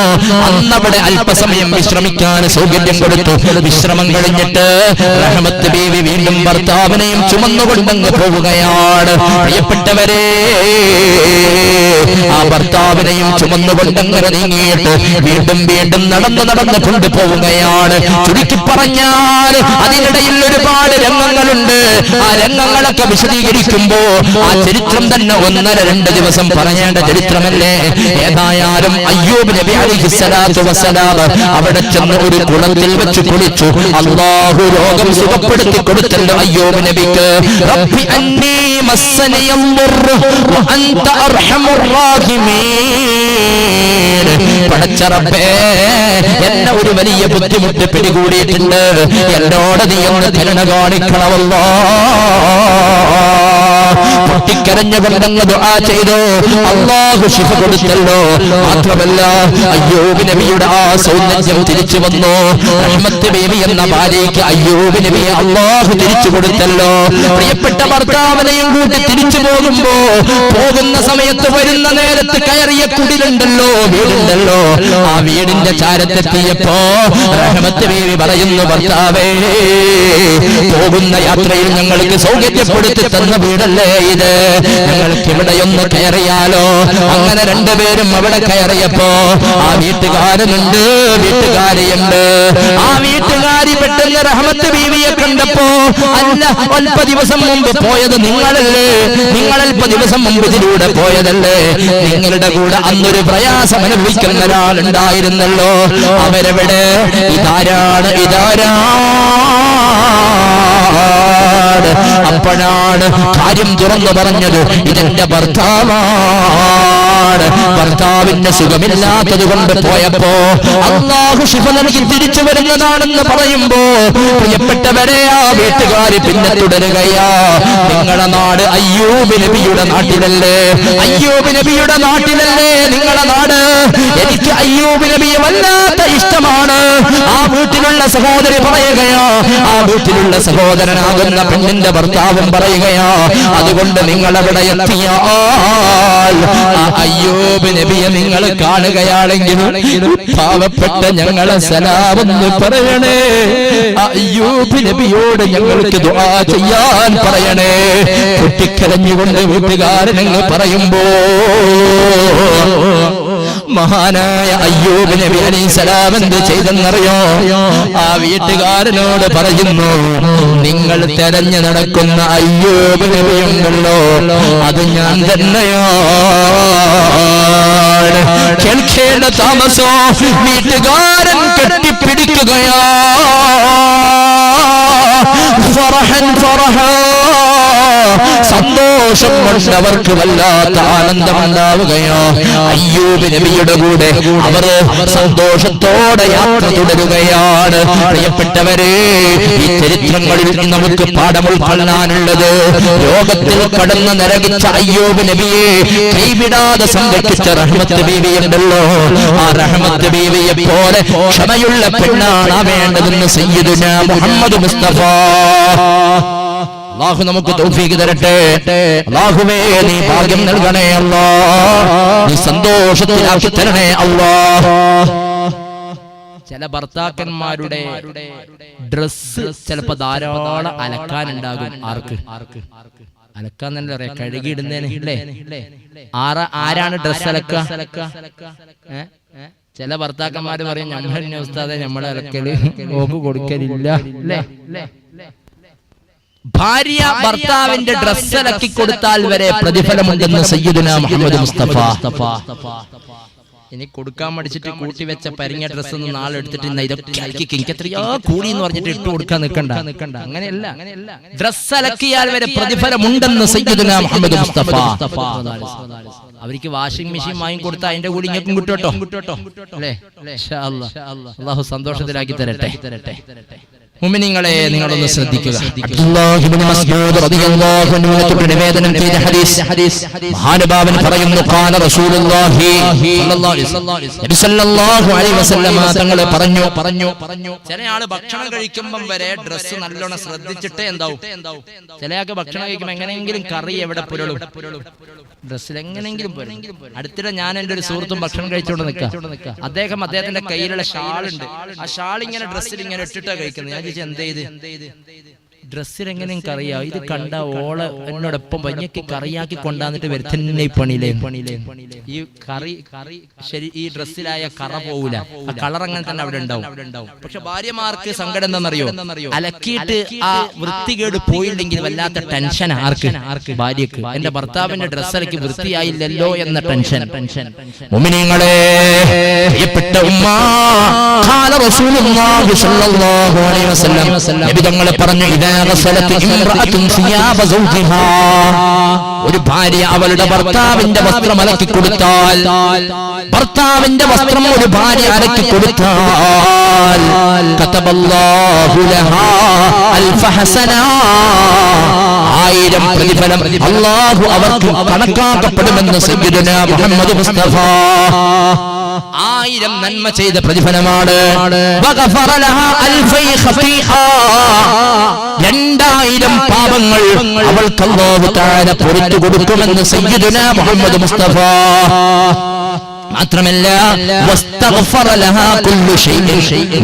അന്നവിടെ അല്പസമയം വിശ്രമിക്കാൻ സൗകര്യം കൊടുത്തു. വിശ്രമം കഴിഞ്ഞിട്ട് റഹ്മത്ത് ബീവി വീണ്ടും ഭർത്താവിനെയും ചുമന്നുകൊണ്ടങ്ങ് പോവുകയാണ്. പ്രിയപ്പെട്ടവരെ, ആ ഭർത്താവിനെയും ചുമന്നുകൊണ്ടങ്ങനെ നീങ്ങിയിട്ട് വീണ്ടും വീണ്ടും നടന്ന് കൊണ്ടുപോവുകയാണ്. ചുരുക്കി പറഞ്ഞാൽ അതിനിടയിൽ ഒരുപാട് രംഗങ്ങളുണ്ട്. ആ രംഗങ്ങളൊക്കെ വിശദീകരിക്കുമ്പോ ആ ചരിത്രം തന്നെ 1-2 ദിവസം പറയേണ്ട ചരിത്രമല്ലേ. ഏതായാലും അയ്യൂബ് നബി അലൈഹിസ്സലാത്തു വസ്സലാം അവിടെ ചെന്ന് ഒരു കുളത്തിൽ വെച്ച് കുളിച്ചു. അല്ലാഹു രോഗം സുഖപ്പെടുത്തി കൊടുത്തല്ലോ അയ്യൂബ് നബിക്ക്. റബ്ബി അന്നീ മസ്സനിയദ്ദുർ വ അൻത അർഹമുർ റഹീമീൻ. പടച്ച റബ്ബേ, എന്നെ ഒരു വലിയ ബുദ്ധിമുട്ട് പിടികൂടിയിട്ടുണ്ട്, എന്നോട് നീ ഒന്ന് കരുണ കാണിക്കണമല്ലോ. പൊട്ടിക്കരഞ്ഞുകൊണ്ടങ്ങ് ദുആ ചെയ്തു. അല്ലാഹു ശിഫ കൊടുത്തല്ലോ. മാത്രമല്ല അയ്യൂബ് നബിയുടെ ആ സൗന്ദര്യം തിരിച്ചു വന്നു. റഹ്മത്ത് ബീവി എന്ന ഭാര്യയ്ക്ക് അയ്യൂബ് നബിയെ അല്ലാഹു തിരിച്ചു കൊടുത്തല്ലോ. പ്രിയപ്പെട്ട ഭർത്താവിനെയും കൂട്ടി തിരിച്ചു പോകുന്ന സമയത്ത് വരുന്ന നേരത്ത് കയറിയ കുടിലുണ്ടല്ലോ, വീടുണ്ടല്ലോ, ആ വീടിന്റെ ചാരത്തെത്തിയപ്പോ റഹ്മത്ത് ബീവി പറയുന്നു, ഭർത്താവേ, പോകുന്ന യാത്രയിൽ ഞങ്ങൾക്ക് സൗകര്യപ്പെടുത്തി തന്ന വീടല്ലേ ഇത്, ഞങ്ങൾക്ക് ഇവിടെയൊന്ന് കയറിയാലോ? അങ്ങനെ രണ്ടുപേരും അവിടെ കയറിയപ്പോ ആ വീട്ടുകാരനുണ്ട്, വീട്ടുകാരിയുണ്ട്. ആ വീട്ടുകാരി പെട്ടെന്ന് റഹ്മത്ത് ബീവിയെ കണ്ടപ്പോ, അല്ല, അല്പ ദിവസം മുമ്പ് പോയത് നിങ്ങളല്ലേ, നിങ്ങൾ അല്പ ദിവസം മുമ്പ് ഇതിലൂടെ പോയതല്ലേ, നിങ്ങളുടെ കൂടെ അന്നൊരു പ്രയാസം അനുഭവിക്കുന്ന ഒരാളുണ്ടായിരുന്നല്ലോ, അവരെവിടെ? ഇതാരാണ്? അപ്പോഴാണ് കാര്യം തുറന്നു പറഞ്ഞത്, ഇതെന്റെ ഭർത്താവാണ്. ഭർത്താവിന്റെ സുഖമില്ലാത്തത് കൊണ്ട് പോയപ്പോ അല്ലാഹു ശിഫ നൽകി തിരിച്ചു വരുന്നതാണെന്ന് പറയുമ്പോ പ്രിയപ്പെട്ടവരെ, ആ വീട്ടുകാരി പിന്നെ തുടരുകയാ, നിങ്ങളുടെ നാട് അയ്യൂബ് നബിയുടെ നാട്ടിലല്ലേ, അയ്യൂബ് നബിയുടെ നാട്ടിലല്ലേ നിങ്ങളുടെ നാട്. എനിക്ക് അയ്യൂബ് നബിയെ വല്ലാത്ത ഇഷ്ടമാണ്. ആ വീട്ടിലുള്ള സഹോദരി പറയുകയാ, ആ വീട്ടിലുള്ള സഹോദരനാകുന്ന പെണ്ണിന്റെ ഭർത്താവും പറയുകയാ, അതുകൊണ്ട് നിങ്ങൾ അവിടെ എത്തിയാൽ അയ്യൂബ് നബിയെ നിങ്ങൾ കാണുകയാണെങ്കിൽ പാവപ്പെട്ട ഞങ്ങളെ സലാമെന്ന് പറയണേ, അയ്യൂബ് നബിയോട് ഞങ്ങൾക്ക് ദുആ ചെയ്യാൻ പറയണേ. പൊട്ടിക്കരഞ്ഞുകൊണ്ട് വീട്ടുകാരനങ്ങ് പറയുമ്പോ മഹാനായ അയ്യൂബ് നബി അലൈഹിസ്സലാം എന്ത് ചെയ്തെന്നറിയോ? ആ വീട്ടുകാരനോട് പറയുന്നു, നിങ്ങൾ തെരഞ്ഞു നടക്കുന്ന അയ്യൂബ് നബിയുണ്ടല്ലോ, അത് ഞാൻ തന്നെയോ. കേൾക്കേണ്ട താമസോ വീട്ടുകാരൻ കെട്ടിപ്പിടിക്കുകയാ. സന്തോഷം കൊണ്ട് അവർക്ക് വല്ലാത്ത ആനന്ദമുണ്ടാവുകയോ. അയ്യൂബ് നബിയുടെ കൂടെ അവർ സന്തോഷത്തോടെ യാത്ര തുടരുകയാണ്. പ്രിയപ്പെട്ടവരെ, ഈ ചരിത്രങ്ങളിൽ നമുക്ക് പാഠം ഉൾക്കൊള്ളാനുള്ളത്, ലോകത്തിൽ കടന്ന് നരകിച്ച അയ്യൂബ് നബിയെ കൈവിടാതെ സംരക്ഷിച്ച റഹ്മത്ത് ബീവിയുണ്ടല്ലോ, ആ റഹ്മത്ത് ബീവിയെ പോലെ ക്ഷമയുള്ള പെണ്ണാണ് വേണ്ടതെന്ന് സയ്യിദുനാ മുഹമ്മദ് മുസ്തഫ. അല്ലാഹു നമുക്ക് തൗഫീഖ് തരട്ടെ. അല്ലാഹുവേ, നീ ഭാഗ്യം നൽകണേ അല്ലാഹ്, നീ സന്തോഷത്തിലാക്കി തരണേ അല്ലാഹ്. ചില ഭർത്താക്കന്മാരുടെ ഡ്രസ്സ് ചിലപ്പോ ധാരാളം അലക്കാനുണ്ടാകും. ആർക്ക് അലക്കാൻ തന്നെ അറിയാം, കഴുകിയിടുന്നതിന് അല്ലേ? ആരാണ് ഡ്രസ്സ് അലക്ക? ചില ഭർത്താക്കന്മാര് പറയും, ഞമ്മളെ ഉസ്താദെ നമ്മളെ അലക്കല് ഓക്ക് കൊടുക്കലില്ല അല്ലേ? ഭാര്യ ഭർത്താവിന്റെ ഡ്രസ്സ് അലക്കി കൊടുത്താൽ വരെ പ്രതിഫലമുണ്ടെന്ന് സയ്യിദുനാ മുഹമ്മദ് മുസ്തഫ. ഇനി കൊടുക്കാൻ മടിച്ചിട്ട് കൂട്ടിവെച്ച പരിഞ്ഞ ഡ്രസ്സ് ഒന്ന് നാളെ എടുത്തിട്ട് ഇതൊക്കെ അലക്കി എനിക്ക് എത്രയോ കൂടി എന്ന് പറഞ്ഞിട്ട് ഇട്ട് കൊടുക്കാൻ നിൽക്കണ്ട. അങ്ങനെയല്ല, ഡ്രസ്സ് അലക്കിയാൽ വരെ പ്രതിഫലമുണ്ടെന്ന് സയ്യിദുനാ മുഹമ്മദ് മുസ്തഫ. അവർക്ക് വാഷിംഗ് മെഷീൻ വാങ്ങിക്കൊടുത്താൽ അതിന്റെ കൂടി ഇങ്ങക്കും കിട്ടോട്ടോ അല്ലേ? ഇൻഷാ അല്ലാഹ് അല്ലാഹു സന്തോഷത്തിലാക്കി തരട്ടെ. മുഅ്മിനീങ്ങളെ, നിങ്ങളൊന്ന് ശ്രദ്ധിക്കുക. അബ്ദുല്ലാഹ് ഇബ്നു മസ്ഊദ് റളിയല്ലാഹു അൻഹു നിവേദനം ചെയ്ത ഹദീസ്, മഹാനുഭാവൻ പറയുന്നു, ഖാല റസൂലുള്ളാഹി സ്വല്ലല്ലാഹു അലൈഹി വസല്ലം തങ്ങൾ പറഞ്ഞു, ചില ആള് ഭക്ഷണം കഴിക്കുമ്പോൾ വരെ ഡ്രസ്സ് നല്ലോണം ശ്രദ്ധിച്ചിട്ടേ എന്താവും. ചിലയാൾക്ക് ഭക്ഷണം കഴിക്കുമ്പോൾ എങ്ങനെയെങ്കിലും കറി എവിടെ പുരളും, ഡ്രസ്സിൽ എങ്ങനെയെങ്കിലും പുരളും. അടുത്തിടെ ഞാൻ എൻ്റെ ഒരു സുഹൃത്തും ഭക്ഷണം കഴിച്ചുകൊണ്ട് നിൽക്കാം. അദ്ദേഹത്തിന്റെ കയ്യിലുള്ള ഷാളുണ്ട്, ആ ഷാൾ ഇങ്ങനെ ഡ്രസ്സിൽ ഇങ്ങനെ ഇട്ടിട്ടാ കഴിക്കുന്നത്. ഞാൻ ചോദിച്ചു, എന്ത് ചെയ്ത് ഡ്രസ്സിൽ എങ്ങനെ നിങ്ങൾക്ക് അറിയാം? ഇത് കണ്ട ഓള് എന്നോടൊപ്പം പഞ്ഞക്ക് കറിയാക്കി കൊണ്ടാന്നിട്ട് വരുത്തന്നെ പണിയിലേ. ഈ കറി ശരി, ഈ ഡ്രസ്സിലായ കറ പോകൂല, ആ കളർ അങ്ങനെ തന്നെ അവിടെ ഉണ്ടാവും. പക്ഷെ ഭാര്യമാർക്ക് സങ്കടം എന്താണെന്നറിയോ? അലക്കിയിട്ട് ആ വൃത്തികേട് പോയില്ലെങ്കിൽ വല്ലാത്ത ടെൻഷൻ. ആർക്ക്? ഭാര്യക്ക്. എന്റെ ഭർത്താവിന്റെ ഡ്രസ്സ് അലക്കി വൃത്തിയായില്ലല്ലോ എന്ന ടെൻഷൻ. മുഅ്മിനീങ്ങളെ, പ്രിയപ്പെട്ട ഉമ്മ, ഖാല റസൂലുള്ളാഹി സ്വല്ലല്ലാഹു അലൈഹി വസല്ലം നബി തങ്ങൾ പറഞ്ഞു, ഒരു ഭാര്യ അവളുടെ ഭർത്താവിന്റെ വസ്ത്രം അലക്കി കൊടുത്താൽ, ഭർത്താവിന്റെ വസ്ത്രം ഒരു ഭാര്യ അലക്കി കൊടുത്താൽ, കതബല്ലാഹു ലഹാ അൽഫ ഹസനാ, 1000 പ്രതിഫലം അല്ലാഹു അവർക്ക് കണക്കാക്കപ്പെടുമെന്ന് സയ്യിദുനാ മുഹമ്മദ് മുസ്തഫ. 1000 നന്മ ചെയ്ത പ്രതിഫലമാണ്. 2000 പാപങ്ങൾ അവൾക്ക് അല്ലാഹു തആല പൊറുത്തു കൊടുക്കുമെന്ന് സയ്യിദുനാ മുഹമ്മദ് മുസ്തഫ. മാത്രമല്ല,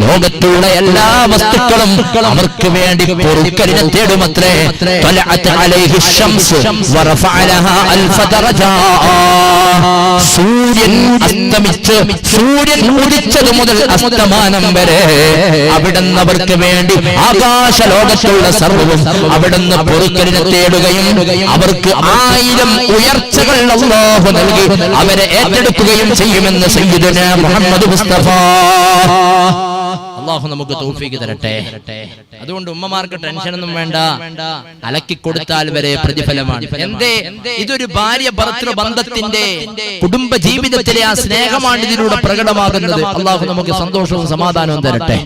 ലോകത്തുള്ള എല്ലാ വസ്തുക്കളും അവർക്ക് വേണ്ടി പൊറുക്കലിനെ തേടുമത്രേ. സൂര്യൻ അസ്തമിച്ച് സൂര്യൻ ഉദിച്ചത് മുതൽ അസ്തമാനം വരെ അവിടുന്ന് അവർക്ക് വേണ്ടി ആകാശ ലോകത്തുള്ള സർവ്വവും അവിടുന്ന് പൊറുക്കലിനെ തേടുകയും അവർക്ക് 1000 ഉയർച്ചകൾ അല്ലാഹു നൽകി അവരെ ഏറ്റെടുക്കുകയും ചെയ്യുമെന്ന് സയ്യിദുനാ മുഹമ്മദ് മുസ്തഫ. അല്ലാഹു നമുക്ക് തൗഫീഖ് തരട്ടെ. അതുകൊണ്ട് ഉമ്മമാർക്ക് ടെൻഷനൊന്നും വേണ്ട, അലക്കി കൊടുത്താൽ വരെ പ്രതിഫലമാണ്. എന്തേ? ഇതൊരു ഭാര്യ ഭർത്തൃ ബന്ധത്തിന്റെ കുടുംബ ജീവിതത്തിലെ ആ സ്നേഹമാണ് ഇതിലൂടെ പ്രകടമാകുന്നത്. അല്ലാഹു നമുക്ക് സന്തോഷവും സമാധാനവും തരട്ടെ.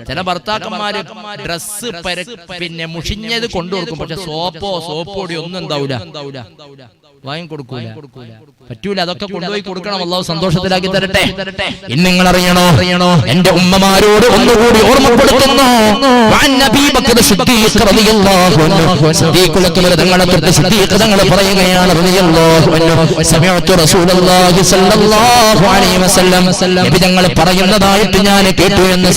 ചില ഭർത്താക്കന്മാര് ഡ്രസ്സ് പിന്നെ മുഷിഞ്ഞത് കൊണ്ടുകൊടുക്കും, പക്ഷെ സോപ്പോ സോപ്പൊടിയോ ഒന്നും എന്താവൂല, വാങ്ങിക്കൊടുക്കൂല, പറ്റൂല. അതൊക്കെ കൊണ്ടുപോയി കൊടുക്കണം. അല്ലാഹു സന്തോഷത്തിലാക്കി തരട്ടെ. ഇന്ന് നിങ്ങൾ അറിയണോ, എന്റെ ഉമ്മമാരോട് ഒന്നുകൂടി ഓർമ്മപ്പെടുത്തുന്നു. തങ്ങൾ പറയുകയാണ്, തങ്ങൾ പറയുന്നതായിട്ട് ഞാൻ കേട്ടു എന്ന്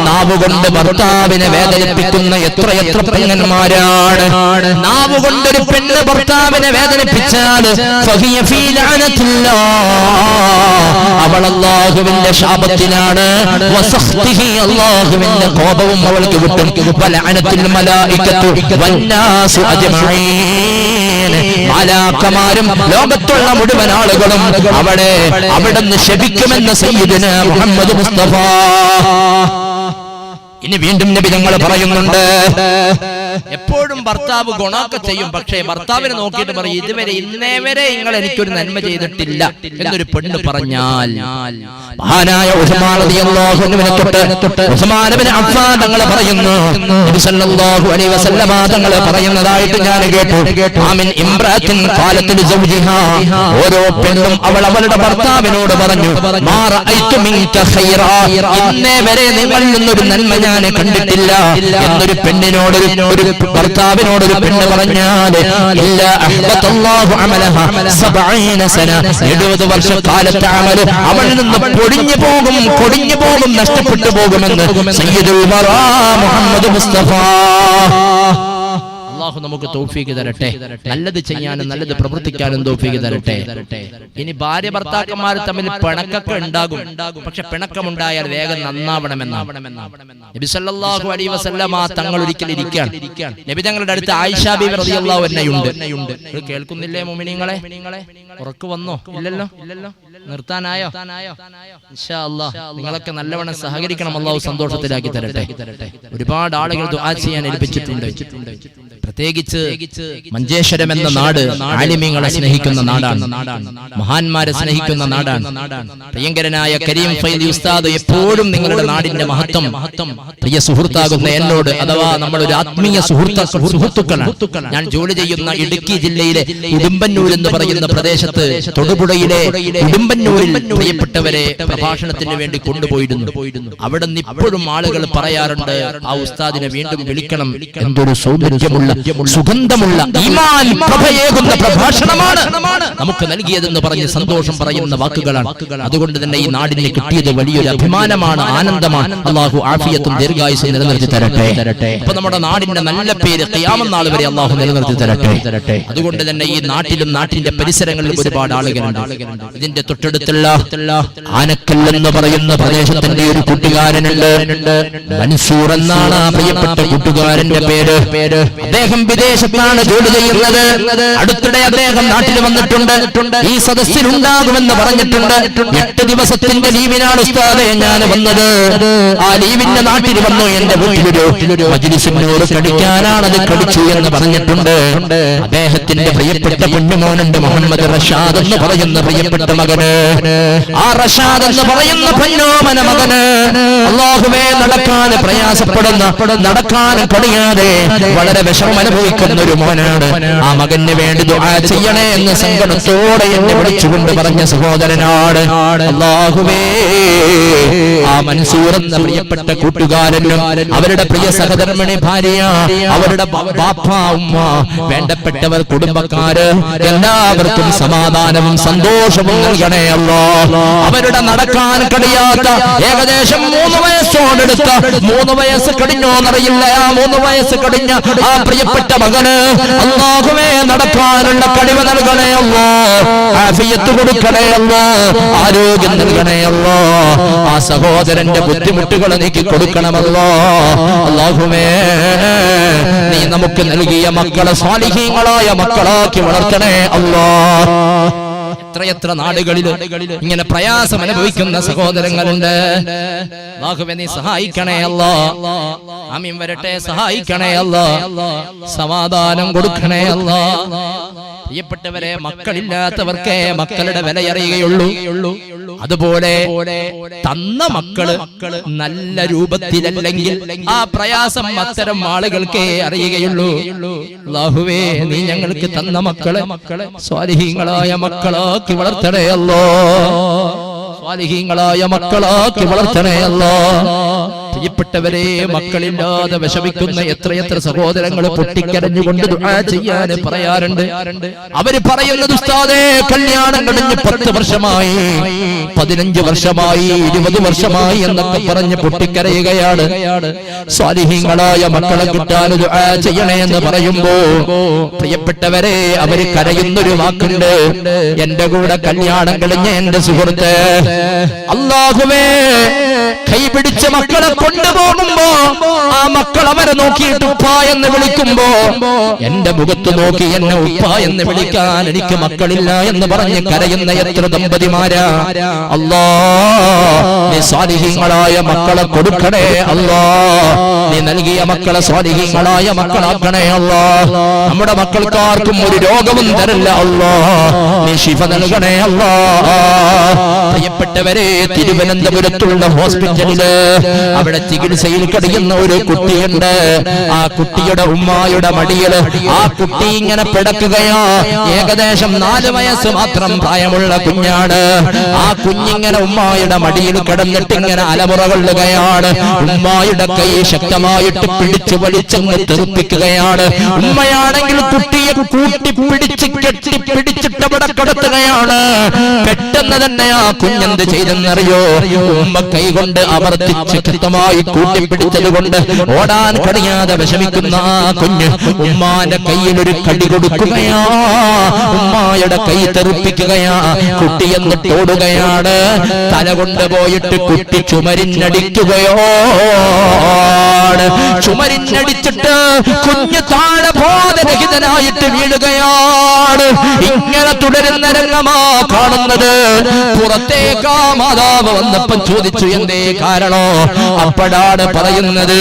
നാവുകൊണ്ട് ഭർത്താവ് ഭർത്താവിനെ വേദനിപ്പിക്കുന്ന എത്രയെത്ര പെണ്ണന്മാരാണ്. നാവ് കൊണ്ടൊരു പെണ്ണ് ഭർത്താവിനെ വേദനിപ്പിച്ചാൽ അവൾ അല്ലാഹുവിന്റെ ശാപത്തിലാണ്. അല്ലാഹുവിന്റെ കോപവും അവൾക്ക് കിട്ടും. വലഅനത്തുൽ മലായികത്തു വന്നാസു അജ്മഈൻ. മലാക്കമാരും ലോകത്തുള്ള മുഴുവൻ ആളുകളും അവിടുന്ന് ശപിക്കുമെന്ന് സയ്യിദുനാ മുഹമ്മദ് മുസ്തഫ. ഇനി വീണ്ടും നബി ഞങ്ങൾ പറയുന്നുണ്ട്, എപ്പോഴും ഭർത്താവ് ഗുണമൊക്കെ ചെയ്യും, പക്ഷേ ഭർത്താവിനെ നോക്കിയിട്ട് പറയും, ഇതുവരെ ഇന്നേ വരെ നിങ്ങൾ എനിക്കൊരു നന്മ ചെയ്തിട്ടില്ല എന്നൊരു പെണ്ണ് പറഞ്ഞാൽ, മഹാനായ ഉസ്മാൻ റളിയല്ലാഹു അൻഹുവിനെ തൊട്ട് ഉസ്മാൻ ഇബ്നു അഫ്ഫാൻ തങ്ങൾ പറയുന്നു, നബി സല്ലല്ലാഹു അലൈഹി വസല്ലമ തങ്ങൾ പറയുന്നതായിട്ട് ഞാൻ കേട്ടു, ആമിൻ ഇംറാത്തിൻ ഖാലത്ത് ലിസൗജിഹാ, ഓരോ പെണ്ണും അവളുടെ ഭർത്താവിനോട് പറഞ്ഞു, മാ റഅയ്തു മിൻക ഖൈറാ, ഇന്നേ വരെ നിങ്ങളിൽ നിന്നൊരു നന്മ ഞാൻ കണ്ടിട്ടില്ല എന്നൊരു പെണ്ണിനോട് ഒരു ഭർത്താവിനോടൊരു പെണ്ണ് പറഞ്ഞാൽ, ഇല്ലാ അഹ്ബതല്ലാഹു അമലഹ 70 സന, 70 വർഷക്കാലത്തെ അമൽ അവളിൽ നിന്ന് പൊടിഞ്ഞു പോകും, നഷ്ടപ്പെട്ടു പോകുമെന്ന് സയ്യിദുൽ വറാ മുഹമ്മദ് മുസ്തഫ. അല്ലാഹു നമുക്ക് തൗഫീഖ് തരട്ടെ, നല്ലത് ചെയ്യാനും നല്ലത് പ്രവർത്തിക്കാനും തൗഫീഖ് തരട്ടെ. ഇനി ഭാര്യ ഭർത്താക്കന്മാർ തമ്മിൽ പിണക്കൊക്കെ ഉണ്ടാകും, പക്ഷെ പിണക്കമുണ്ടായാൽ വേഗം നന്നാവണമെന്നാണ് നബി സല്ലല്ലാഹു അലൈഹി വസല്ലമ തങ്ങൾ ഒരിക്കൽ ഇരിക്കുകയാണ്. നബി തങ്ങളുടെ അടുത്ത് ആയിഷ ബീവി റളിയല്ലാഹു അൻഹയുണ്ട്. കേൾക്കുന്നില്ലേ മുഅ്മിനീങ്ങളെ? ഉറക്ക് വന്നോ? ഇല്ലല്ലോ. നിർത്താനായോ? ഇൻഷാ അല്ലാഹ് നിങ്ങളൊക്കെ നല്ലവണ്ണം സഹകരിക്കണം. അല്ലാഹു സന്തോഷത്തിലാക്കി തരട്ടെ. ഒരുപാട് ആളുകൾ ദുആ ചെയ്യാൻ ഏൽപ്പിച്ചിട്ടുണ്ട്. പ്രത്യേകിച്ച് മഞ്ചേശ്വരം എന്ന നാട് ആലിമീങ്ങളെ സ്നേഹിക്കുന്ന നാടാണ്, മഹാന്മാരെ സ്നേഹിക്കുന്ന നാടാണ്. പ്രിയങ്കരനായ കരീം ഫൈദി ഉസ്താദ് എപ്പോഴും നിങ്ങളുടെ നാടിന്റെ മഹത്വം പ്രിയ സുഹൃത്താകുന്ന എന്നോട്, അഥവാ നമ്മളൊരു ആത്മീയ സുഹൃത്തുക്കളാണ്. ഞാൻ ജോലി ചെയ്യുന്ന ഇടുക്കി ജില്ലയിലെ ഉടുമ്പന്നൂർ എന്ന് പറയുന്ന പ്രദേശത്ത്, തൊടുപുഴയിലെ ഉടുമ്പന്നൂരിൽ പ്രിയപ്പെട്ടവരെ പ്രഭാഷണത്തിന് വേണ്ടി കൊണ്ടുപോയിരുന്നു. അവിടെ നിന്ന് ഇപ്പോഴും ആളുകൾ പറയാറുണ്ട്, ആ ഉസ്താദിനെ വീണ്ടും വിളിക്കണം, എന്തൊരു സൗന്ദര്യമുള്ള സുഗന്ധമുള്ള ഈമാൻ പ്രഭയേകുന്ന പ്രഭാഷണമാണ് നമുക്ക് നൽകിയതെന്ന് പറഞ്ഞ് സന്തോഷം പറയുന്ന വാക്കുകളാണ്. അതുകൊണ്ട് തന്നെ ഈ നാടിനെ കിട്ടിയത് വലിയൊരു അഭിമാനമാണ്, ആനന്ദമാണ്. അല്ലാഹു ആഫിയത്തും ദീർഘായുസ്സും നിലനിർത്തി തരട്ടെ. അപ്പൊ നമ്മുടെ നാടിന്റെ നല്ല പേര് ഖിയാമത്ത് നാൾ വരെ അല്ലാഹു നിലനിർത്തി തരട്ടെ. അതുകൊണ്ട് തന്നെ ഈ നാട്ടിലും നാട്ടിന്റെ പരിസരങ്ങളിലും ഒരുപാട് ആളുകളുണ്ട്. ഇതിന്റെ തൊട്ടടുത്തുള്ള ആനക്കൽ എന്ന് പറയുന്ന പ്രദേശത്തിന്റെ ഒരു കൂട്ടുകാരനുണ്ട്, മൻസൂർ എന്നാണ് ആ പ്രിയപ്പെട്ട കൂട്ടുകാരന്റെ പേര്. അദ്ദേഹം വിദേശത്താണ് ജോലി ചെയ്യുന്നത്. അടുത്തിടെ അദ്ദേഹം നാട്ടിൽ വന്നിട്ടുണ്ട്, ഈ സദസ്സിൽ ഉണ്ടാകുമെന്ന് പറഞ്ഞിട്ടുണ്ട്. 8 ദിവസത്തിന്റെ ലീവിനാണ് ഉസ്താദേ ഞാൻ വന്നത്. ആ ലീവിന്റെ നാട്ടിൽ വന്നു, എന്റെ വീട്ടിലൊരു മജ്‌ലിസിനോട് കടിക്കാനാണ്, അത് കടിച്ചു എന്ന് പറഞ്ഞിട്ടുണ്ട്. അദ്ദേഹത്തിന്റെ പ്രിയപ്പെട്ട കുഞ്ഞുമോനുണ്ട്, മുഹമ്മദ് റഷാദ് എന്ന് പറയുന്ന പ്രിയപ്പെട്ട മകന്. ആ റഷാദ് എന്ന് പറയുന്ന പൊന്നോമന മകന് അല്ലാഹുവേ നടക്കാൻ പ്രയാസപ്പെടുന്ന, നടക്കാൻ കഴിയാതെ വളരെ വിഷമം അനുഭവിക്കുന്ന ഒരു മോനാണ്. ആ മകന് വേണ്ടി ദുആ ചെയ്യണേ എന്ന് സങ്കടത്തോടെ എന്നെ വിളിച്ചുകൊണ്ട് പറഞ്ഞ സഹോദരനാണ്. അല്ലാഹുവേ, ആ മൻസൂർ എന്ന പ്രിയപ്പെട്ട കൂട്ടുകാരനും അവരുടെ പ്രിയ സഹധർമ്മിണി ഭാര്യ, അവരുടെ ബാപ്പ ഉമ്മ, വേണ്ടപ്പെട്ടവർ, കുടുംബക്കാര് എല്ലാവർക്കും സമാധാനവും സന്തോഷവും നൽകണേ അല്ലാഹ്. അവരുടെ നടക്കാൻ കഴിയാത്ത ഏകദേശം 3 വയസ്സോടെടുത്ത 3 വയസ്സ് കഴിഞ്ഞോന്നറിയില്ല, ആ 3 വയസ്സ് കഴിഞ്ഞ ആ പ്രിയപ്പെട്ട മകന് അല്ലാഹുവേ നടക്കാനുള്ള കഴിവ് നൽകണേ അല്ലാഹ്, ആഫിയത്ത് കൊടുക്കണേ അല്ലാഹ്, ആരോഗ്യം നൽകണേ അല്ലാഹ്. ആ സഹോദരന്റെ ബുദ്ധിമുട്ടുകൾ നീക്കി കൊടുക്കണമല്ലോ അല്ലാഹുവേ. നീ നമുക്ക് നൽകിയ മക്കളെ സ്വാലിഹീങ്ങളായ മക്കളാക്കി വളർത്തണേ അല്ലാഹ്. എത്രയെത്ര നാടുകളിൽ ഇങ്ങനെ പ്രയാസം അനുഭവിക്കുന്ന സഹോദരങ്ങളുണ്ട്. അല്ലാഹുവേ നീ സഹായിക്കണേ അല്ലാഹ്. ആമീൻ വരട്ടെ. സഹായിക്കണേ അല്ലാഹ്, സമാധാനം കൊടുക്കണേ അല്ലാഹ്. പ്രിയപ്പെട്ടവരെ, മക്കളില്ലാത്തവർക്കേ മക്കളുടെ വിലയറിയുകയുള്ളൂ. അതുപോലെ തന്ന മക്കള് നല്ല രൂപത്തിലല്ലെങ്കിൽ ആ പ്രയാസം അത്തരം ആളുകൾക്കേ അറിയുകയുള്ളൂ. അല്ലാഹുവേ, നീ ഞങ്ങൾക്ക് തന്ന മക്കളെ സ്വാലിഹീങ്ങളായ മക്കളാക്കി വളർത്തണേ അല്ലാഹ്, സ്വാലിഹീങ്ങളായ മക്കളാക്കി വളർത്തണേ അല്ലാഹ്. പ്രിയപ്പെട്ടവരെ, മക്കളില്ലാതെ വിഷമിക്കുന്ന എത്രയെത്ര സഹോദരങ്ങൾ പൊട്ടിക്കരഞ്ഞുകൊണ്ട് ദുആ ചെയ്യാൻ പറയാറുണ്ട്. അവര് പറയുന്നത്, ഉസ്താദേ, കല്യാണം കഴിഞ്ഞ് 10 വർഷമായി, 15 വർഷമായി, 20 വർഷമായി എന്നൊക്കെ പറഞ്ഞ് പൊട്ടിക്കരയുകയാണ്. സ്വാലിഹീങ്ങളായ മക്കളെ കിട്ടാൻ ദുആ ചെയ്യണേ എന്ന് പറയുമ്പോ പ്രിയപ്പെട്ടവരെ, അവര് കരയുന്നൊരു വാക്കുണ്ട്. എന്റെ കൂടെ കല്യാണം കഴിഞ്ഞ എന്റെ സുഹൃത്ത്, അല്ലാഹുവേ, കൈപിടിച്ച മക്കളെ കൊണ്ടുപോകുമ്പോ ആ മക്കൾ അവരെ നോക്കിയിട്ട് ഉപ്പ എന്ന് വിളിക്കുമ്പോ എന്റെ മുഖത്ത് നോക്കി എന്നെ ഉപ്പ എന്ന് വിളിക്കാൻ എനിക്ക് മക്കളില്ല എന്ന് പറഞ്ഞ് കരയുന്ന എത്ര ദമ്പതിമാരാ. അല്ലാ, നീ സ്വാലിഹീങ്ങളായ മക്കളെ കൊടുക്കണേ അല്ലാ. നീ നൽകിയ മക്കളെ സ്വാലിഹീങ്ങളായ മക്കളാക്കണേ അല്ലാ. നമ്മുടെ മക്കൾക്കാർക്കും ഒരു രോഗവും തരില്ല അല്ലാ. നീ ശിഫ നൽകണേ അല്ലാ. പ്രിയപ്പെട്ടവരെ, തിരുവനന്തപുരത്തുള്ള ഹോസ്പിറ്റലില് അവിടെ ചികിത്സയിൽ കഴിയുന്ന ഒരു കുട്ടിയുണ്ട്. ആ കുട്ടിയുടെ ഉമ്മായുടെ മടിയില് ആ കുട്ടി ഇങ്ങനെ പിടക്കുകയാ. ഏകദേശം 4 വയസ്സ് മാത്രം പ്രായമുള്ള കുഞ്ഞാണ്. ആ കുഞ്ഞിങ്ങനെ ഉമ്മായുടെ മടിയിൽ കിടന്നിട്ട് ഇങ്ങനെ അലമുറ കൊള്ളുകയാണ്. ഉമ്മായുടെ കൈ ശക്തമായിട്ട് പിടിച്ചു വലിച്ചങ്ങ് തെറിപ്പിക്കുകയാണ്. ഉമ്മയാണെങ്കിൽ കുട്ടിയെ കൂട്ടിപ്പിടിച്ച് കെട്ടിപ്പിടിച്ചിട്ട് അവിടെ കിടത്തുകയാണ്. പെട്ടെന്ന് തന്നെ ആ കുഞ്ഞെന്ത് ചെയ്തെന്നറിയോ? ഉമ്മ കൈ കൊണ്ട് അമർത്തിച്ച് ശക്തമായി കൂട്ടിപ്പിടിച്ചത് കൊണ്ട് ഓടാൻ കഴിയാതെ വിഷമിക്കുന്ന ആ കുഞ്ഞ് ഉമ്മാന്റെ കയ്യിൽ ഒരു കടി കൊടുക്കുകയാ. ഉമ്മായുടെ കൈ തെറിപ്പിക്കുകയാ. കുട്ടി എന്നിട്ട് ഓടുകയാണ്. തല കൊണ്ടുപോയിട്ട് കുട്ടി ചുമരിനടിക്കുകയോ. ചുമരിനടിച്ചിട്ട് കുഞ്ഞ് താഴെ ബോധരഹിതനായിട്ട് വീഴുകയാണ്. ഇങ്ങനെ തുടരുന്ന രംഗമാ കാണുന്നത്. പുറത്തേക്കാ മാതാവ് വന്നപ്പം ചോദിച്ചു, എന്തേ കാരണോ? അപ്പോഴാണ് പറയുന്നത്,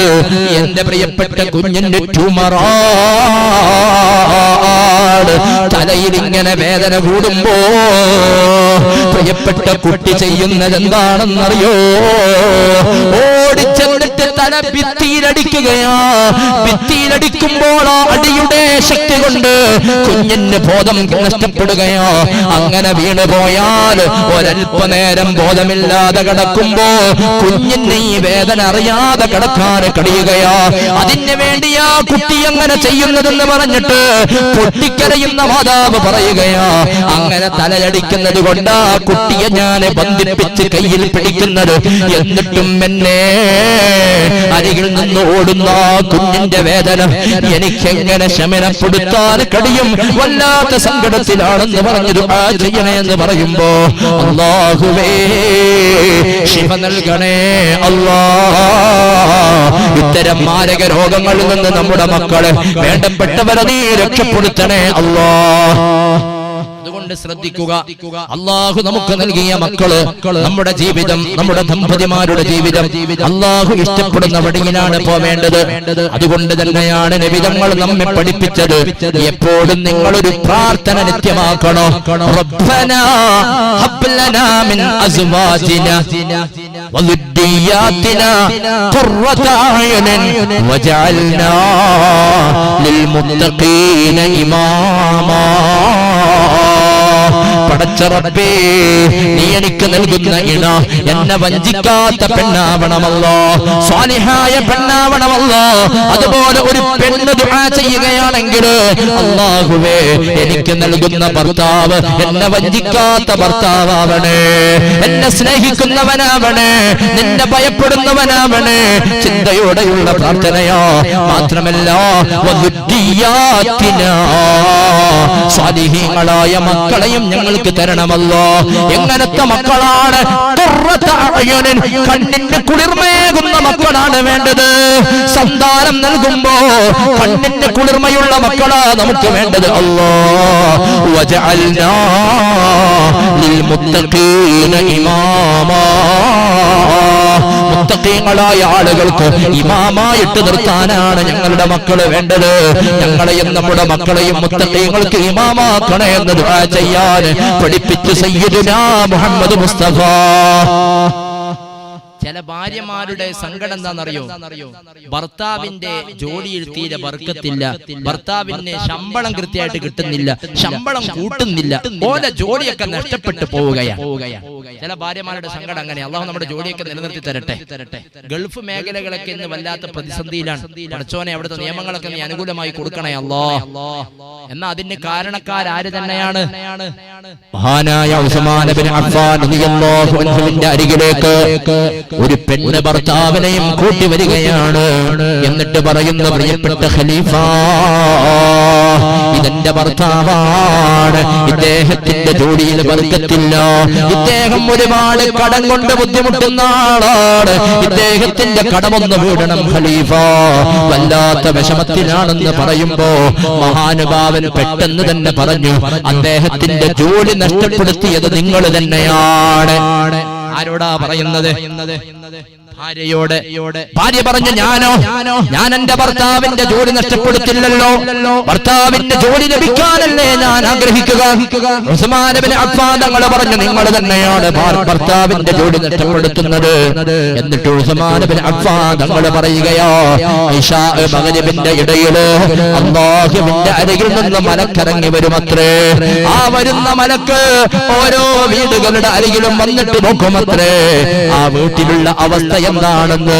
എന്റെ പ്രിയപ്പെട്ട കുഞ്ഞിന്റെ ട്യൂമറാണ്. തലയിൽ ഇങ്ങനെ വേദന കൂടുമ്പോ പ്രിയപ്പെട്ട കുട്ടി ചെയ്യുന്നത് എന്താണെന്നറിയോ? ഓടിച്ചെന്നിട്ട് തല ഭിത്തിയിലടിക്കുകയാ. ഭിത്തിയിലടിക്കുമ്പോൾ ആ അടിയുടെ ശക്തി കൊണ്ട് കുഞ്ഞിന് ബോധം നഷ്ടപ്പെടുകയോ. അങ്ങനെ വീണുപോയാൽ ഒരൽപ്പനേരം ബോധമില്ലാതെ കിടക്കുമ്പോ കുഞ്ഞിന് ഈ വേദന അറിയാതെ കിടക്കാൻ കഴിയുകയോ. അതിന് വേണ്ടിയാ കുട്ടി അങ്ങനെ ചെയ്യുന്നതെന്ന് പറഞ്ഞിട്ട് പൊട്ടിക്കരയുന്ന മാതാവ് പറയുകയോ. അങ്ങനെ തലയടിക്കുന്നത് കൊണ്ട് ആ കുട്ടിയെ ഞാൻ ബന്ധിപ്പിച്ച് കയ്യിൽ പിടിക്കുന്നത്. എന്നിട്ടും എന്നെ അരികിൽ നിന്ന് ഓടുന്ന കുഞ്ഞിന്റെ വേദന എനിക്കെങ്ങനെ ശമനപ്പെടുത്താൻ കഴിയും? വല്ലാത്ത സങ്കടത്തിലാണെന്ന് പറഞ്ഞു ദുആ ചെയ്യണേ എന്ന് പറയുമ്പോ, അല്ലാഹുവേ, ശിഫ നൽകണേ അല്ലാ. ഇത്തരം മാരക രോഗങ്ങളിൽ നിന്ന് നമ്മുടെ മക്കളെ, വേണ്ടപ്പെട്ടവരെ നീ രക്ഷപ്പെടുത്തണേ അല്ലാ. അതുകൊണ്ട് ശ്രദ്ധിക്കുക, അല്ലാഹു നമുക്ക് നൽകിയ മക്കള്, നമ്മുടെ ജീവിതം, നമ്മുടെ ദമ്പതിമാരുടെ ജീവിതം അല്ലാഹു ഇഷ്ടപ്പെടുന്ന വഴിയിലാണ് പോവേണ്ടത്. അതുകൊണ്ട് തന്നെയാണ് നബിതങ്ങൾ നമ്മെ പഠിപ്പിച്ചത്, എപ്പോഴും നിങ്ങളൊരു പ്രാർത്ഥന നിത്യമാക്കണോ. റബ്ബനാ ഹബ് ലനാ മിൻ അസ്വാജിനാ വദുരിയാതിനാ ഖുർറത അയുനിൻ വജഅൽനാ ലിൽമുത്തഖീന ഇമാമാ. പടച്ച റബ്ബേ, നീ എനിക്ക് നൽകുന്ന ഇണ എന്നെ വഞ്ചിക്കാത്ത പെണ്ണാവണമല്ലോ, സ്വാലിഹായ പെണ്ണാവണമല്ലോ. അതുപോലെ ഒരു പെണ്ണ് ദുആ ചെയ്യുകയാണെങ്കിൽ, അല്ലാഹുവേ, എനിക്ക് നൽകുന്ന ഭർത്താവ് എന്നെ വഞ്ചിക്കാത്ത ഭർത്താവണേ, എന്നെ സ്നേഹിക്കുന്നവനാവണേ, നിന്നെ ഭയപ്പെടുന്നവനാവണേ. ചിന്തയോടെയുള്ള പ്രാർത്ഥനയോ. മാത്രമല്ല, സ്വാലിഹീങ്ങളായ മക്കളെയും ഞങ്ങൾക്ക് തരണമല്ലോ. എങ്ങനത്തെ മക്കളാണ്? കണ്ണിന്റെ കുളിർമയേകുന്ന മക്കളാണ് വേണ്ടത്. സന്താനം നൽകുമ്പോ കണ്ണിന്റെ കുളിർമയുള്ള മക്കളാ നമുക്ക് വേണ്ടത്. അല്ലാഹു വജഅൽനാ ലിൽമുത്തഖീന ഇമാമാ. മുത്തഖീങ്ങളായ ആളുകൾക്ക് ഇമാമായിട്ട് നിർത്താനാണ് ഞങ്ങളുടെ മക്കള് വേണ്ടത്. ഞങ്ങളെയും നമ്മുടെ മക്കളെയും മുത്തഖീങ്ങൾക്ക് ഇമാമാക്കണേ എന്ന് ദുആ ചെയ്യാൻ പഠിപ്പിച്ചു സയ്യിദുനാ മുഹമ്മദ് മുസ്തഫ. ചില ഭാര്യമാരുടെ സങ്കടം എന്താണെന്നറിയോ? ഭർത്താവിന്റെ ജോലിയിൽ തീരെ ബർക്കത്തില്ല, ഭർത്താവിന് ശമ്പളം കൃത്യമായിട്ട് കിട്ടുന്നില്ല, ശമ്പളം കൂട്ടുന്നില്ല, ഓലെ ജോലിയൊക്കെ നഷ്ടപ്പെട്ടു പോവുകയാണ്. ചില ഭാര്യമാരുടെ സങ്കടം അങ്ങനെ. അള്ളാഹു നമ്മുടെ ജോലിയൊക്കെ നിലനിർത്തി തരട്ടെ. ഗൾഫ് മേഖലകളൊക്കെ ഇന്ന് വല്ലാത്ത പ്രതിസന്ധിയിലാണ്. പഠിച്ചോനെ അവിടുത്തെ നിയമങ്ങളൊക്കെ നീ അനുകൂലമായി കൊടുക്കണേ അല്ലാ. എന്നാ അതിന് കാരണക്കാര് തന്നെയാണ്? മഹാനായ ഉസ്മാൻ ഇബ്നു അഫ്ഫാൻ റളിയല്ലാഹു അൻഹുവിന്റെ അരികിലേക്ക് ഒരു പെണ്ണ് ഭർത്താവിനെയും കൂട്ടി വരികയാണ്. എന്നിട്ട് പറയുന്നു, പ്രിയപ്പെട്ട ഖലീഫ, ഇതെന്റെ ഭർത്താവാണ്. ഇദ്ദേഹത്തിന്റെ ജോലിയിൽ ബർക്കത്തില്ല. ഇദ്ദേഹം ഒരുപാട് കടം കൊണ്ട് ബുദ്ധിമുട്ടുന്ന ആളാണ്. ഇദ്ദേഹത്തിന്റെ കടമൊന്ന് വീടണം ഖലീഫ. വല്ലാത്ത വിഷമത്തിലാണെന്ന് പറയുമ്പോ മഹാനുഭാവൻ പെട്ടെന്ന് തന്നെ പറഞ്ഞു, അദ്ദേഹത്തിന്റെ ജോലി നഷ്ടപ്പെടുത്തിയത് നിങ്ങൾ തന്നെയാണ്. ആരോടാ പറയുന്നത്? ഭാര്യയോട്. ഭാര്യ പറഞ്ഞു, ഞാൻ എന്റെ ഭർത്താവിന്റെ ജോലി നഷ്ടപ്പെടുത്തില്ലല്ലോ. ഭർത്താവിന്റെ ജോലി ലഭിക്കാനല്ലേ ഞാൻ ആഗ്രഹിക്കുക. ഉസ്മാൻ ഇബ്നു അഫ്ഫാൻ തങ്ങൾ പറഞ്ഞു, നിങ്ങൾ തന്നെയാണ് ഭർത്താവിന്റെ ജോലി നഷ്ടപ്പെടുത്തുന്നത്. എന്നിട്ട് ഉസ്മാൻ ഇബ്നു അഫ്ഫാൻ തങ്ങൾ പറയുകയോ, ഇശാ മഗ്രിബിന്റെ ഇടയില് അല്ലാഹുവിന്റെ അരികിൽ നിന്ന് മലക്കിറങ്ങി വരുമത്രേ. ആ വരുന്ന മലക്ക് ഓരോ വീടുകളുടെ അരികിലും വന്നിട്ട് നോക്കുമത്രേ ആ വീട്ടിലുള്ള അവസ്ഥ എന്താണെന്ന്.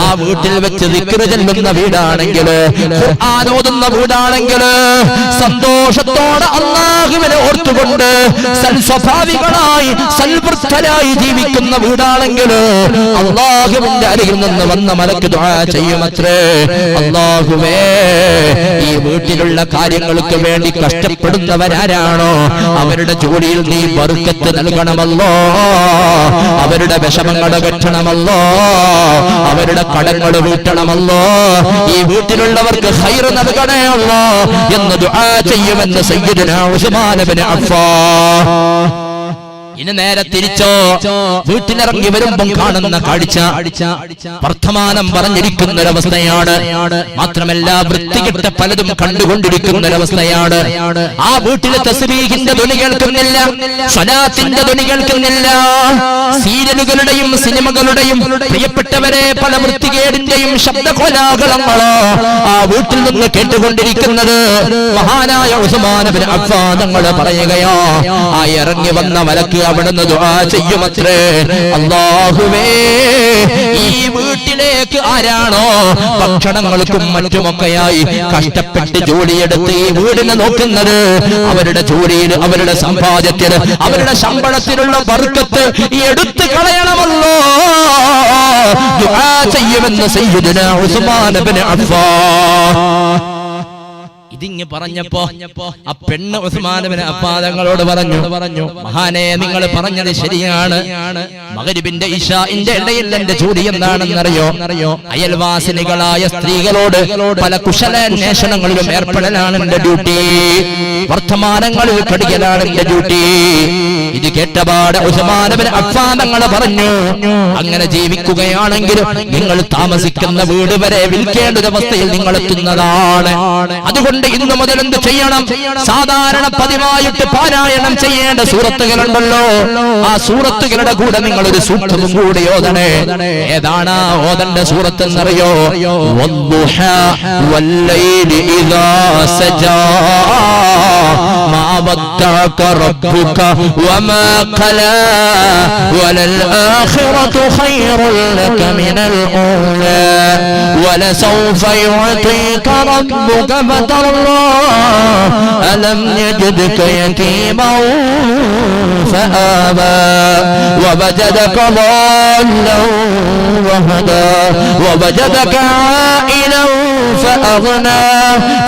ആ വീട്ടിൽ വെച്ച് ദിക്റ് ചൊല്ലുന്ന വീടാണെങ്കിൽ, ഖുർആൻ ഓതുന്ന വീടാണെങ്കിൽ, സന്തോഷത്തോടെ അല്ലാഹുവിനെ ഓർത്തുകൊണ്ട് സൽസ്വഭാവികളായി സൽവൃത്തരായി ജീവിക്കുന്ന വീടാണെങ്കിൽ അല്ലാഹുവിന്റെ അരികിൽ നിന്ന് വന്ന മലക്ക് ദുആ ചെയ്യുമത്രേ, അല്ലാഹുവേ, ഈ വീട്ടിലുള്ള കാര്യങ്ങൾക്ക് വേണ്ടി കഷ്ടപ്പെടുന്നവരാരാണോ അവരുടെ ജോലിയിൽ നീ ബർക്കത്ത് നൽകണമല്ലോ, അവരുടെ വിഷമങ്ങൾ അകറ്റണമല്ലോ, അവരുടെ കടങ്ങൾ വീട്ടണമല്ലോ, ഈ വീട്ടിലുള്ളവർക്ക് ഖൈർ നൽകണേ അല്ലാ എന്ന് ദുആ ചെയ്യുമെന്ന് സയ്യിദുനാ ഉസ്മാൻ ഇബ്നു അഫ്ഫാൻ. ഇനി നേരെ തിരിച്ചോ, വീട്ടിലിറങ്ങി വരുമ്പം കാണുന്ന കാഴ്ച വർത്തമാനം പറഞ്ഞിരിക്കുന്നൊരവസ്ഥയാണ്. മാത്രമല്ല വൃത്തികെട്ട പലതും കണ്ടുകൊണ്ടിരിക്കുന്നൊരവസ്ഥയാണ്. ആ വീട്ടിലെ തസ്ബീഹിന്റെ ധ്വനി കേൾക്കുന്നില്ല, സ്വലാത്തിന്റെ ധ്വനി കേൾക്കുന്നില്ല. സീരിയലുകളുടെയും സിനിമകളുടെയും പ്രിയപ്പെട്ടവരെ പല വൃത്തികേടിന്റെയും ശബ്ദകോലാഹലങ്ങളോ ആ വീട്ടിൽ നിന്ന് കേട്ടുകൊണ്ടിരിക്കുന്നത്. മഹാനായ ഉസ്മാൻ ഇബ്നു അഫ്ഫാൻ തങ്ങൾ പറയുകയോ, ആ ഇറങ്ങി വന്ന മലക്ക് അവിടുന്ന് ദുആ ചെയ്യുമത്രേ, അല്ലാഹുവേ, ഈ വീട്ടിലേക്ക് ആരാണോ ഭക്ഷണങ്ങൾക്കും മറ്റുമൊക്കെയായി കഷ്ടപ്പെട്ട് ജോലിയെടുത്ത് ഈ വീടിനെ നോക്കുന്നത്, അവരുടെ ജോലിയിൽ, അവരുടെ സമ്പാദ്യത്തിൽ, അവരുടെ ശമ്പളത്തിലുള്ള ബർക്കത്ത് എടുത്തു കളയണമല്ലോ ദുആ ചെയ്യുമെന്ന് സയ്യിദുനാ ഉസ്മാൻ ഇബ്നു അഫ്ഫാൻ. ഇതിങ്ങ് പറഞ്ഞപ്പോ ആ പെണ്ണ് ഉസ്മാൻ ഇബ്നു അഫ്ഫാൻ തങ്ങളോട് പറഞ്ഞു, മഹാനെ, നിങ്ങൾ പറഞ്ഞത് ശരിയാണ്. മഗ്രിബിന്റെ ഇശാഇന്റെ ഇടയിൽ എന്റെ ജോലി എന്താണെന്നറിയോ? അയൽവാസിനികളായ സ്ത്രീകളോട് പല കുശലാന്വേഷണങ്ങളിലും ഏർപ്പെടലാണ് എന്റെ ഡ്യൂട്ടി. വർത്തമാനങ്ങളിൽ കടിക്കലാണ് എന്റെ ഡ്യൂട്ടി. ഇത് കേട്ടപാട് ഉസ്മാൻ ഇബ്നു അഫ്ഫാൻ തങ്ങൾ പറഞ്ഞു, അങ്ങനെ ജീവിക്കുകയാണെങ്കിൽ നിങ്ങൾ താമസിക്കുന്ന വീട് വരെ വിൽക്കേണ്ട അവസ്ഥയിൽ നിങ്ങൾ എത്തുന്നതാണ്. അതുകൊണ്ട് ഇന്നു മുതൽ എന്ത് ചെയ്യണം? സാധാരണ പതിവായിട്ട് പാരായണം ചെയ്യേണ്ട സൂറത്തുകളുണ്ടല്ലോ, ആ സൂറത്തുകളുടെ കൂടെ നിങ്ങൾ ഒരു സൂക്തവും കൂടി ഓതണേ. ഏതാണ് ഓതേണ്ട സൂറത്ത് എന്നറിയോ? വദ്ദുഹാ വല്ലൈലി ഇദാ സജാ മാ വദ്ദഅക റബ്ബുക വമാ ഖലാ വലൽ ആഖിറതു ഖൈറുൻ ലക മിനൽ ഊലാ വലസൗഫ യുഅതീക റബ്ബുക ഫതർളാ ألم يجدك يتيما فآوى ووجدك ضالا وهدى ووجدك عائلا فأغنى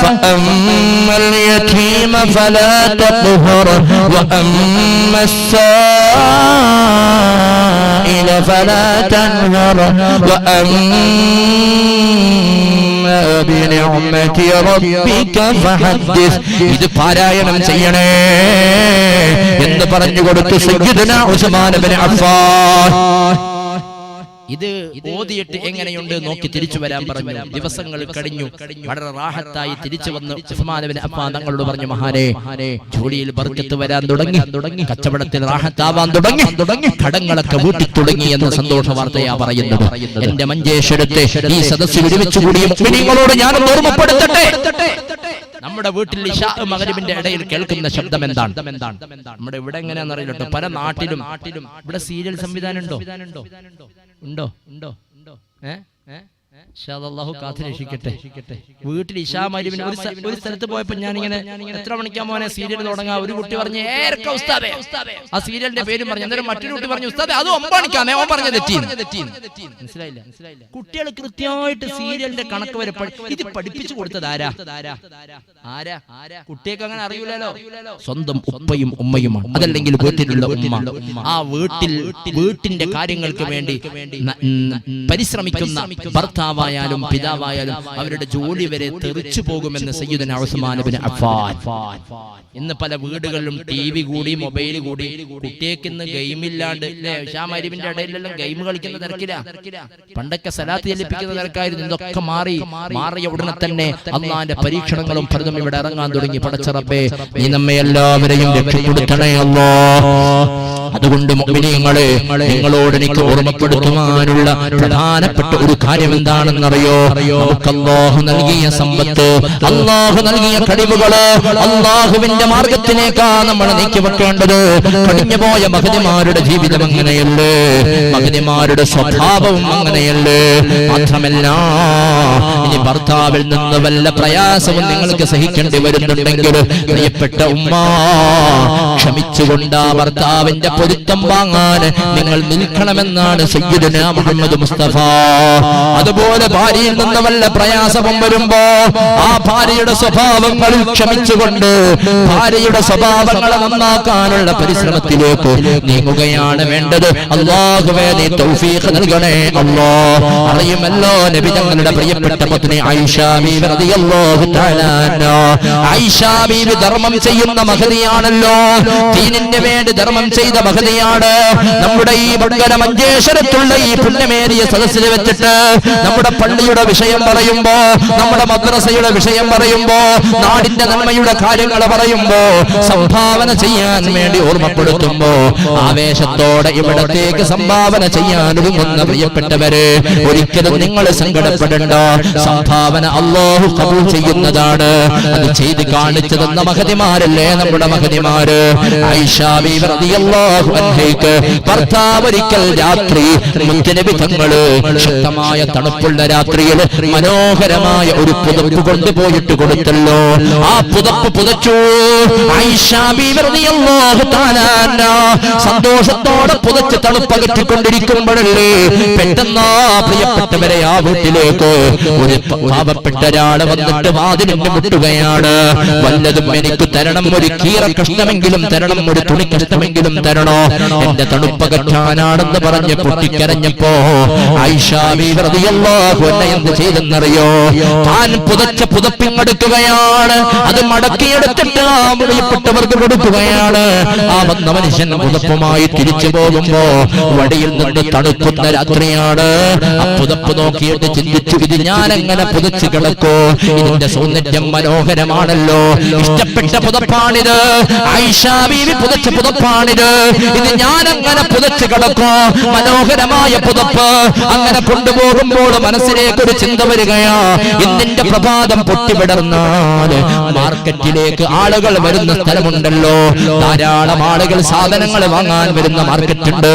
فأما اليتيم فلا تقهر وأما السائل فلا تنهر وأما بنعمة ربك فحدث. ഇത് പാരായണം ചെയ്യണേ എന്ന് പറഞ്ഞു കൊടുത്തു സയ്യിദുനാ ഉസ്മാൻ ഇബ്നു അഫ്ഫാൻ. ഇത് ഓതിയിട്ട് എങ്ങനെയുണ്ട് നോക്കി തിരിച്ചു വരാൻ പറഞ്ഞു. ദിവസങ്ങൾ കഴിഞ്ഞു, വളരെ റാഹത്തായി തിരിച്ചു വന്ന് ഉസ്മാൻ ഇബ്നു അഫ്ഫാൻ തങ്ങളോട് പറഞ്ഞു, മഹാനെ, ജോലിയിൽ ബർക്കത്ത് വരാൻ തുടങ്ങി, കച്ചവടത്തിൽ റാഹത്താവാൻ തുടങ്ങി, കടങ്ങളൊക്കെ വീട്ടി തുടങ്ങി എന്ന സന്തോഷ വാർത്തയാ പറയുന്നത്. എന്റെ മഞ്ചേശ്വരത്തെ ഈ സദസ്സിൽ ഒരുമിച്ച് കൂടിയ മുഅ്മിനീങ്ങളോട് ഞാൻ ഓർമ്മപ്പെടുത്തട്ടെ, നമ്മുടെ വീട്ടിൽ ഇശാ മഗ്രിബിന്റെ ഇടയിൽ കേൾക്കുന്ന ശബ്ദം എന്താണ്? നമ്മുടെ ഇവിടെ എങ്ങനെയാണെന്ന് അറിയില്ല. പല നാട്ടിലും ഇവിടെ സീരിയൽ സംവിധാനം ഉണ്ടോ? അല്ലാഹു കാത്തുരക്ഷിക്കട്ടെ. വീട്ടിൽ ഇശാ മഗ്രിബിന് ഒരു സ്ഥലത്ത് പോയപ്പോ ഞാനിങ്ങനെ എത്ര മണിക്കാ മോനെ സീരിയൽ തുടങ്ങാ? ഒരു കുട്ടി പറഞ്ഞു ഏരക്ക ഉസ്താദേ, ആ സീരിയലിന്റെ പേരും പറഞ്ഞു. അന്നേരം മറ്റൊരു കുട്ടി പറഞ്ഞു ഉസ്താദേ അത് 9 മണിക്കാണേ, ഓൻ പറഞ്ഞ തെറ്റി. മനസ്സിലായില്ല? കുട്ടികൾ കൃത്യമായിട്ട് സീരിയലിന്റെ കണക്ക് വരെ ഇത് പഠിപ്പിച്ചു കൊടുത്തത് ആരാ? കുട്ടിയൊക്കെ അങ്ങനെ അറിയില്ലല്ലോ. സ്വന്തം ഉപ്പയും ഉമ്മയുമാണ്, അതല്ലെങ്കിൽ വീട്ടിലുള്ള ഉമ്മ. ആ വീട്ടിന്റെ കാര്യങ്ങൾക്ക് വേണ്ടി പരിശ്രമിക്കുന്ന ഭർത്താവായാലും പിതാവായാലും അവരുടെ ജോലി വരെ തെറിച്ചു പോകുമെന്ന് സയ്യിദുനാ ഉസ്മാൻ ഇബ്നു അഫ്ഫാൻ. ഇന്ന് പല വീടുകളിലും TV കൂടി മൊബൈൽ കൂടി, കുട്ടിയേക്ക് ഇന്ന് ഗെയിമില്ലാണ്ട് ഇശാ മഗ്രിബിന്റെ ഇടയിലെല്ലാം ഗെയിം കളിക്കുന്ന തിരക്കില്ല. പണ്ടൊക്കെ സലാത്ത് ചെല്ലിപ്പിക്കുന്ന തിരക്കായിരുന്നു. ഇതൊക്കെ മാറിയ ഉടനെ തന്നെ അള്ളാന്റെ പരീക്ഷണങ്ങളും ഫർദും ഇവിടെ ഇറങ്ങാൻ തുടങ്ങി. പടച്ച റബ്ബേ, നീ നമ്മെ എല്ലാവരെയും രക്ഷപ്പെടുത്തണേ അല്ലാഹ്. അതുകൊണ്ട് മുഅ്മിനീങ്ങളെ, നിങ്ങളോട് എനിക്ക് ഓർമ്മപ്പെടുത്തുവാനുള്ള പ്രധാനപ്പെട്ട ഒരു കാര്യം എന്താണെന്നറിയോ? നമുക്ക് അല്ലാഹു നൽകിയ സമ്പത്ത്, അല്ലാഹു നൽകിയ കഴിവുകള് അല്ലാഹുവിന്റെ മാർഗത്തിലേക്കാ നമ്മൾ നീക്കി വെക്കേണ്ടത്. കഴിഞ്ഞു പോയ മഹദിമാരുടെ ജീവിതം അങ്ങനെയല്ലേ, മഹദിമാരുടെ സ്വഭാവവും അങ്ങനെയല്ലേ. മാത്രമല്ല, ഇനി ഭർത്താവിൽ നിന്ന് വല്ല പ്രയാസവും നിങ്ങൾക്ക് സഹിക്കേണ്ടി വരുന്നുണ്ടെങ്കിൽ പ്രിയപ്പെട്ട ഉമ്മ, ക്ഷമിച്ചുകൊണ്ട് ആ ഭർത്താവിന്റെ പൊരുത്തം വാങ്ങാൻ നിങ്ങൾ നിൽക്കണമെന്നാണ് സയ്യിദുനാ മുഹമ്മദ് മുസ്തഫ. അതുപോലെ ഭാര്യയിൽ നിന്ന് വല്ല പ്രയാസവും വരുമ്പോ ആ ഭാര്യയുടെ സ്വഭാവങ്ങളിൽ ക്ഷമിച്ചുകൊണ്ട് ഭാര്യയുടെ സ്വഭാവങ്ങളെ നന്നാക്കാനുള്ള പരിശ്രമത്തിലേക്ക് നീങ്ങുകയാണ് വേണ്ടത്. അല്ലാഹുവേ, നീ തൗഫീഖ് നൽകണേ അല്ലാഹ്. അറിയുമല്ലോ നബി തങ്ങളുടെ പ്രിയപ്പെട്ട പത്നി ആയിഷ ബീവി റളിയല്ലാഹു തആല അൻഹാ. ആയിഷ ബീവി ധർമ്മം ചെയ്യുന്ന മഹദിയാണല്ലോ, ദീനിന് വേണ്ടി ധർമ്മം ചെയ്ത മഹദിയാണ്. നമ്മുടെ ഈ ബംഗല മഞ്ചേശ്വരത്തുള്ള ഈ പുണ്യമേറിയ സദസ്സിൽ വെച്ചിട്ട് നമ്മുടെ പള്ളിയുടെ വിഷയം പറയുമ്പോ, നമ്മുടെ മദ്രസയുടെ വിഷയം പറയുമ്പോ, നാടിന്റെ നന്മയുടെ കാര്യങ്ങൾ പറയുമ്പോ, സംഭാവന ചെയ്യാൻ വേണ്ടി ഓർമ്മപ്പെടുത്തുമ്പോ ആവേശത്തോടെ ഇവിടത്തേക്ക് സംഭാവന ചെയ്യാൻ ഒരുങ്ങുന്ന പ്രിയപ്പെട്ടവരെ, ഒരിക്കലും നിങ്ങൾ സങ്കടപ്പെടേണ്ട. സംഭാവന അല്ലാഹു ഖബൂൽ ചെയ്യുന്നതാണ്. അത് ചെയ്ത് കാണിച്ചു തന്ന മഹദിമാരല്ലേ നമ്മുടെ മഹദിമാര്. ആയിഷ ബീവി റളിയല്ലാഹു അൻഹയ്ക്ക് ഭർത്താവ് ഒരിക്കൽ രാത്രി മുത്തനബി തങ്ങള് ശക്തമായ തണുപ്പുള്ള രാത്രിയിൽ മനോഹരമായ ഒരു പുതപ്പ് കൊണ്ടുപോയിട്ട് കൊടുത്തല്ലോ. ആ പുതപ്പ് പുതച്ചു ആയിഷ ബീവി റളിയല്ലാഹു തആല അൻഹാ സന്തോഷത്തോടെ പുതച്ച് തണുപ്പകറ്റിക്കൊണ്ടിരിക്കുമ്പോഴല്ലേ പെട്ടെന്ന് പ്രിയപ്പെട്ടവരെ ആ വീട്ടിലേക്ക് ഒരു പാവപ്പെട്ട ഒരാള് വന്നിട്ട് വാതിലിന് മുട്ടുകയാണ്. വല്ലതും എനിക്ക് തരണം, ഒരു കീറ കഷ്ണമെങ്കിലും തരണം, ഒരു തുണി കഷ്ണമെങ്കിലും തരണോ, എന്റെ തണുപ്പകറ്റാനാണെന്ന് പറഞ്ഞ് പൊട്ടിക്കരഞ്ഞപ്പോ ആയിഷ ബീവി റളിയല്ലാഹു അൻഹ എന്ത് ചെയ്തെന്നറിയോ? താൻ പുതച്ച പുതപ്പിങ്ങെടുക്കുകയാണ്, അത് മടക്കിയെടുത്തിട്ട് ആ പ്രിയപ്പെട്ടവർക്ക് കൊടുക്കുകയാണ്. ആ വന്ന മനുഷ്യൻ പുതപ്പുമായി തിരിച്ചു പോകുമ്പോ വടിയിൽ നിന്ന് തണുക്കുന്ന രാത്രിയാണ്. ആ പുതപ്പ് നോക്കിയിട്ട് ചിന്തിച്ചു, ഇത് ഞാൻ എങ്ങനെ പുതച്ചു കിടക്കോ? ഇതിന്റെ സൗന്ദര്യം മനോഹരമാണല്ലോ, ഇഷ്ടപ്പെട്ട പുതപ്പാണിത്, ആയിഷ ബീവി പുതച്ച പുതപ്പാണിത്, ഇത് ഞാൻ അങ്ങനെ പുതച്ചു കിടക്കോ? മനോഹരമായ പുതപ്പ്. അങ്ങനെ കൊണ്ടുപോകുമ്പോൾ മനസ്സിലേക്ക് ഒരു ചിന്ത വരികയാ, ഇന്നിന്റെ പ്രഭാതം പൊട്ടിവിടർന്നാൽ മാർക്കറ്റിലേക്ക് ആളുകൾ വരുന്ന സ്ഥലമുണ്ടല്ലോ, ധാരാളം ആളുകൾ സാധനങ്ങൾ വാങ്ങാൻ വരുന്ന മാർക്കറ്റ് ഉണ്ട്.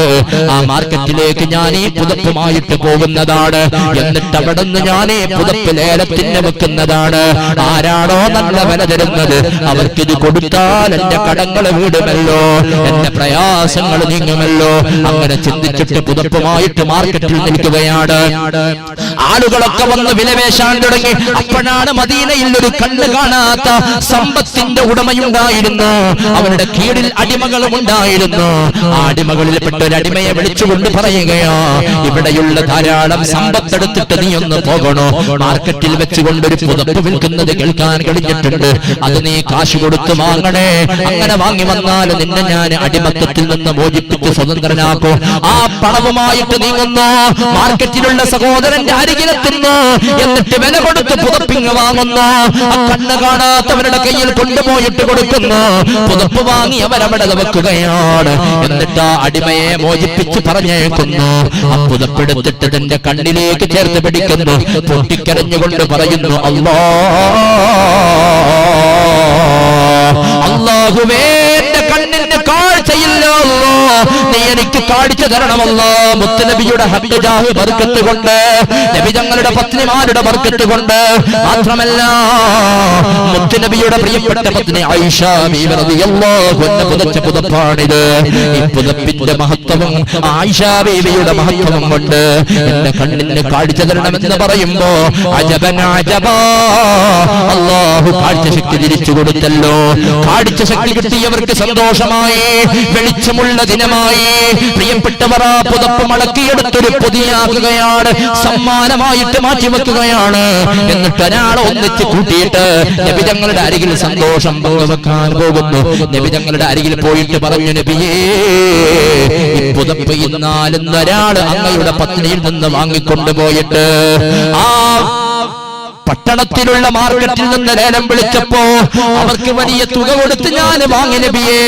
ആ മാർക്കറ്റിലേക്ക് ഞാൻ ഈ പുതപ്പുമായിട്ട് പോകുന്നതാണ്. എന്നിട്ട് അവിടെ നിന്ന് ഞാൻ ഈ പുതപ്പ് ലേലത്തിന് വെക്കുന്നതാണ്. ആരാണോ നല്ല വില തരുന്നത് അവർക്കിത് കൊടുത്താൽ എന്റെ കടങ്ങൾ വീടുമല്ലോ, എന്റെ പ്രയാസങ്ങൾ നീങ്ങുമല്ലോ. അങ്ങനെ ചിന്തിച്ചിട്ട് പുതപ്പുമായിട്ട് മാർക്കറ്റിൽ നിൽക്കുകയാണ്. ആളുകളൊക്കെ വന്ന് വിലപേശാൻ തുടങ്ങി. അപ്പോഴാണ് മദീനയിൽ ഒരു കണ്ണ് കാണാത്ത സമ്പത്തിന്റെ ഉടമയുണ്ടായിരുന്നു, അവരുടെ കീഴിൽ അടിമകളും ഉണ്ടായിരുന്നു. ആ അടിമകളിൽപ്പെട്ട ഒരു അടിമയെ വിളിച്ചുകൊണ്ട് പറയുകയോ, ഇവിടെയുള്ള ധാരാളം സമ്പത്തെടുത്തിട്ട് നീ ഒന്ന് പോകണോ, മാർക്കറ്റിൽ വെച്ചുകൊണ്ടൊരു പുതപ്പ് വിൽക്കുന്നത് കേൾക്കാൻ കഴിഞ്ഞിട്ടുണ്ട്, അത് നീ കാശ് കൊടുത്ത് വാങ്ങണേ. അങ്ങനെ വാങ്ങി വന്നാൽ നിന്നെ ഞാൻ അടിമത്തത്തിൽ നിന്ന് മോചിപ്പിച്ച് സ്വതന്ത്രനാക്കും. ആ പണവുമായിട്ട് നീങ്ങുന്നു, മാർക്കറ്റിലുള്ള സഹോദരന്റെ അരികിലെത്തുന്നു, എന്നിട്ട് വില കൊടുത്ത് പുതപ്പിങ് വാങ്ങുന്നു. ആ കണ്ണ് കാണാത്തവരുടെ കയ്യിൽ കൊണ്ടുപോയിട്ട് കൊടുക്കുന്നു. പുതപ്പ് വാങ്ങി അവരവിടെ വെക്കുകയാണ്. എന്നിട്ട് ആ അടിമയെ മോചിപ്പിച്ച് പറഞ്ഞേക്കുന്നു. ആ പുതപ്പെടുത്തിട്ട് തന്റെ കണ്ണിലേക്ക് ചേർത്ത് പിടിക്കുന്നു. പൊട്ടിക്കരഞ്ഞുകൊണ്ട് പറയുന്നു, അല്ലാഹ് കാഴ്ച തരണമല്ലോ. മുത്തുനബിയുടെ ഹക്ക് ജാഹ് ബർക്കത്ത് കൊണ്ട്, നബി തങ്ങളുടെ പത്നിമാരുടെ ബർക്കത്ത് കൊണ്ട് മാത്രമല്ല, മുത്തുനബിയുടെ പ്രിയപ്പെട്ട പത്നി ആയിഷ ബീവി റളിയല്ലാഹു അൻഹ പുതച്ച പുതപ്പാണിത്. ഈ പുതപ്പിന്റെ മഹത്വവും ആയിഷ ബീവിയുടെ മഹത്വവും കൊണ്ട് എന്റെ കണ്ണിന് കാഴ്ച തരണമെന്ന് പറയുമ്പോ അജബൻ അജബാ, അല്ലാഹു കാഴ്ച ശക്തി തിരിച്ചു കൊടുത്തല്ലോ. കാഴ്ച ശക്തി കിട്ടിയവർക്ക് സന്തോഷമായി, വെളിച്ചമുള്ള ദിനമായി. പ്രിയപ്പെട്ടവർ ആ പുതപ്പ് മടക്കിയെടുത്തൊരു പൊതിയാക്കുകയാണ്, സമ്മാനമായിട്ട് മാറ്റിവെക്കുകയാണ്. എന്നിട്ട് ഒരാളെ ഒന്നിച്ച് കൂട്ടിയിട്ട് നബി തങ്ങളുടെ അരികിൽ സന്തോഷം പങ്കുവെക്കാൻ പോകുന്നു. നബി തങ്ങളുടെ അരികിൽ പോയിട്ട് പറഞ്ഞു, നബിയേ, ഈ പുതപ്പ് ഇന്നാലും ഒരാൾ അങ്ങയുടെ പത്നിയിൽ നിന്ന് വാങ്ങിക്കൊണ്ടുപോയിട്ട് ആ പട്ടണത്തിലുള്ള മാർക്കറ്റിൽ നിന്ന് ലേലം വിളിച്ചപ്പോ അവർക്ക് വലിയ തുക കൊടുത്ത് ഞാൻ വാങ്ങി നബിയേ.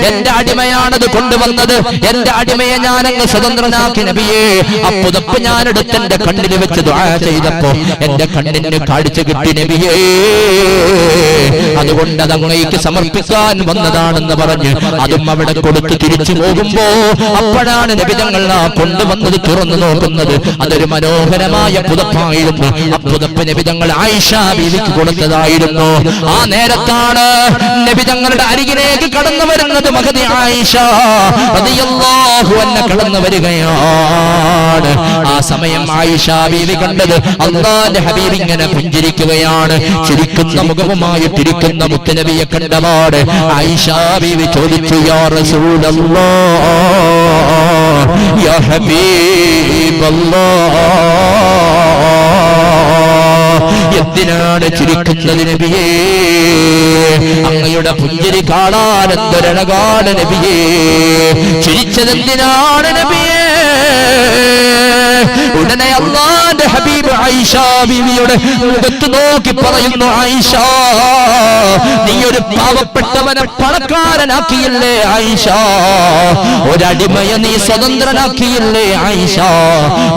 എന്റെ അടിമയാണത് കൊണ്ടുവന്നത്, എന്റെ അടിമയെ ഞാൻ അങ്ങ് സ്വതന്ത്രനാക്കി നബിയേ. അപ്പുതപ്പ് ഞാൻ എടുത്ത് എന്റെ കണ്ണിൽ വെച്ച് ദുആ ചെയ്തപ്പോ എന്റെ കണ്ണിന് കാഴ്ച കിട്ടി നബിയേ. അതുകൊണ്ട് അത് അങ്ങേക്ക് സമർപ്പിക്കാൻ വന്നതാണെന്ന് പറഞ്ഞ് അതും അവിടെ കൊടുത്ത് തിരിച്ചു പോകുമ്പോ അപ്പോഴാണ് നബി തങ്ങൾ കൊണ്ടുവന്നത് തുറന്നു നോക്കുന്നത്. അതൊരു മനോഹരമായ പുതപ്പായിരുന്നു. പുതപ്പ് നബി തങ്ങൾ ആയിഷ ബീവിക്ക് കൊടുത്തതായിരുന്നു. ആ നേരത്താണ് നബി തങ്ങളുടെ അരികിലേക്ക് കടന്നു വരുന്നത് മഹദി ആയിഷ റളിയല്ലാഹു അൻഹ കടന്നു വരികയാണ്. ആ സമയം ആയിഷ ബീവി കണ്ടത് അല്ലാഹുവിന്റെ ഹബീബ് ഇങ്ങനെ പുഞ്ചിരിക്കുകയാണ്. ചിരിക്കുന്ന മുഖവുമായിട്ടിരിക്കുന്ന മുത്തുനബിയെ കണ്ടപാട് ആയിഷ ബീവി ചോദിച്ചു, യാ റസൂലല്ലാഹ്, യാ ഹബീബല്ലാഹ്, എന്തിനാണ് ചിരിക്കുന്നത് നബിയേ? അങ്ങയുടെ പുഞ്ചിരി കാണാൻ എന്തൊരഴകാണ് നബിയേ. ചിരിച്ചതെന്തിനാണ് നബിയേ? ഉടനെ അല്ലാഹുവിന്റെ ഹബീബ് ആയിഷ ബീവിയുടെ മുഖത്ത് നോക്കി പറയുന്നു, ആയിഷ, നീ ഒരു പാവപ്പെട്ടവനെ പണക്കാരനാക്കിയില്ലേ ആയിഷ? ഒരടിമയെ നീ സ്വതന്ത്രനാക്കിയില്ലേ ആയിഷ?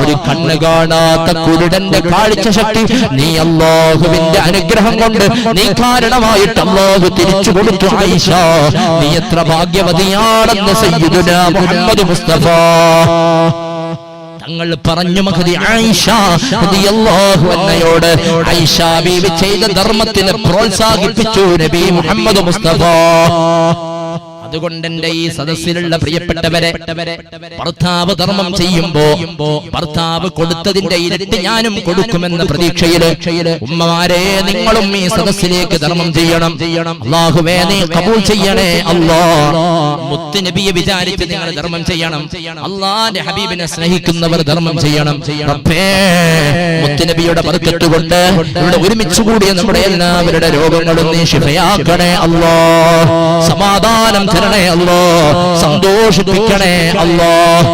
ഒരു കണ്ണ് കാണാത്ത കുരുടന്റെ കാഴ്ച ശക്തി നീ അല്ലാഹുവിന്റെ അനുഗ്രഹം കൊണ്ട് നീ കാരണമായിട്ട് അല്ലാഹു തിരിച്ചു കൊടുത്തു ആയിഷ. നീ എത്ര ഭാഗ്യവതിയാണെന്ന് സയ്യിദുനാ മുഹമ്മദ് മുസ്തഫ തങ്ങൾ പറഞ്ഞു. മഹദി ആയിഷ റളിയല്ലാഹു അൻഹയോട് ആയിഷ ബീവി ചെയ്ത ധർമ്മത്തിനെ പ്രോത്സാഹിപ്പിച്ചു നബി മുഹമ്മദ് മുസ്തഫ. അതുകൊണ്ട് എന്റെ ഈ സദസ്സിലുള്ള പ്രിയപ്പെട്ടവരെ, ഭർത്താവ് ധർമ്മം ചെയ്യുമ്പോ ഭർത്താവ് കൊടുത്തതിന്റെ ഇരട്ടി ഞാനും കൊടുക്കുമെന്ന പ്രതീക്ഷയില് ഉമ്മമാരെ നിങ്ങളും ഈ സദസ്സിലേക്ക് ധർമ്മം ചെയ്യണം. അല്ലാഹുവേ, നീ ഖബൂൽ ചെയ്യണേ അല്ലാഹ്. മുത്തുനബിയെ വിചാരിച്ച് നിങ്ങൾ ധർമ്മം ചെയ്യണം. അല്ലാഹുവിന്റെ ഹബീബിനെ സ്നേഹിക്കുന്നവർ ധർമ്മം ചെയ്യണം. റബ്ബേ, മുത്തുനബിയുടെ ബർക്കത്ത് കൊണ്ട് ഇവിടെ ഒരുമിച്ച് കൂടിയ നമ്മുടെ എല്ലാവരുടെ രോഗങ്ങളും നീ ശിഫയാക്കണേ അല്ലാഹ്. സമാധാനം തരണേ അല്ലാഹ്, സന്തോഷിപ്പിക്കണേ അല്ലാഹ്.